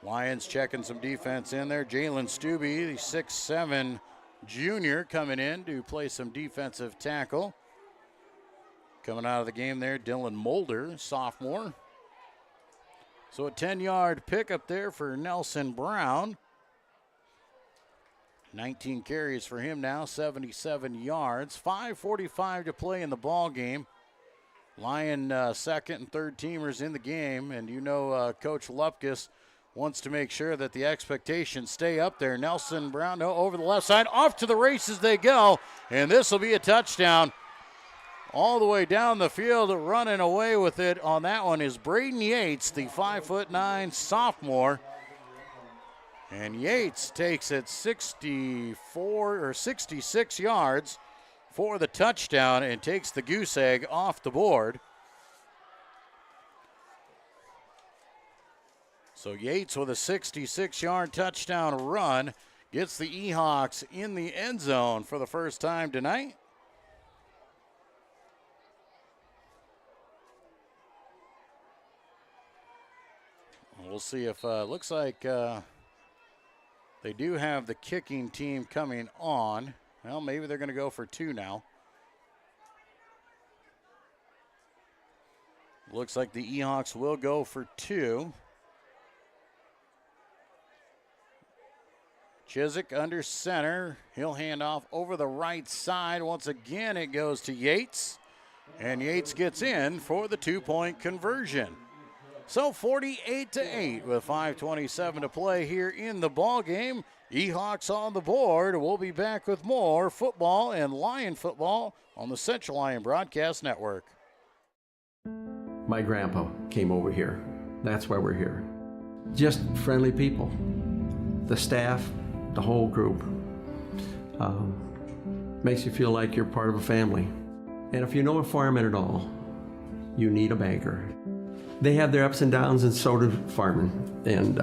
Lions checking some defense in there. Jalen Stubbe, the 6'7" junior, coming in to play some defensive tackle. Coming out of the game there, Dylan Mulder, sophomore. So a 10-yard pickup there for Nelson Brown. 19 carries for him now, 77 yards. 5:45 to play in the ball game. Lion second and third teamers in the game, and you know Coach Lupkus wants to make sure that the expectations stay up there. Nelson Brown over the left side. Off to the races they go. And this will be a touchdown. All the way down the field, running away with it on that one is Braden Yates, the 5'9" sophomore. And Yates takes it 64 or 66 yards for the touchdown and takes the goose egg off the board. So Yates with a 66-yard touchdown run gets the Ehawks in the end zone for the first time tonight. We'll see if looks like they do have the kicking team coming on. Well, maybe they're going to go for 2 now. Looks like the Ehawks will go for 2. Chiswick under center. He'll hand off over the right side. Once again, it goes to Yates. And Yates gets in for the 2-point conversion. So 48-8 with 5:27 to play here in the ball game. Ehawks on the board. We'll be back with more football and Lion football on the Central Lyon Broadcast Network. My grandpa came over here. That's why we're here. Just friendly people. The staff, the whole group. Makes you feel like you're part of a family. And if you know a fireman at all, you need a banker. They have their ups and downs, and so do firemen. And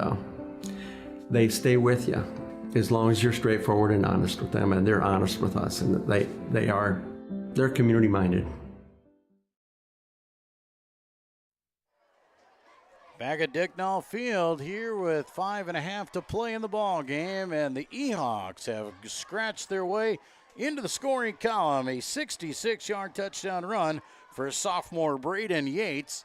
they stay with you as long as you're straightforward and honest with them, and they're honest with us, and they're community minded. Back at Dicknall Field here with 5.5 to play in the ball game, and the Ehawks have scratched their way into the scoring column. A 66-yard touchdown run for sophomore Braden Yates.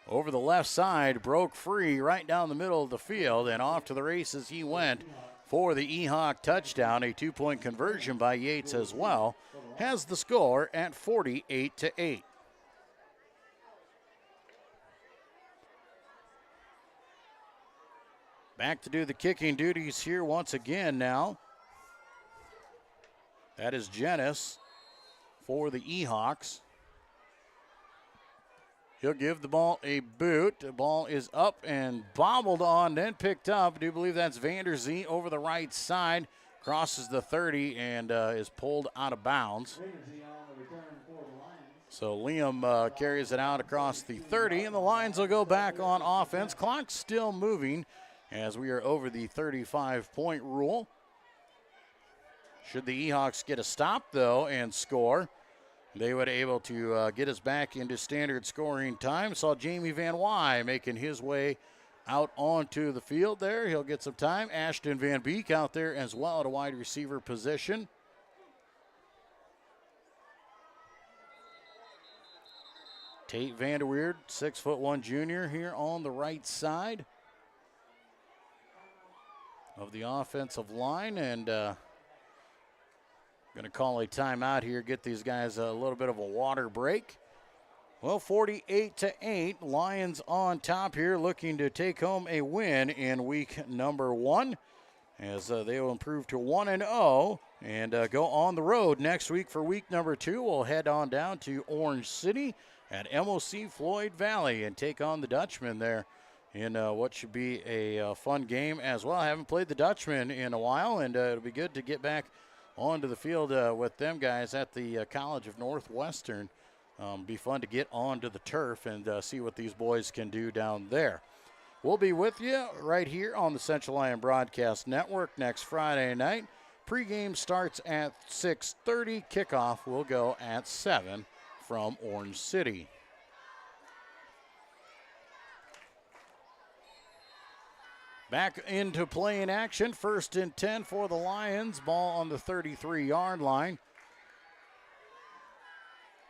Over the left side, broke free right down the middle of the field, and off to the races he went for the Ehawk touchdown. A 2-point conversion by Yates as well has the score at 48-8. Back to do the kicking duties here once again now. That is Jennis for the Ehawks. He'll give the ball a boot. The ball is up and bobbled on, then picked up. I do believe that's Vanderzee over the right side. Crosses the 30 and is pulled out of bounds. So Liam carries it out across the 30, and the Lions will go back on offense. Clock's still moving as we are over the 35-point rule. Should the Ehawks get a stop, though, and score, they would be able to get us back into standard scoring time. Saw Jamie Van Wy making his way out onto the field there. He'll get some time. Ashton Van Beek out there as well at a wide receiver position. Tate Vanderweerd, 6'1" junior here on the right side of the offensive line, and going to call a timeout here, get these guys a little bit of a water break. Well, 48-8, Lions on top here, looking to take home a win in week number 1, as they will improve to 1-0 and go on the road next week for week number 2. We'll head on down to Orange City at MOC Floyd Valley and take on the Dutchmen there in what should be a fun game as well. I haven't played the Dutchmen in a while, and it'll be good to get back onto the field with them guys at the College of Northwestern. Be fun to get onto the turf and see what these boys can do down there. We'll be with you right here on the Central Lyon Broadcast Network next Friday night. Pregame starts at 6:30. Kickoff will go at 7 from Orange City. Back into play in action. 1st and 10 for the Lions. Ball on the 33-yard line.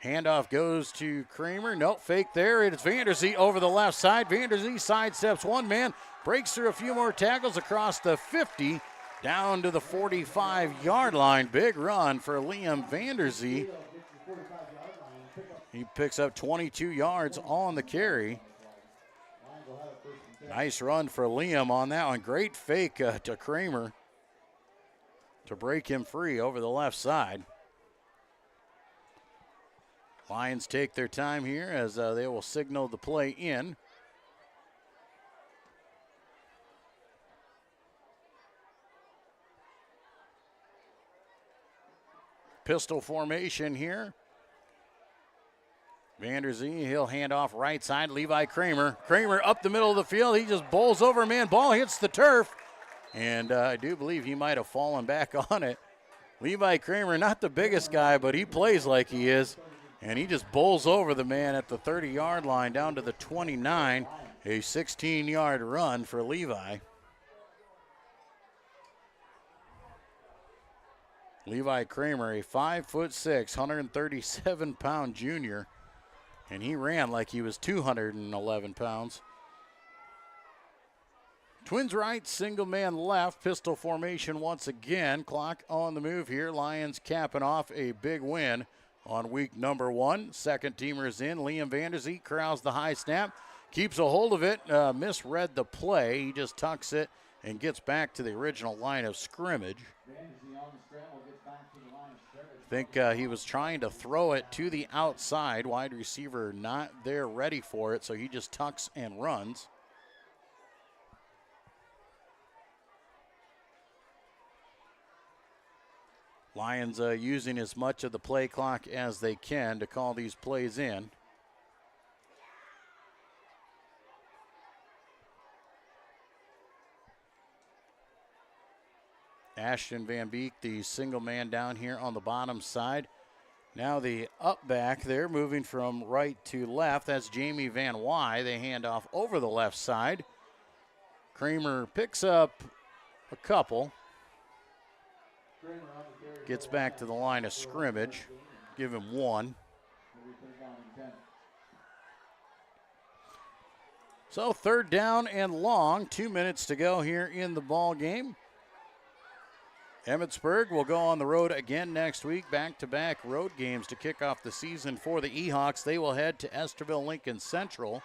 Handoff goes to Kramer. Nope, fake there. It's Vanderzee over the left side. Vanderzee sidesteps one man, breaks through a few more tackles across the 50, down to the 45-yard line. Big run for Liam Vanderzee. He picks up 22 yards on the carry. Nice run for Liam on that one. Great fake to Kramer to break him free over the left side. Lions take their time here as they will signal the play in. Pistol formation here. Vanderzee, he'll hand off right side. Levi Kramer. Kramer up the middle of the field. He just bowls over a man. Ball hits the turf. And I do believe he might have fallen back on it. Levi Kramer, not the biggest guy, but he plays like he is. And he just bowls over the man at the 30-yard line down to the 29. A 16-yard run for Levi. Levi Kramer, a 5'6", 137-pound junior. And he ran like he was 211 pounds. Twins right, single man left. Pistol formation once again. Clock on the move here. Lions capping off a big win on week number 1. Second teamers in. Liam Vanderzee corrals the high snap. Keeps a hold of it. Misread the play. He just tucks it and gets back to the original line of scrimmage. I think he was trying to throw it to the outside. Wide receiver not there ready for it, so he just tucks and runs. Lions using as much of the play clock as they can to call these plays in. Ashton Van Beek, the single man down here on the bottom side. Now the up back there, moving from right to left. That's Jamie Van Wy. They hand off over the left side. Kramer picks up a couple. Gets back to the line of scrimmage. Give him 1. So 3rd down and long. 2 minutes to go here in the ball game. Emmitsburg will go on the road again next week. Back-to-back road games to kick off the season for the Ehawks. They will head to Esterville Lincoln Central.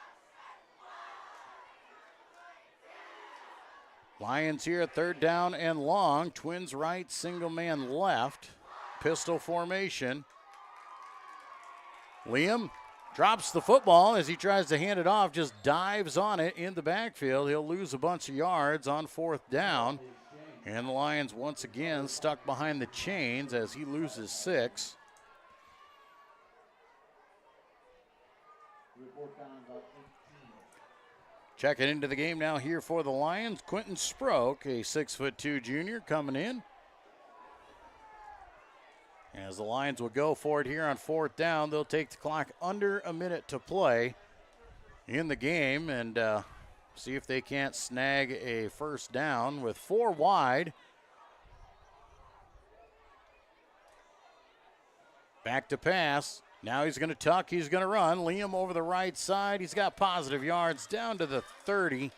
Lions here at 3rd down and long. Twins right, single man left. Pistol formation. Liam drops the football as he tries to hand it off, just dives on it in the backfield. He'll lose a bunch of yards on 4th down. And the Lions once again stuck behind the chains as he loses 6. Checking into the game now here for the Lions, Quentin Sproke, a 6'2" junior coming in. As the Lions will go for it here on 4th down, they'll take the clock under a minute to play in the game and see if they can't snag a first down with 4 wide. Back to pass. Now he's going to tuck. He's going to run. Liam over the right side. He's got positive yards down to the 30.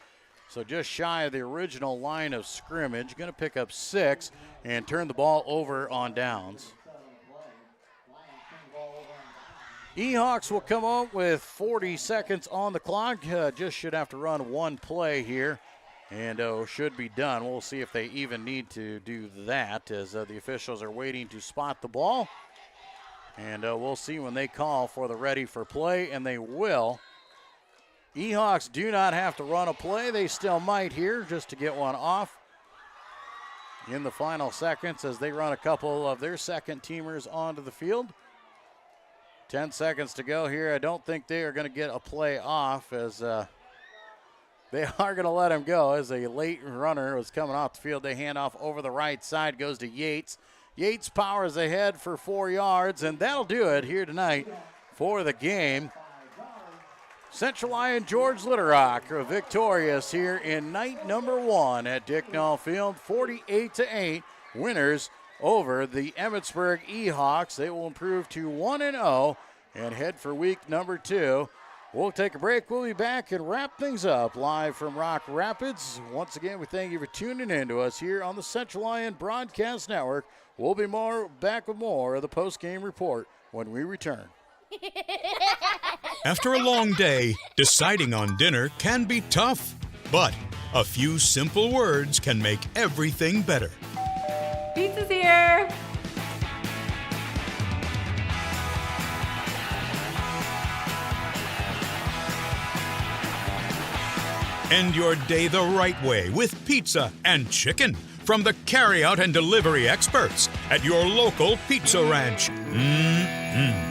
So just shy of the original line of scrimmage. Going to pick up 6 and turn the ball over on downs. Ehawks will come up with 40 seconds on the clock. Just should have to run 1 play here and should be done. We'll see if they even need to do that as the officials are waiting to spot the ball. And we'll see when they call for the ready for play, and they will. Ehawks do not have to run a play. They still might here just to get one off in the final seconds as they run a couple of their second teamers onto the field. 10 seconds to go here. I don't think they are going to get a play off as they are going to let him go as a late runner was coming off the field. They hand off over the right side, goes to Yates. Yates powers ahead for 4 yards, and that'll do it here tonight for the game. Central Lyon George Little Rock are victorious here in night number 1 at Dicknall Field, 48-8 winners over the Emmitsburg Ehawks. They will improve to 1-0 and head for week number 2. We'll take a break. We'll be back and wrap things up live from Rock Rapids. Once again, we thank you for tuning in to us here on the Central Lyon Broadcast Network. We'll be back with more of the post-game report when we return. After a long day, deciding on dinner can be tough, but a few simple words can make everything better. Pizza's here! End your day the right way with pizza and chicken from the carryout and delivery experts at your local pizza ranch. Mm-mm.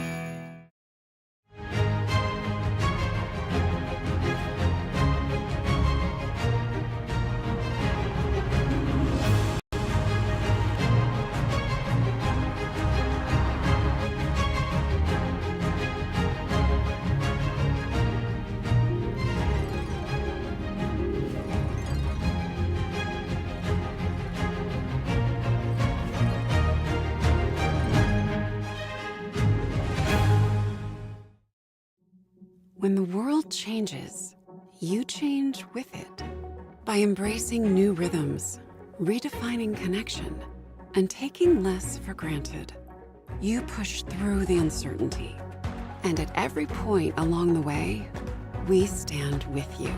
When the world changes, you change with it. By embracing new rhythms, redefining connection, and taking less for granted, you push through the uncertainty. And at every point along the way, we stand with you.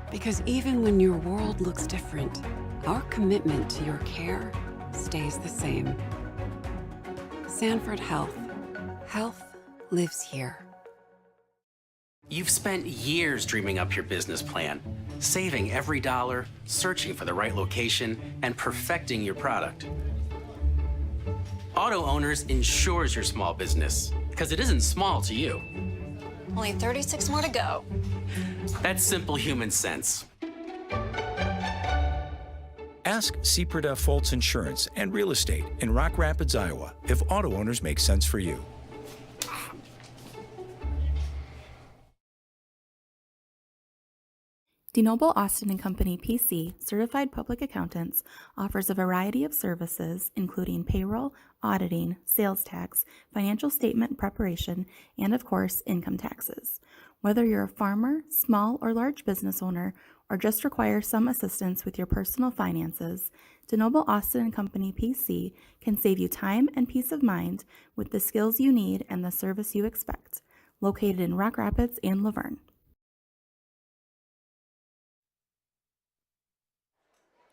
Because even when your world looks different, our commitment to your care stays the same. Sanford Health. Health lives here. You've spent years dreaming up your business plan, saving every dollar, searching for the right location, and perfecting your product. Auto Owners insures your small business, because it isn't small to you. Only 36 more to go. That's simple human sense. Ask Sepreda Foltz Insurance and Real Estate in Rock Rapids, Iowa, if auto owners make sense for you. DeNoble Austin & Company PC, certified public accountants, offers a variety of services including payroll, auditing, sales tax, financial statement preparation, and of course, income taxes. Whether you're a farmer, small or large business owner, or just require some assistance with your personal finances, DeNoble Austin & Company PC can save you time and peace of mind with the skills you need and the service you expect. Located in Rock Rapids and Laverne.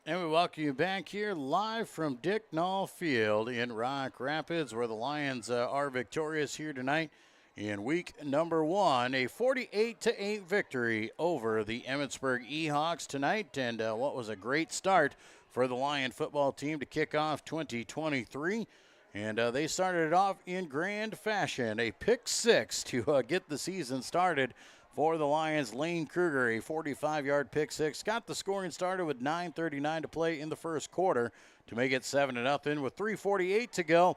And we welcome you back here live from Dicknall Field in Rock Rapids, where the Lions are victorious here tonight in week number 1. A 48-8 victory over the Emmitsburg Ehawks tonight, and what was a great start for the Lion football team to kick off 2023. And they started it off in grand fashion. A pick 6 to get the season started for the Lions. Lane Kruger, a 45-yard pick 6, got the scoring started with 9:39 to play in the first quarter to make it 7-0 with 3:48 to go.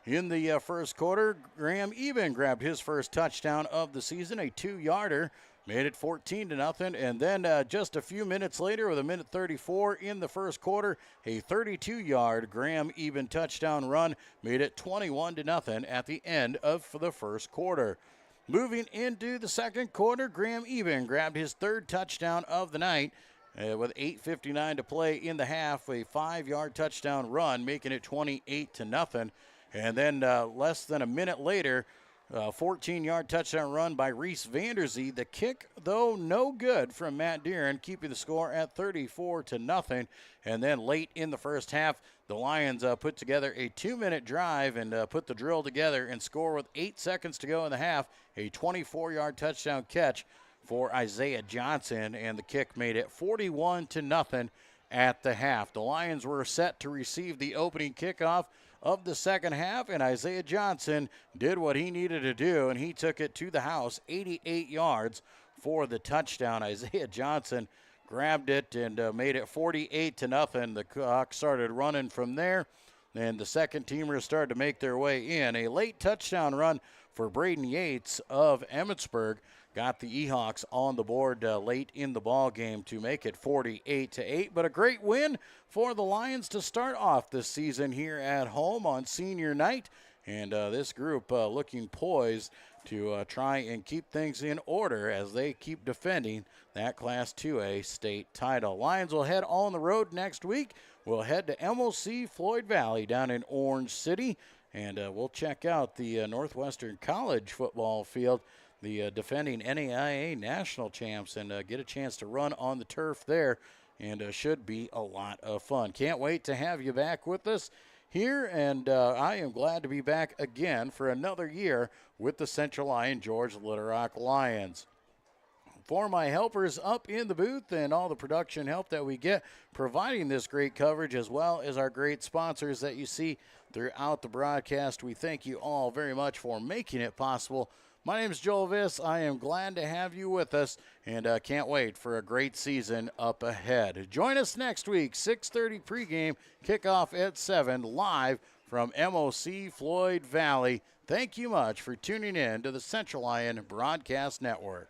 In the first quarter, Graham Eben grabbed his first touchdown of the season, a 2-yarder, made it 14-0. And then just a few minutes later, with 1:34 in the first quarter, a 32-yard Graham Eben touchdown run made it 21-0 at the end of the first quarter. Moving into the second quarter, Graham Eben grabbed his third touchdown of the night. With 8:59 to play in the half, a 5-yard touchdown run, making it 28-0. And then less than a minute later, 14-yard touchdown run by Reese Vanderzee. The kick, though, no good from Matt Deeren, keeping the score at 34-0. And then late in the first half, the Lions put together a 2-minute drive and put the drill together and score with 8 seconds to go in the half. A 24-yard touchdown catch for Isaiah Johnson, and the kick made it 41-0 at the half. The Lions were set to receive the opening kickoff of the second half, and Isaiah Johnson did what he needed to do, and he took it to the house, 88 yards for the touchdown. Isaiah Johnson grabbed it and made it 48-0. The clock started running from there, and the second teamers started to make their way in. A late touchdown run for Braden Yates of Emmetsburg got the Ehawks on the board late in the ball game to make it 48-8. But a great win for the Lions to start off this season here at home on senior night. And this group looking poised to try and keep things in order as they keep defending that Class 2A state title. Lions will head on the road next week. We'll head to MOC Floyd Valley down in Orange City. And we'll check out the Northwestern College football field, the defending NAIA national champs, and get a chance to run on the turf there, and should be a lot of fun. Can't wait to have you back with us here, and I am glad to be back again for another year with the Central Lyon George Little Rock Lions. For my helpers up in the booth and all the production help that we get providing this great coverage, as well as our great sponsors that you see throughout the broadcast, we thank you all very much for making it possible. My name is Joel Viss. I am glad to have you with us, and can't wait for a great season up ahead. Join us next week, 6:30 pregame, kickoff at 7, live from MOC Floyd Valley. Thank you much for tuning in to the Central Lyon Broadcast Network.